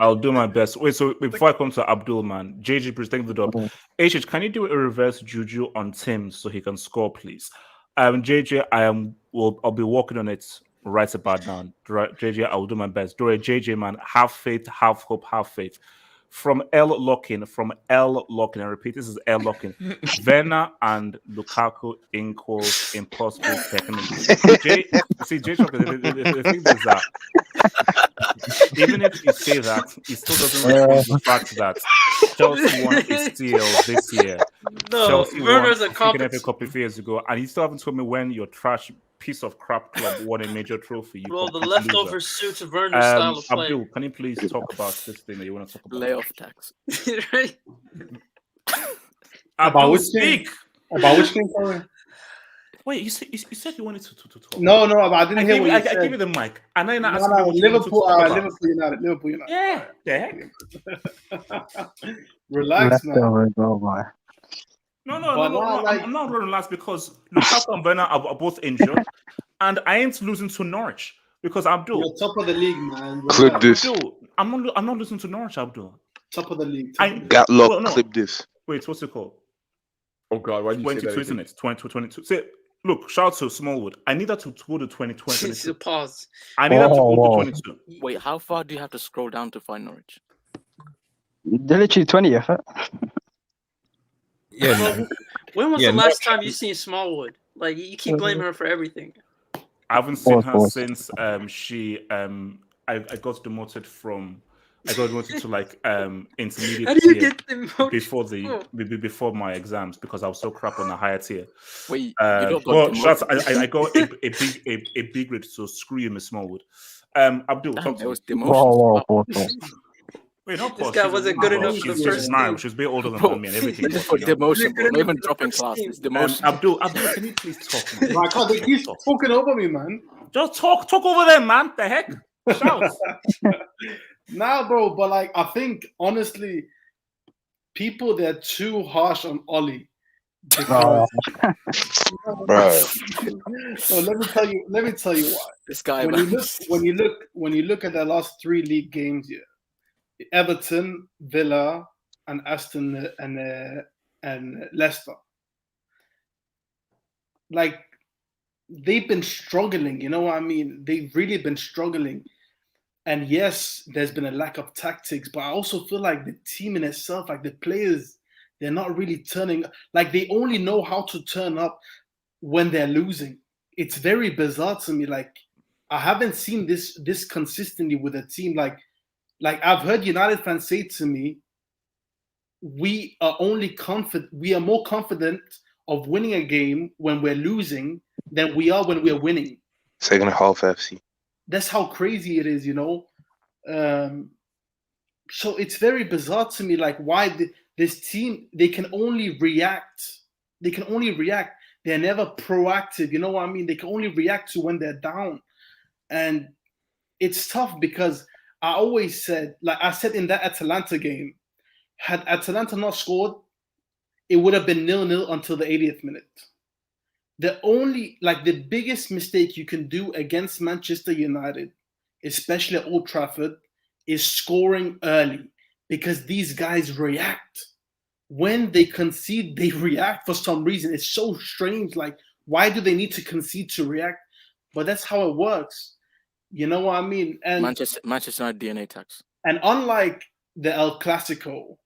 [SPEAKER 1] I'll do my best. Wait, so before I come to Abdul, man, JJ, please thank the dub. HH, can you do a reverse juju on Tim so he can score, please? JJ, I'll be working on it right about now. JJ, I will do my best. JJ, man, have faith, have hope, have faith. From L Locking, I repeat, this is L Locking. Werner and Lukaku equals impossible technically. JJ, the thing is that even if you say that, it still doesn't reflect the fact that Chelsea won ACL this year.
[SPEAKER 2] No,
[SPEAKER 1] Chelsea
[SPEAKER 2] Werner's
[SPEAKER 1] won
[SPEAKER 2] a competent
[SPEAKER 1] a couple of years ago, and you still haven't told me when your trash piece of crap club won a major trophy.
[SPEAKER 2] Well, the leftover suits of Werner's style of play.
[SPEAKER 1] Abdul, can you please talk about this thing that you want to talk about?
[SPEAKER 10] Layoff tax.
[SPEAKER 2] Right?
[SPEAKER 1] Abdul, speak.
[SPEAKER 3] About which game, sorry?
[SPEAKER 1] Wait, you said you wanted to talk.
[SPEAKER 3] No, but I didn't hear what you said.
[SPEAKER 1] I gave you the mic, and then I asked
[SPEAKER 3] Liverpool United.
[SPEAKER 1] Yeah, the heck.
[SPEAKER 3] Relax, man.
[SPEAKER 1] No. I'm not relaxed because Lukaku and Werner are both injured, and I ain't losing to Norwich because Abdul.
[SPEAKER 3] You're top of the league, man.
[SPEAKER 4] Clip this.
[SPEAKER 1] Abdul, I'm not losing to Norwich, Abdul.
[SPEAKER 3] Top of the league.
[SPEAKER 4] Clip this.
[SPEAKER 1] Wait, what's it called?
[SPEAKER 13] Oh God, why did you say that?
[SPEAKER 1] 2022. Say, look, shout out to Smallwood. I need that to go to 2022.
[SPEAKER 2] Pause.
[SPEAKER 1] I need that to go to 22.
[SPEAKER 10] Wait, how far do you have to scroll down to find Norwich?
[SPEAKER 14] They're literally 20th.
[SPEAKER 2] Yeah. When was the last time you seen Smallwood? Like you keep blaming her for everything.
[SPEAKER 1] I haven't seen her since she I got demoted from. I got demoted to intermediate.
[SPEAKER 2] How do you
[SPEAKER 1] tier
[SPEAKER 2] get demoted?
[SPEAKER 1] before my exams because I was so crap on the higher tier.
[SPEAKER 10] Wait,
[SPEAKER 1] I got a big grade, so screw you, Miss Smallwood. Abdul, talk to me. Wait, not
[SPEAKER 2] this guy wasn't good enough for the first game.
[SPEAKER 1] She was way older than me and everything.
[SPEAKER 10] Just for demotion, bro. Not even dropping classes. Demotion.
[SPEAKER 1] Abdul, can you please talk? Man?
[SPEAKER 3] My God, they keep talking over me, man.
[SPEAKER 1] Just talk over them, man. The heck? Shout.
[SPEAKER 3] Nah, bro, but I think honestly, they're too harsh on Oli. Because, so let me tell you why.
[SPEAKER 10] This guy,
[SPEAKER 3] when you look at their last 3 league games here, Everton, Villa, and Aston and Leicester. They've been struggling, you know what I mean? They've really been struggling. And yes, there's been a lack of tactics, but I also feel like the team in itself, the players, they're not really turning. They only know how to turn up when they're losing. it's very bizarre to me. Like, I haven't seen this consistently with a team. Like I've heard United fans say to me, we are more confident of winning a game when we're losing than we are when we're winning.
[SPEAKER 4] Second half FC.
[SPEAKER 3] That's how crazy it is, so it's very bizarre to me, like why this team, they can only react. They're never proactive. You know what I mean? They can only react to when they're down. And it's tough because I always said, like I said in that Atalanta game, had Atalanta not scored, it would have been 0-0 until the 80th minute. The biggest mistake you can do against Manchester United, especially at Old Trafford, is scoring early, because these guys react. When they concede, they react for some reason. It's so strange. Like, why do they need to concede to react? But that's how it works. You know what I mean? And
[SPEAKER 10] Manchester United DNA tax.
[SPEAKER 3] And unlike the El Clasico,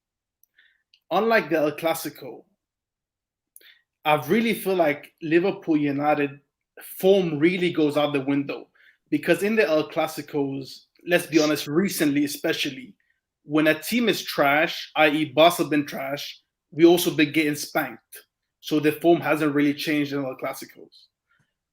[SPEAKER 3] I really feel like Liverpool United form really goes out the window, because in the El Clasicos, let's be honest, recently especially, when a team is trash, i.e. Barca been trash, we also been getting spanked. So the form hasn't really changed in El Clasicos.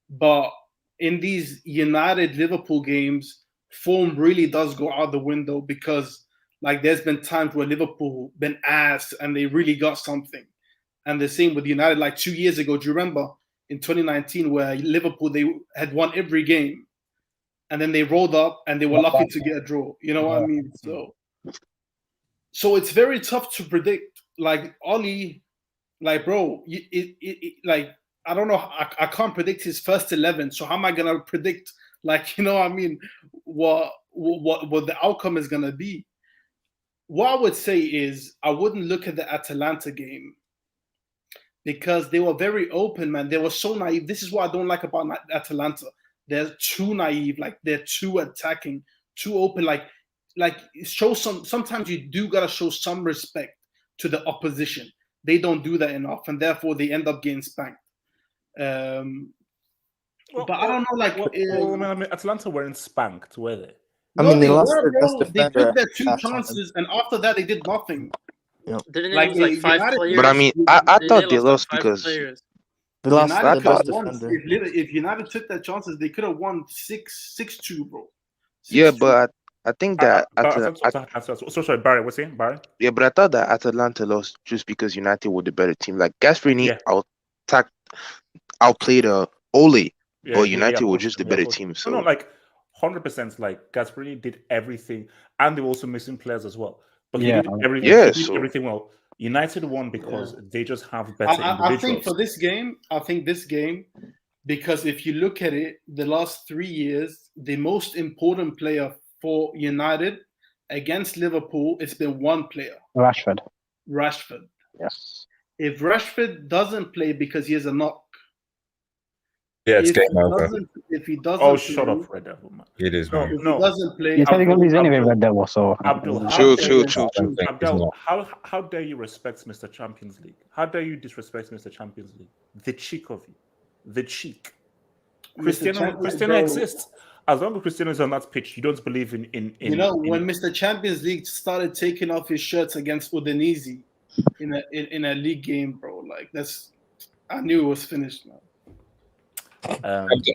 [SPEAKER 3] But in these United-Liverpool games, form really does go out the window, because like there's been times where Liverpool been asked and they really got something. And the same with United, like 2 years ago, do you remember in 2019 where Liverpool, they had won every game and then they rolled up and they were lucky to get a draw. You know what I mean? So it's very tough to predict. Like Oli, like bro, like I don't know, I can't predict his first 11. So how am I gonna predict, like, you know what I mean, what the outcome is gonna be? What I would say is I wouldn't look at the Atalanta game, because they were very open, man. They were so naive. This is what I don't like about Atalanta. They're too naive. Like, they're too attacking, too open. Like show sometimes you do gotta show some respect to the opposition. They don't do that enough, and therefore they end up getting spanked. But I don't know, like
[SPEAKER 1] I mean, Atlanta weren't spanked, were they?
[SPEAKER 3] They were, bro. They took their 2 chances, and after that they did nothing.
[SPEAKER 5] Yep.
[SPEAKER 2] Didn't
[SPEAKER 3] Like,
[SPEAKER 2] it lose like 5 players?
[SPEAKER 4] But I mean, I thought they lost
[SPEAKER 2] like 5
[SPEAKER 4] because
[SPEAKER 2] players.
[SPEAKER 5] They lost
[SPEAKER 3] United
[SPEAKER 5] the best
[SPEAKER 3] could have won.
[SPEAKER 5] defender.
[SPEAKER 3] If United took their chances, they could have won 6-2, bro. 6-2.
[SPEAKER 4] yeah, but I think that
[SPEAKER 1] sorry, Barry, what's saying, Barry?
[SPEAKER 4] yeah, but I thought that Atalanta lost just because United were the better team. Like Gasperini outplayed Ole, but United were just the better team. So
[SPEAKER 1] no, like 100%. Like Gasperini did everything, and they were also missing players as well. But he did everything.
[SPEAKER 4] Yeah,
[SPEAKER 1] he did everything well. United won because they just have better individuals.
[SPEAKER 3] I think for this game, because if you look at it, the last 3 years, the most important player for United against Liverpool, it's been one player.
[SPEAKER 14] Rashford.
[SPEAKER 3] Yes. If Rashford doesn't play because he has a knock,
[SPEAKER 6] it's game over.
[SPEAKER 3] If he doesn't,
[SPEAKER 1] shut up, Red Devil, man.
[SPEAKER 6] It is,
[SPEAKER 3] no.
[SPEAKER 6] man.
[SPEAKER 3] If he doesn't play,
[SPEAKER 14] You're telling me he's anyway, Red Devil. So
[SPEAKER 1] Abdul, how dare you respect Mr. Champions League? How dare you disrespect Mr. Champions League? The cheek of you, the cheek. Cristiano exists. As long as Cristiano is on that pitch, you don't believe in
[SPEAKER 3] when Mr. Champions League started taking off his shirts against Udinese in a league game, bro. Like, I knew it was finished, man.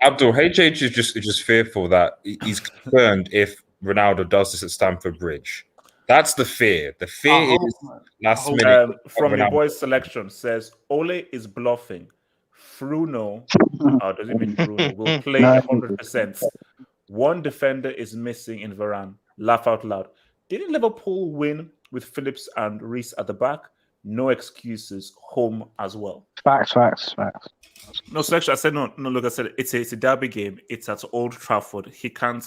[SPEAKER 6] Abdul, HH is just fearful that he's concerned if Ronaldo does this at Stamford Bridge. That's the fear. The fear is last minute.
[SPEAKER 1] From the boys' selection says Ole is bluffing. Bruno, does it mean Bruno? Will play 100%. One defender is missing in Varane. Laugh out loud. Didn't Liverpool win with Phillips and Reece at the back? No excuses. Home as well.
[SPEAKER 14] Facts.
[SPEAKER 1] No selection. I said no. Look, I said it's a derby game. It's at Old Trafford. You can't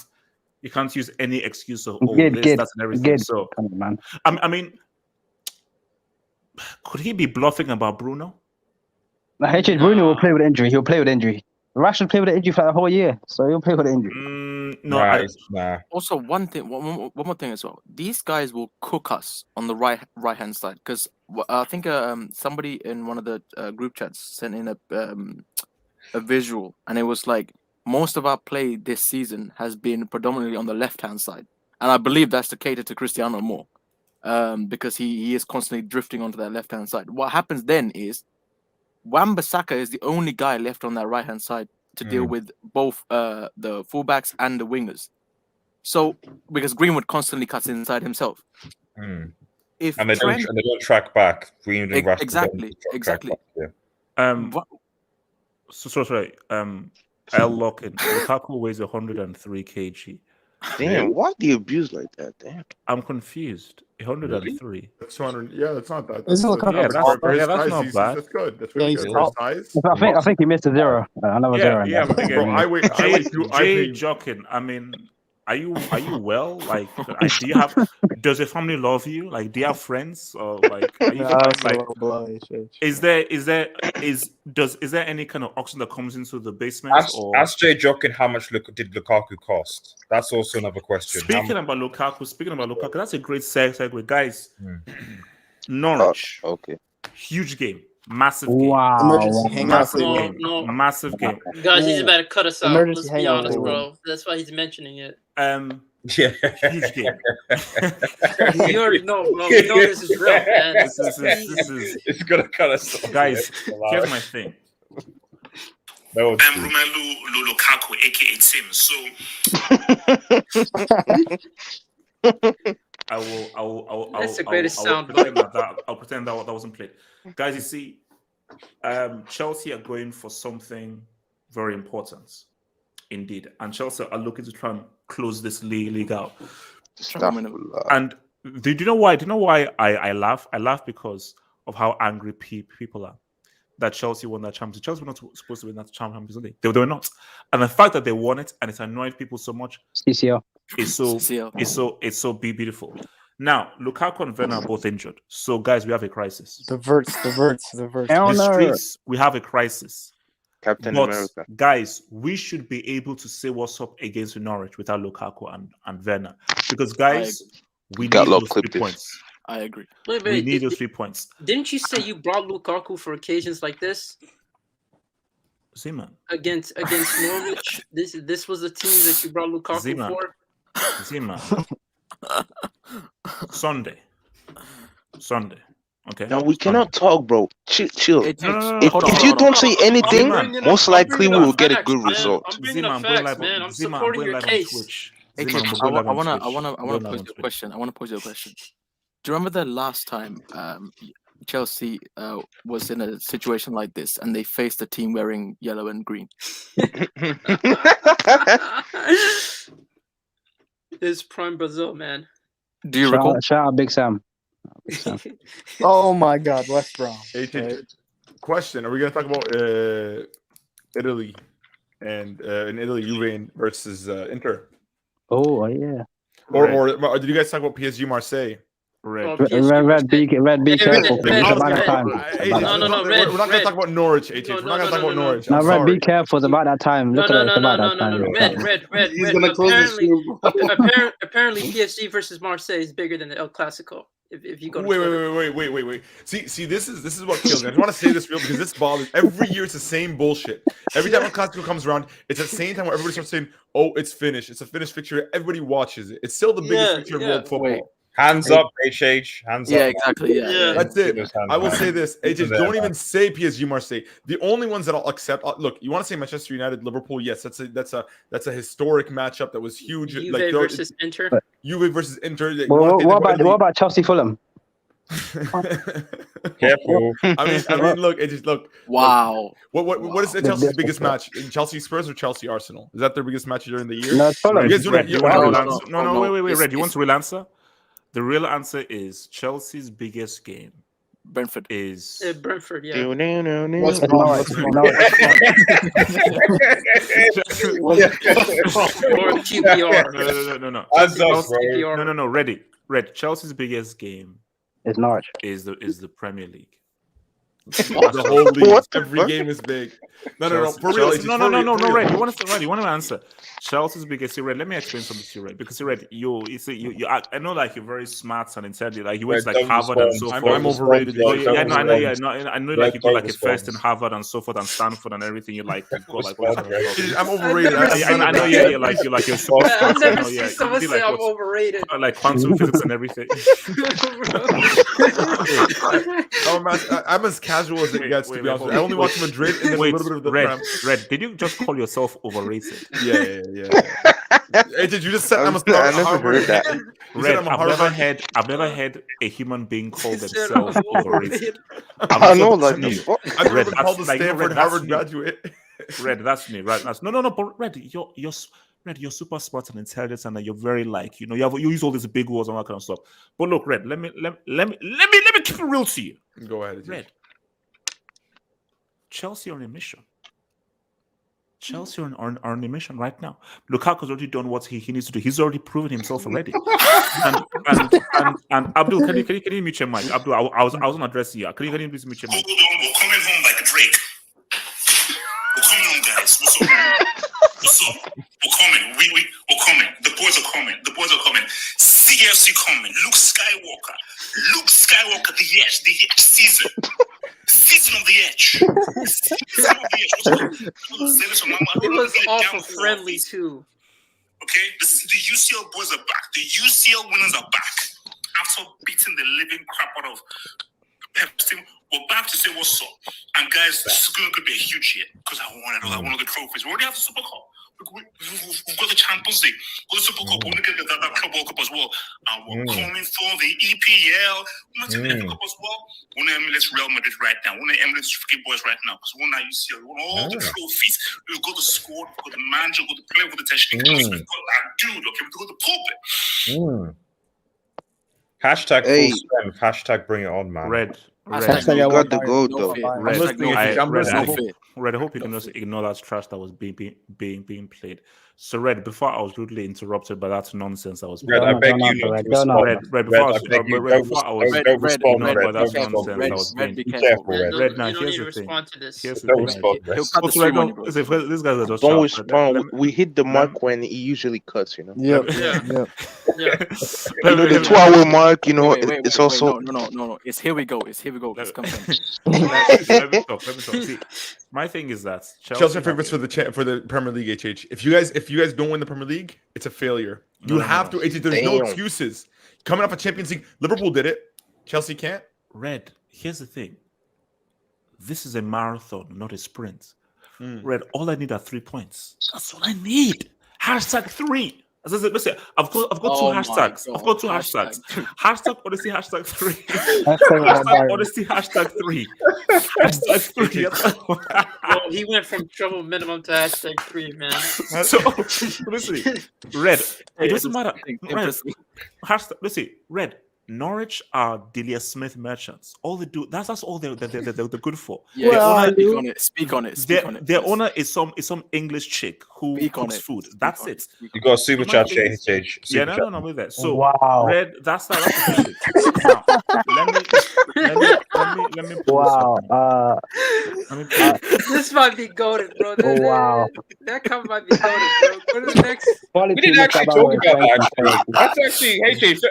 [SPEAKER 1] use any excuse of this, that, and everything. So,
[SPEAKER 14] man.
[SPEAKER 1] I mean, could he be bluffing about Bruno?
[SPEAKER 14] Bruno will play with injury. He'll play with injury. Rashford played with injury for the whole year, so he'll play with injury.
[SPEAKER 1] Nah.
[SPEAKER 10] Also, one more thing as well. These guys will cook us on the right hand side, because I think somebody in one of the group chats sent in a visual, and it was like most of our play this season has been predominantly on the left-hand side, and I believe that's to cater to Cristiano more, because he is constantly drifting onto that left-hand side. What happens then is Wan-Bissaka is the only guy left on that right-hand side to deal with both the fullbacks and the wingers. So because Greenwood constantly cuts inside himself. If
[SPEAKER 6] and they don't track back. Greenwood and Rashford
[SPEAKER 10] exactly.
[SPEAKER 6] Track back, yeah.
[SPEAKER 1] Sorry. I'll lock in. Lukaku weighs 103 kg.
[SPEAKER 4] Damn, why do you abuse like that? Damn.
[SPEAKER 1] I'm confused. 103.
[SPEAKER 13] That's 200. Yeah, that's not that.
[SPEAKER 5] Isn't Lukaku-
[SPEAKER 1] that's not bad.
[SPEAKER 13] That's good. That's really good. For his size.
[SPEAKER 14] I think he missed a zero. Another zero.
[SPEAKER 1] Yeah, but again,
[SPEAKER 13] Bro, I weigh
[SPEAKER 1] joking. I mean, are you well? Like, do you have? Does your family love you? Like, do you have friends? Or like, are you is there any kind of oxygen that comes into the basement?
[SPEAKER 6] Ask Jay Jokin how much did Lukaku cost? That's also another question.
[SPEAKER 1] Speaking about Lukaku, that's a great segue, guys. Norwich,
[SPEAKER 4] okay,
[SPEAKER 1] huge game. Massive game.
[SPEAKER 5] Emergency hangout.
[SPEAKER 1] Massive game.
[SPEAKER 2] Guys, he's about to cut us out.
[SPEAKER 5] Emergency
[SPEAKER 2] Let's be
[SPEAKER 5] hangout
[SPEAKER 2] honest,
[SPEAKER 5] for
[SPEAKER 2] bro. That's why he's mentioning it.
[SPEAKER 1] Yeah, huge game.
[SPEAKER 2] You already know, bro. You know this is real, man.
[SPEAKER 1] This is
[SPEAKER 6] it's gonna cut us off.
[SPEAKER 1] Guys, here's my thing.
[SPEAKER 12] I'm Romelu Lukaku, aka Tim. So
[SPEAKER 2] That's the greatest sound.
[SPEAKER 1] I'll pretend that wasn't played. Guys, you see, Chelsea are going for something very important, indeed, and Chelsea are looking to try and close this league out. And do you know why? Do you know why I laugh? I laugh because of how angry people are that Chelsea won that championship. Chelsea were not supposed to win that Champions League. They were not, and the fact that they won it and it's annoyed people so much is so beautiful. Now, Lukaku and Werner are both injured, so guys, we have a crisis.
[SPEAKER 5] The verts.
[SPEAKER 1] The streets, we have a crisis.
[SPEAKER 4] Captain America.
[SPEAKER 1] Guys, we should be able to say what's up against Norwich without Lukaku and Werner. Because, guys, we need those 3 points.
[SPEAKER 10] I agree.
[SPEAKER 2] Wait,
[SPEAKER 1] we need those 3 points.
[SPEAKER 2] Didn't you say you brought Lukaku for occasions like this?
[SPEAKER 1] Zeman.
[SPEAKER 2] Against Norwich? This was the team that you brought Lukaku for?
[SPEAKER 1] Zeman. Sunday. Okay.
[SPEAKER 4] Now we cannot talk, bro. Chill.
[SPEAKER 1] If
[SPEAKER 4] you don't say anything, most likely we will get a good result.
[SPEAKER 2] I'm supporting your case.
[SPEAKER 10] I want to pose you a question. Do you remember the last time Chelsea was in a situation like this and they faced a team wearing yellow and green?
[SPEAKER 2] It's prime Brazil, man.
[SPEAKER 10] Do you recall?
[SPEAKER 14] Shout out Big Sam.
[SPEAKER 5] Oh my God, West Brom.
[SPEAKER 13] Question: are we going to talk about Italy and in Italy, Juve versus Inter?
[SPEAKER 14] Oh yeah.
[SPEAKER 13] Or did you guys talk about PSG Marseille?
[SPEAKER 14] Red, be careful.
[SPEAKER 2] Red.
[SPEAKER 14] We're not
[SPEAKER 13] going to talk about Norwich, AJ. We're not going to talk about Norwich.
[SPEAKER 14] No, Red, be careful. It's about that time. Look at it. It's about that time.
[SPEAKER 2] Red.
[SPEAKER 3] He's going to close the stream.
[SPEAKER 2] Apparently, PSG versus Marseille is bigger than the El Clasico. If you go to
[SPEAKER 13] wait. See, this is what kills me. I just want to say this real because this bothers. Every year it's the same bullshit. Every time a Clasico comes around, it's at the same time where everybody starts saying, "Oh, it's finished. It's a finished fixture." Everybody watches it. It's still the biggest fixture in world football.
[SPEAKER 6] Hands up, HH. Hands up.
[SPEAKER 10] Yeah, exactly. Yeah.
[SPEAKER 13] That's it. I will say this. HH, don't even say PSG Marseille. The only ones that I'll accept. Look, you want to say Manchester United, Liverpool? Yes, that's a historic matchup that was huge.
[SPEAKER 2] Juve versus Inter.
[SPEAKER 13] Juve versus Inter.
[SPEAKER 14] What about Chelsea Fulham?
[SPEAKER 6] Careful.
[SPEAKER 13] I mean, look.
[SPEAKER 10] Wow.
[SPEAKER 13] What is Chelsea's biggest match? Chelsea Spurs or Chelsea Arsenal? Is that their biggest match during the year?
[SPEAKER 14] No, it's Fulham.
[SPEAKER 1] Wait, Red. You want to real answer? The real answer is Chelsea's biggest game.
[SPEAKER 10] Brentford
[SPEAKER 2] is Brentford. Yeah.
[SPEAKER 5] What's wrong?
[SPEAKER 2] Or QPR.
[SPEAKER 1] No. Red. Chelsea's biggest game
[SPEAKER 14] is Norwich.
[SPEAKER 1] Is the Premier League.
[SPEAKER 13] The whole league. Every game is big. No, for real.
[SPEAKER 1] Chelsea, no, Red. You want to answer? Chelsea's biggest. See, Red. Let me explain something to you, Red. Because Red, I know, like, you're very smart and intelligent. Like, you went to like Harvard and so forth.
[SPEAKER 13] I'm overrated.
[SPEAKER 1] I know, like, you got like a first in Harvard and so forth and Stanford and everything. You've got like.
[SPEAKER 13] I'm overrated.
[SPEAKER 1] I know. Yeah, you're super.
[SPEAKER 2] I've never seen someone say I'm overrated.
[SPEAKER 1] Like quantum physics and everything.
[SPEAKER 13] I'm as casual as it gets, to be honest. I only watch Madrid and then a little bit of the Prem.
[SPEAKER 1] Red, did you just call yourself overrated?
[SPEAKER 13] Yeah. Hey, did you just say I'm a
[SPEAKER 4] I never heard that.
[SPEAKER 1] Red, I've never heard a human being call themselves overrated.
[SPEAKER 4] I know, like,
[SPEAKER 13] I've never been called a Stanford Harvard graduate.
[SPEAKER 1] Red, that's me. Right? No. But Red, you're super smart and intelligent, and you're very like you use all these big words and all that kind of stuff. But look, Red, let me keep it real to you.
[SPEAKER 13] Go ahead,
[SPEAKER 1] Red. Chelsea are on a mission. Chelsea are on a mission right now. Lukaku's already done what he needs to do. He's already proven himself already. and Abdul, can you mute your mic? Abdul, I was on addressing you. Can you please mute your mic?
[SPEAKER 12] Hold on, we're coming home like Drake. We're coming home, guys. What's up? We're coming. We're coming. The boys are coming. CFC coming. Luke Skywalker, the Edge season. Season of the Edge.
[SPEAKER 2] It was awful friendly too.
[SPEAKER 12] Okay, the UCL boys are back. The UCL winners are back. After beating the living crap out of Pep's team, we're back to say what's up. And guys, this is going to be a huge year because I wanted the trophies. We already have the Super Cup. We've got the Champions League. We've got the Super Cup. We're going to get that Club World Cup as well. And we're coming for the EPL. We're going to get the Cup as well. We're going to emulate Real Madrid right now. We're going to emulate freaking boys right now because we're not UCL. We want all the trophies. We've got the squad. We've got the manager. We've got the player. We've got the technician. We've got that dude. Okay, we've got the pulpit.
[SPEAKER 6] Hashtag full strength. Hashtag bring it on, man.
[SPEAKER 1] Red.
[SPEAKER 4] You got the gold though.
[SPEAKER 1] Red, I hope you can just ignore that trash that was being played. So, Red, before I was rudely interrupted by that nonsense that was
[SPEAKER 6] Red, I beg you not to respond.
[SPEAKER 1] Red, before I was ignored by that nonsense that was being.
[SPEAKER 2] Be careful,
[SPEAKER 1] Red, now here's the thing. This guys are just
[SPEAKER 4] don't respond. We hit the mark when he usually cuts,
[SPEAKER 5] Yeah.
[SPEAKER 4] The 2-hour mark, it's also
[SPEAKER 10] no. It's here we go. Let's continue.
[SPEAKER 1] Let me talk. See, my thing is that
[SPEAKER 13] Chelsea favorites for the Premier League. If you guys don't win the Premier League, it's a failure. You have to. There's no excuses. Coming off a Champions League, Liverpool did it. Chelsea can't.
[SPEAKER 1] Red, here's the thing. This is a marathon, not a sprint. Red, all I need are 3 points. That's all I need. #3. Listen, I've got two hashtags. I've got two hashtags. Hashtag Odyssey, #3. Hashtag Odyssey, #3. #3.
[SPEAKER 2] Well, he went from trouble minimum to #3, man.
[SPEAKER 1] So, listen, Red, it doesn't matter. Red, listen, Red, Norwich are Delia Smith merchants. All they do, that's all they're good for.
[SPEAKER 10] Yeah, speak on it.
[SPEAKER 1] Their owner is some English chick who cooks food. That's it.
[SPEAKER 6] You got a super chat, HH.
[SPEAKER 1] Yeah, no, with that. So, Red, that's the Now, let me.
[SPEAKER 14] Wow.
[SPEAKER 2] This might be goated, bro. That cover might be goated, bro. Go to the next.
[SPEAKER 6] We didn't actually talk about that. That's actually HH. So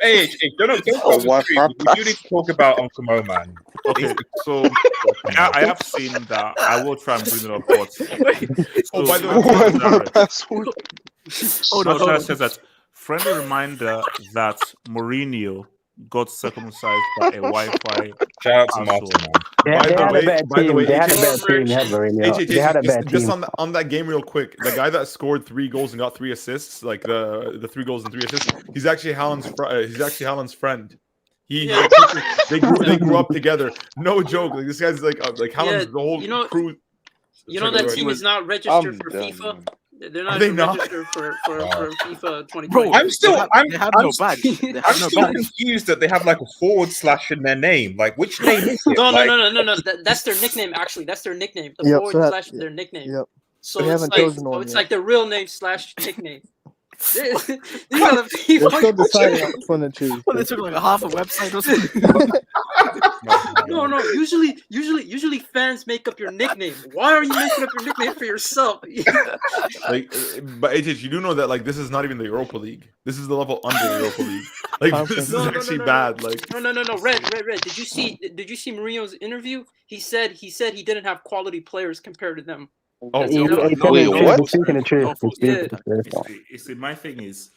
[SPEAKER 6] don't we do need to talk about Uncle Mo, man.
[SPEAKER 1] Okay, so I have seen that. I will try and bring it up. But
[SPEAKER 13] by the way,
[SPEAKER 1] Solskjaer says that friendly reminder that Mourinho got circumcised by a Wi-Fi.
[SPEAKER 6] Shout out to Martin, man.
[SPEAKER 14] They had a bad team.
[SPEAKER 13] Just on that game, real quick. The guy that scored 3 goals and got 3 assists, like the 3 goals and 3 assists, he's actually Haaland's friend. They grew up together. No joke. Like this guy's like Haaland's the whole crew.
[SPEAKER 2] You know that team is not registered for FIFA. They're not registered for FIFA 2020.
[SPEAKER 6] Bro, I'm still confused that they have like a / in their name. Like, which name is it?
[SPEAKER 2] No. That's their nickname. Actually, that's their nickname. The / their nickname.
[SPEAKER 5] Yep.
[SPEAKER 2] So it's like their real name / nickname. They're still
[SPEAKER 5] deciding on which one to choose.
[SPEAKER 10] Well, they took like a half a website or something.
[SPEAKER 2] No. Usually fans make up your nickname. Why are you making up your nickname for yourself?
[SPEAKER 13] Like, but AJ, you do know that like this is not even the Europa League. This is the level under the Europa League. Like this is actually bad. Like
[SPEAKER 2] no. Red. Did you see Mourinho's interview? He said he didn't have quality players compared to them.
[SPEAKER 1] Oh,
[SPEAKER 4] wait, what?
[SPEAKER 1] You see, my thing is,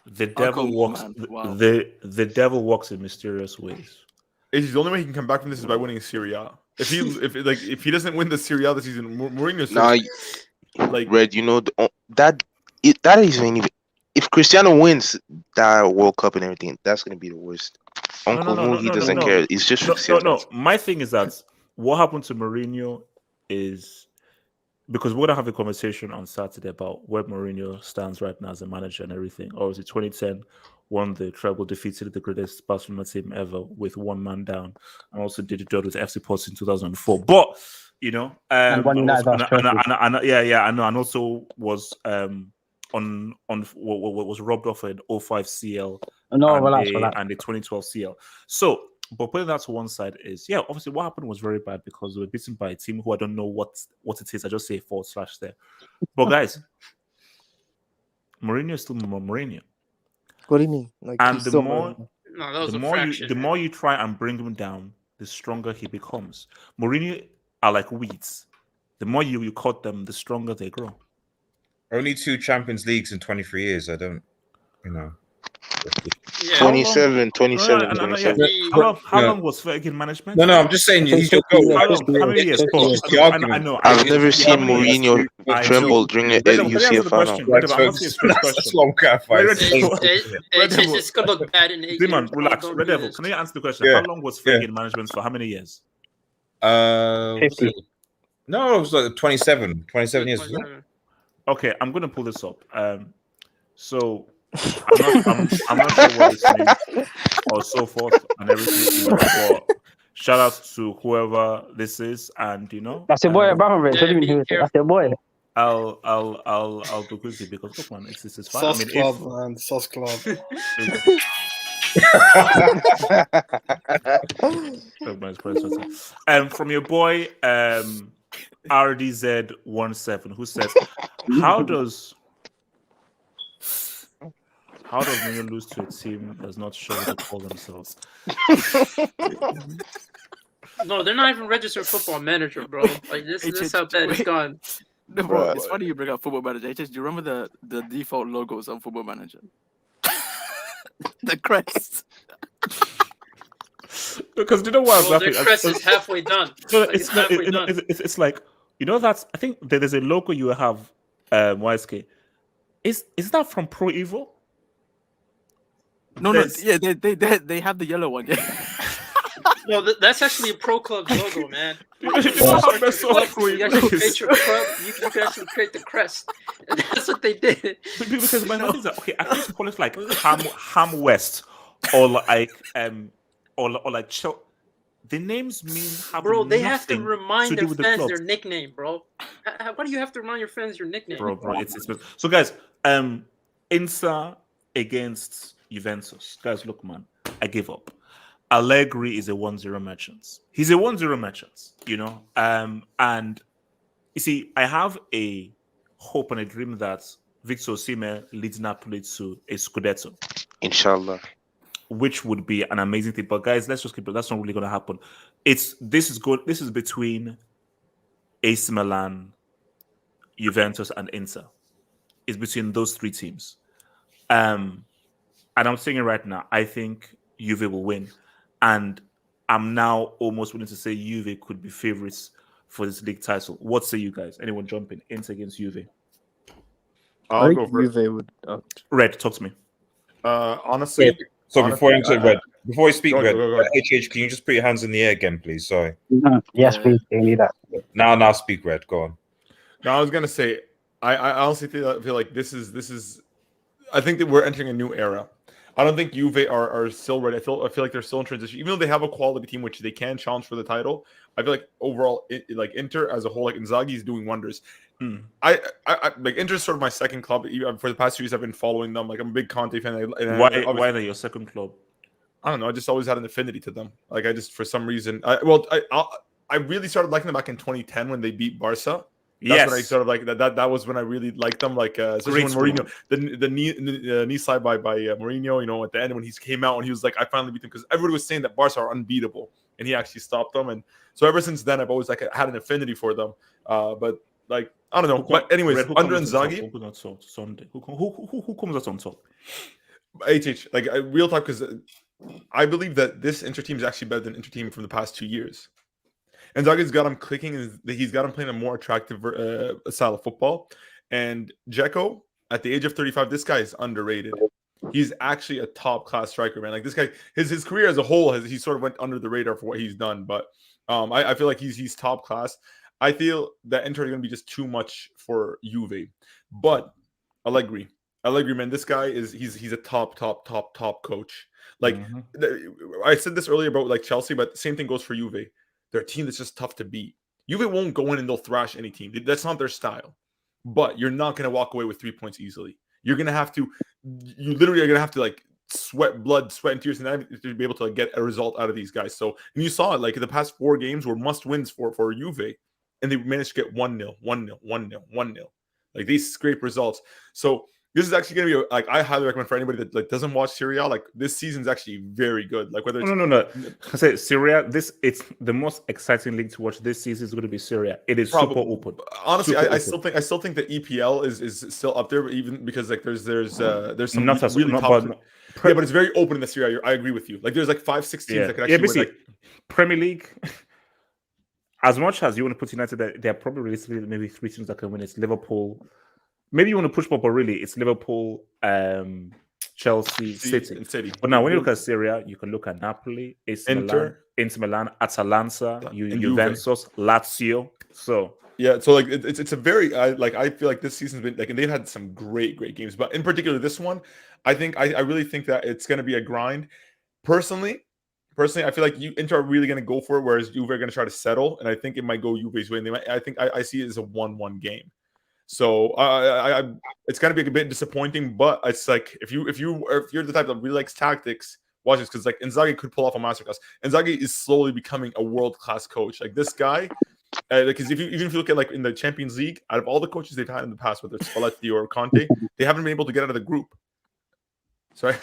[SPEAKER 1] the devil walks. The devil walks in mysterious ways.
[SPEAKER 13] AJ, the only way he can come back from this is by winning Serie A. If he doesn't win the Serie A this season, Mourinho's
[SPEAKER 4] like Red. You know that isn't even. If Cristiano wins that World Cup and everything, that's gonna be the worst. Uncle Moogie doesn't care. It's just
[SPEAKER 1] no. My thing is that what happened to Mourinho is because we're gonna have a conversation on Saturday about where Mourinho stands right now as a manager and everything. Obviously, 2010 won the treble, defeated the greatest Barcelona team ever with one man down, and also did the job with FC Porto in 2004. But you know, and I know, and also was was robbed off an 05 CL and the 2012 CL. So, but putting that to one side is, obviously what happened was very bad because they were beaten by a team who I don't know what it is. I just say / there. But guys, Mourinho is still Mourinho.
[SPEAKER 5] What do you mean? Like,
[SPEAKER 1] and the more you try and bring him down, the stronger he becomes. Mourinho are like weeds. The more you cut them, the stronger they grow.
[SPEAKER 6] Only 2 Champions Leagues in 23 years. I don't,
[SPEAKER 4] 27.
[SPEAKER 1] How long was Fergie in management?
[SPEAKER 6] No, I'm just saying he's your goal.
[SPEAKER 1] How many years? I know.
[SPEAKER 4] I've never seen Mourinho tremble during a UCL final.
[SPEAKER 2] It's gonna look bad in 8 years.
[SPEAKER 1] Relax. Red Devil, can you answer the question? How long was Fergie in management for? How many years?
[SPEAKER 6] 50. No, it was like 27 years.
[SPEAKER 1] Okay, I'm going to pull this up. So I'm not sure what this means or so forth and everything. But shout out to whoever this is, and
[SPEAKER 14] that's your boy, Abramovich. That's your boy.
[SPEAKER 1] I'll do quickly because look, man, it's fine.
[SPEAKER 3] Sauce Club, man, Sauce Club.
[SPEAKER 1] From your boy RDZ17, who says, how does Mourinho lose to a team that does not show what they call themselves?
[SPEAKER 2] No, they're not even registered Football Manager, bro. Like this is how bad it's gone.
[SPEAKER 10] No, bro, it's funny you bring up Football Manager. Do you remember the default logos on Football Manager? The crest.
[SPEAKER 1] Because you know what?
[SPEAKER 2] Well, their crest is halfway done.
[SPEAKER 1] It's like, that's, I think there's a logo you have, YSK. Is that from Pro Evo?
[SPEAKER 10] No, yeah, they have the yellow one. Yeah.
[SPEAKER 2] No, that's actually a Pro Club logo, man. You
[SPEAKER 1] actually
[SPEAKER 2] create your club. You can actually create the crest. And that's what they did.
[SPEAKER 1] Because my thing is that, okay, I think call it like Ham West or like the names mean
[SPEAKER 2] bro, they have to remind their fans their nickname, bro. Why do you have to remind your fans your nickname?
[SPEAKER 1] Bro, it's so guys, Inter against Juventus. Guys, look, man, I give up. Allegri is a 1-0 merchant. He's a 1-0 merchant, and you see, I have a hope and a dream that Victor Osimhen leads Napoli to a Scudetto.
[SPEAKER 4] Inshallah.
[SPEAKER 1] Which would be an amazing thing. But guys, let's just keep it. That's not really going to happen. This is good. This is between AC Milan, Juventus, and Inter. It's between those 3 teams. And I'm saying it right now. I think Juve will win. And I'm now almost willing to say Juve could be favorites for this league title. What say you guys? Anyone jump in? Inter against Juve.
[SPEAKER 13] I'll go for
[SPEAKER 5] Juve would.
[SPEAKER 1] Red, talk to me.
[SPEAKER 13] Honestly.
[SPEAKER 6] So before you speak, Red, HH, can you just put your hands in the air again, please? Sorry.
[SPEAKER 14] Yes, please. I need that.
[SPEAKER 6] Now speak, Red. Go on.
[SPEAKER 13] No, I was gonna say, I honestly feel like this is. I think that we're entering a new era. I don't think Juve are still ready. I feel like they're still in transition, even though they have a quality team which they can challenge for the title. I feel like overall, like Inter as a whole, like Inzaghi is doing wonders. I like Inter's sort of my second club. Even for the past 2 years, I've been following them. Like I'm a big Conte fan.
[SPEAKER 1] Why are they your second club?
[SPEAKER 13] I don't know. I just always had an affinity to them. Like I just, for some reason, I really started liking them back in 2010 when they beat Barca. That's when I sort of like that. That was when I really liked them. Like especially when Mourinho, the knee slide by Mourinho. You know, at the end when he came out and he was like, I finally beat them, because everybody was saying that Barca are unbeatable, and he actually stopped them. And so ever since then, I've always like had an affinity for them. But like I don't know. But anyways, under Inzaghi,
[SPEAKER 1] who comes out on top?
[SPEAKER 13] HH, like real talk, because I believe that this Inter team is actually better than Inter team from the past 2 years. Inzaghi's got him clicking, and he's got him playing a more attractive style of football. And Dzeko, at the age of 35, this guy is underrated. He's actually a top class striker, man. Like this guy, his career as a whole, he sort of went under the radar for what he's done. But I feel like he's top class. I feel that Inter are going to be just too much for Juve. But Allegri, man, this guy he's a top coach. Like I said this earlier about like Chelsea, but the same thing goes for Juve. They're a team that's just tough to beat. Juve won't go in and they'll thrash any team. That's not their style. But you're not going to walk away with 3 points easily. You're going to have to, you literally are going to have to like sweat and tears and to be able to like, get a result out of these guys. So, and you saw it, like the past 4 games were must wins for Juve, and they managed to get 1-0, 1-0, 1-0, 1-0. Like these scrape results. So this is actually going to be like I highly recommend for anybody that like doesn't watch Serie A. Like this season's actually very good. Like whether it's
[SPEAKER 1] no. I say Serie A. It's the most exciting league to watch this season is going to be Serie A. It is super open.
[SPEAKER 13] Honestly, I still think that EPL is still up there, even because like there's some really top. But it's very open in the Serie A. I agree with you. Like there's like 5-6 teams that could actually win. Like,
[SPEAKER 1] Premier League. As much as you want to put United, there are probably realistically maybe 3 teams that can win. It's Liverpool. Maybe you want to push more, but really it's Liverpool, Chelsea, City. But now when you look at Serie A, you can look at Napoli, Inter Milan, Atalanta, Juventus, Lazio. So
[SPEAKER 13] yeah, so like it's a very I feel like this season's been like, and they've had some great games, but in particular this one, I really think that it's going to be a grind. Personally, I feel like Inter are really going to go for it, whereas Juve are going to try to settle, and I think it might go Juve's way. And I see it as a 1-1 game. So it's gonna be a bit disappointing, but it's like if you're the type that really likes tactics, watch this, because like Inzaghi could pull off a masterclass. Inzaghi is slowly becoming a world-class coach. Like this guy, because even if you look at like in the Champions League, out of all the coaches they've had in the past, whether it's Spalletti or Conte, they haven't been able to get out of the group. Sorry,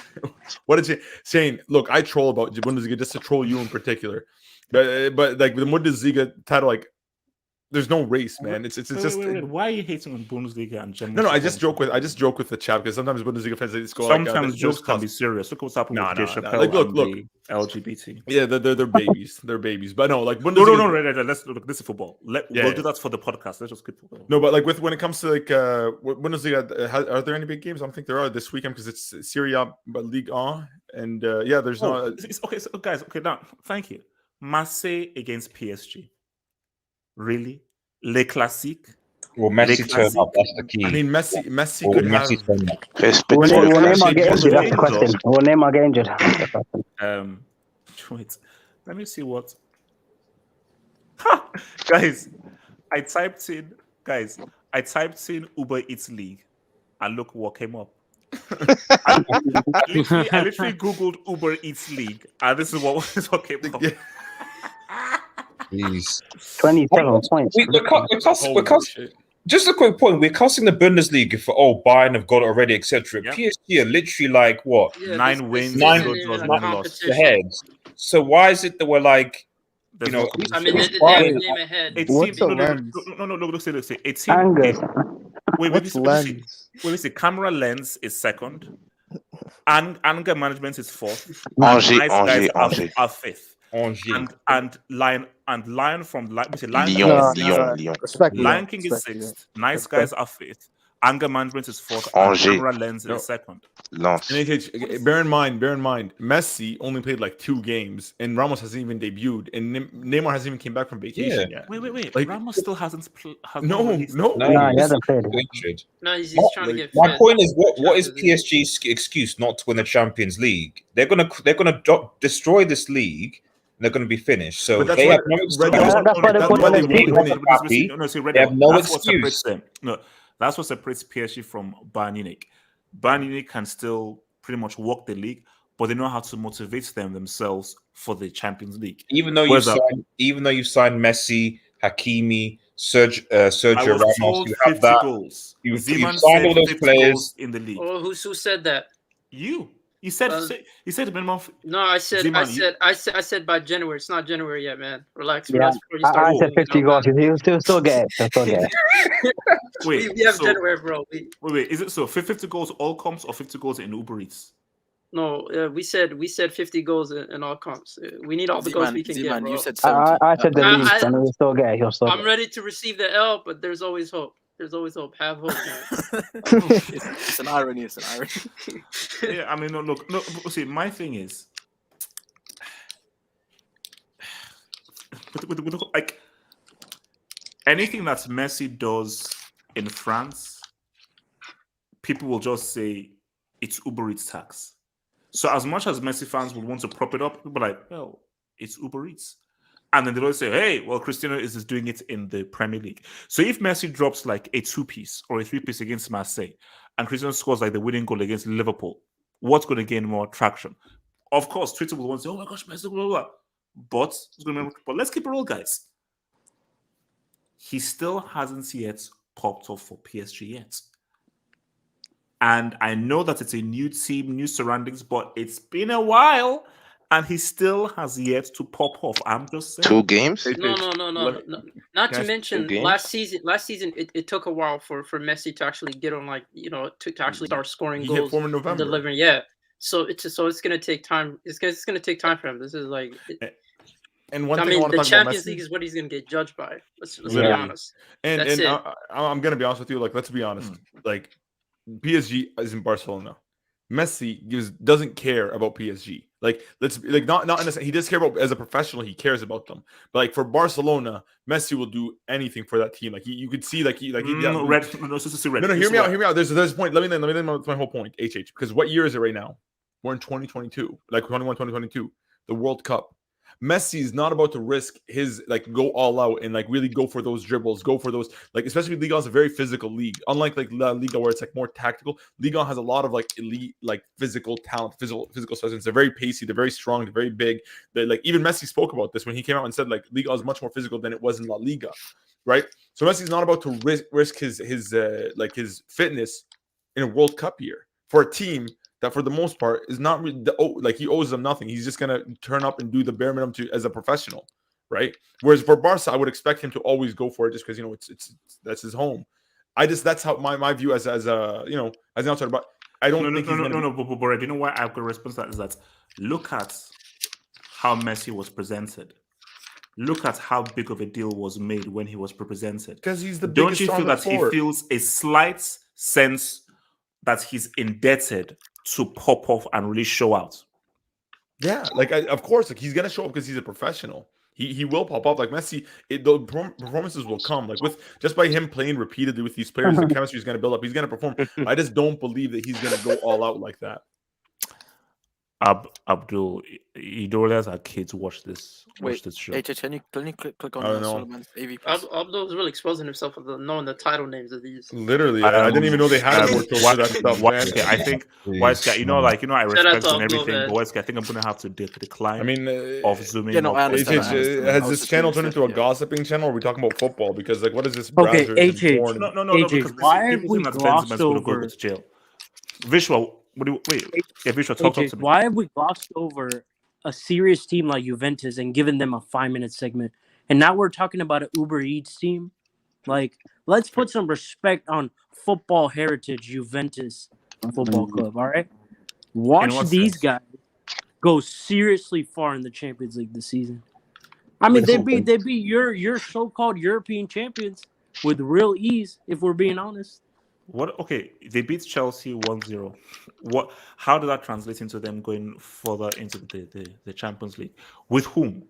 [SPEAKER 13] what is it saying? Look, I troll about Bundesliga just to troll you in particular, but like the Bundesliga title, like. There's no race, man. It's just.
[SPEAKER 1] Wait. Why are you hating on Bundesliga and German?
[SPEAKER 13] No. I just joke with the chat, because sometimes Bundesliga fans they just go.
[SPEAKER 1] Sometimes jokes can be serious. Look what's happening with Chappelle.
[SPEAKER 13] Like look,
[SPEAKER 1] the LGBT.
[SPEAKER 13] Yeah, they're babies. They're babies. But no, like
[SPEAKER 1] Bundesliga. No. Let's look. This is football. We'll do that for the podcast. Let's just skip football.
[SPEAKER 13] No, but like when it comes to like Bundesliga, are there any big games? I don't think there are this weekend because it's Serie A, but Liga, and there's no.
[SPEAKER 1] Okay, so guys. Okay, now thank you. Marseille against PSG. Really? Le Classique?
[SPEAKER 6] Well, Messi turned up. That's the key.
[SPEAKER 13] I mean, Messi could have.
[SPEAKER 14] Will Neymar get injured? That's the question. Will Neymar get injured?
[SPEAKER 1] Wait. Let me see what. Guys, I typed in Uber Eats League, and look what came up. I literally googled Uber Eats League, and this is what came up.
[SPEAKER 6] Please.
[SPEAKER 14] 27 points.
[SPEAKER 6] Just a quick point. We're casting the Bundesliga for Bayern have got it already, etc.
[SPEAKER 1] Yep.
[SPEAKER 6] PSG are literally like what?
[SPEAKER 1] 9 wins,
[SPEAKER 6] 9
[SPEAKER 1] draws, 1 loss.
[SPEAKER 6] Ahead. So why is it that we're like,
[SPEAKER 2] I mean, they name ahead.
[SPEAKER 1] What's the lens? No. Look, see. It's him. Wait, see. Camera lens is second. Anger management is fourth. Nice guys are fifth. And Lion from
[SPEAKER 4] Lyon.
[SPEAKER 1] Lion King is sixth. Nice guys are fifth. Anger management is fourth. Camera lens is second.
[SPEAKER 13] Bear in mind, Messi only played like 2 games, and Ramos hasn't even debuted, and Neymar hasn't even came back from vacation yet.
[SPEAKER 1] Wait. Like, Ramos still hasn't.
[SPEAKER 13] No,
[SPEAKER 14] he hasn't played.
[SPEAKER 2] No, he's trying to get.
[SPEAKER 6] My point is, what is PSG's excuse not to win the Champions League? They're gonna destroy this league. they're going to be finished. So
[SPEAKER 13] But that's
[SPEAKER 6] they
[SPEAKER 13] why
[SPEAKER 6] have no
[SPEAKER 1] They have
[SPEAKER 6] no
[SPEAKER 1] that's what separates
[SPEAKER 6] excuse.
[SPEAKER 1] them. No, that's what separates PSG from Bayern Munich. Bayern Munich can still pretty much walk the league, but they know how to motivate themselves for the Champions League.
[SPEAKER 6] Even though you signed Messi, Hakimi, Sergio
[SPEAKER 1] I was
[SPEAKER 6] Ramos,
[SPEAKER 1] told
[SPEAKER 6] you have
[SPEAKER 1] 50
[SPEAKER 6] that.
[SPEAKER 1] goals.
[SPEAKER 6] You've
[SPEAKER 1] Zeman
[SPEAKER 6] signed
[SPEAKER 1] said
[SPEAKER 6] all those
[SPEAKER 1] 50
[SPEAKER 6] players
[SPEAKER 1] goals in the league.
[SPEAKER 2] Oh, who said that?
[SPEAKER 1] You said the minimum.
[SPEAKER 2] No, I said
[SPEAKER 1] Zeman,
[SPEAKER 2] I said by January. It's not January yet, man. Relax.
[SPEAKER 14] Yeah,
[SPEAKER 2] Before you start
[SPEAKER 14] I said 50 goals. He'll still get it.
[SPEAKER 1] Wait,
[SPEAKER 2] we have
[SPEAKER 1] so,
[SPEAKER 2] January, bro.
[SPEAKER 1] Wait, is it so 50 goals all comps or 50 goals in Uber Eats?
[SPEAKER 2] No, we said 50 goals in all comps. We need all the goals we can get, bro.
[SPEAKER 10] You said 70.
[SPEAKER 14] I said the least, and he'll still get it. He'll still
[SPEAKER 2] I'm
[SPEAKER 14] get it.
[SPEAKER 2] ready to receive the L, but there's always hope. There's always hope. Have hope, man.
[SPEAKER 10] It's an irony. It's an irony.
[SPEAKER 1] Yeah, I mean, no. See, my thing is, like anything that Messi does in France, people will just say it's Uber Eats tax. So as much as Messi fans would want to prop it up, people are like, well, it's Uber Eats. And then they always say, hey, well, Cristiano is just doing it in the Premier League. So if Messi drops like a 2-piece or a 3-piece against Marseille, and Cristiano scores like the winning goal against Liverpool, what's going to gain more traction? Of course, Twitter will want to say, oh my gosh, Messi, blah, blah, blah. But let's keep it real, guys. He still hasn't yet popped off for PSG yet. And I know that it's a new team, new surroundings, but it's been a while. And he still has yet to pop off. I'm just saying.
[SPEAKER 4] 2 games?
[SPEAKER 2] No. Not to mention last season it took a while for Messi to actually get on, like, to actually start scoring goals.
[SPEAKER 13] Hit form in November.
[SPEAKER 2] Delivering, yeah. So it's gonna take time. It's gonna take time for him. This is like.
[SPEAKER 13] And one
[SPEAKER 2] I
[SPEAKER 13] thing
[SPEAKER 2] mean,
[SPEAKER 13] I want to
[SPEAKER 2] the
[SPEAKER 13] talk
[SPEAKER 2] Champions
[SPEAKER 13] about Messi,
[SPEAKER 2] League is what he's gonna get judged by. Let's be
[SPEAKER 13] Literally.
[SPEAKER 2] honest.
[SPEAKER 13] And
[SPEAKER 2] That's it.
[SPEAKER 13] I'm gonna be honest with you. Like, let's be honest. Like, PSG is in Barcelona. Messi doesn't care about PSG. Like, not in a sense, he does care about, as a professional, he cares about them. But like for Barcelona, Messi will do anything for that team. Like you could see, hear me out. There's a point. Let me my whole point. Because what year is it right now? We're in 2022, like 2022, the World Cup. Messi is not about to risk his, like, go all out and like really go for those dribbles, go for those, like, especially Liga is a very physical league. Unlike like La Liga where it's like more tactical, Liga has a lot of like elite, like physical talent, physical substance. They're very pacey, they're very strong, they're very big. They like, even Messi spoke about this when he came out and said like Liga is much more physical than it was in La Liga, right? So Messi's not about to risk his fitness in a World Cup year for a team that for the most part is not really like he owes them nothing. He's just gonna turn up and do the bare minimum as a professional, right? Whereas for Barca, I would expect him to always go for it just because it's that's his home. That's how my view as an outsider. But I don't think
[SPEAKER 1] but you know why I've got a response to that is that look at how Messi was presented. Look at how big of a deal was made when he was presented.
[SPEAKER 13] Because he's the
[SPEAKER 1] Don't
[SPEAKER 13] biggest
[SPEAKER 1] you feel that he feels a slight sense that he's indebted to pop off and really show out?
[SPEAKER 13] Yeah, like of course, like he's gonna show up because he's a professional. He will pop up like Messi. The performances will come like with just by him playing repeatedly with these players. The chemistry is gonna build up. He's gonna perform. I just don't believe that he's gonna go all out like that.
[SPEAKER 1] Abdul, you don't realize our kids watch this show.
[SPEAKER 10] Can you click on Solomon's AV?
[SPEAKER 2] Abdul is really exposing himself with knowing the title names of these.
[SPEAKER 13] Literally, I didn't even know they had more to that stuff, man.
[SPEAKER 1] I think White Guy, I respect and everything, but White Guy, I think I'm gonna have to decline.
[SPEAKER 13] I mean,
[SPEAKER 1] of zooming.
[SPEAKER 10] Yeah, no, I understand.
[SPEAKER 13] Has this channel turned into a gossiping channel? Or are we talking about football? Because like, what is this?
[SPEAKER 15] Okay, AJ.
[SPEAKER 1] No, because
[SPEAKER 15] why have we glossed over
[SPEAKER 1] jail? Visual. Visual, talk to me.
[SPEAKER 15] Why have we glossed over a serious team like Juventus and given them a 5-minute segment? And now we're talking about an Uber Eats team? Like, let's put some respect on football heritage Juventus Football Club, all right? Watch these guys go seriously far in the Champions League this season. I mean, they'd be your so-called European champions with real ease, if we're being honest.
[SPEAKER 1] What? Okay, they beat Chelsea 1-0. How did that translate into them going further into the Champions League? With whom?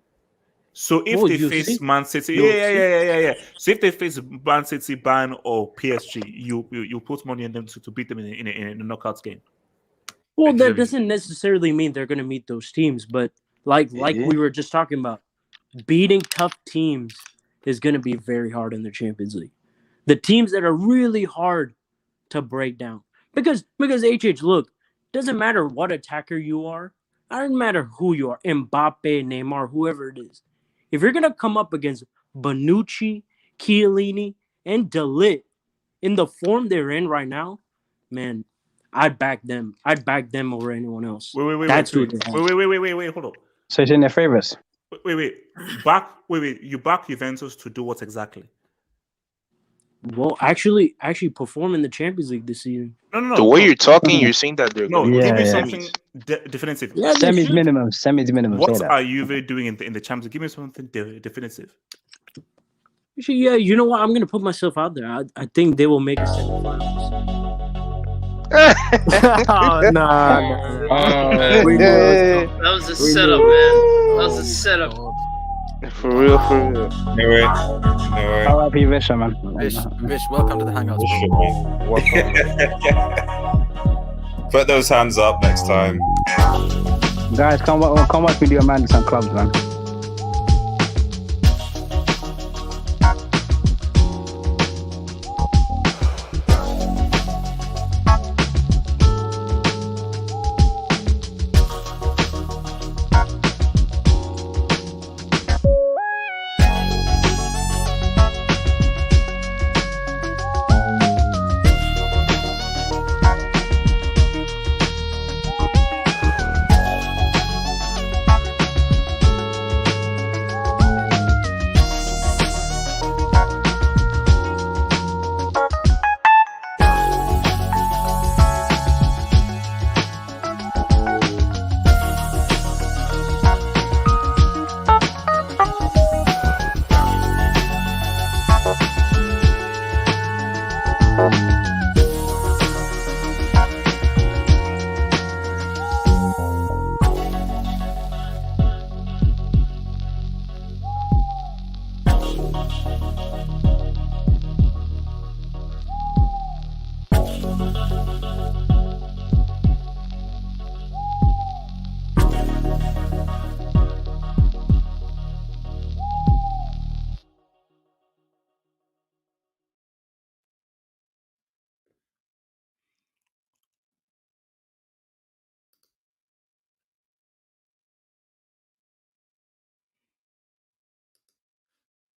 [SPEAKER 1] So if they face Man City, yeah. So if they face Man City, Bayern, or PSG, you put money on them to beat them in a knockouts game.
[SPEAKER 15] Well, that doesn't necessarily mean they're going to meet those teams, but Like we were just talking about, beating tough teams is going to be very hard in the Champions League. The teams that are really hard to break down. Because HH, look, doesn't matter what attacker you are. It doesn't matter who you are. Mbappe, Neymar, whoever it is. If you're going to come up against Bonucci, Chiellini, and De Ligt in the form they're in right now, man, I'd back them. I'd back them over anyone else.
[SPEAKER 1] Wait, hold up.
[SPEAKER 14] So it's in their favorites.
[SPEAKER 1] Wait. You back Juventus to do what exactly?
[SPEAKER 15] Well, actually perform in the Champions League this season.
[SPEAKER 1] No.
[SPEAKER 4] The way you're talking, you're saying that they're
[SPEAKER 1] no.
[SPEAKER 4] going
[SPEAKER 1] Give me something definitive.
[SPEAKER 14] Yeah, Semi's minimum.
[SPEAKER 1] What are Juve doing in the Champions League? Give me something definitive.
[SPEAKER 15] Yeah, you know what? I'm gonna put myself out there. I think they will make a semifinals.
[SPEAKER 2] That was a setup, man. That was a setup.
[SPEAKER 4] For real.
[SPEAKER 7] No way.
[SPEAKER 14] R.I.P. Visha, man.
[SPEAKER 10] Vish, welcome to the Hangouts.
[SPEAKER 6] Put those hands up next time.
[SPEAKER 14] Guys, come watch me do a Madison clubs, man.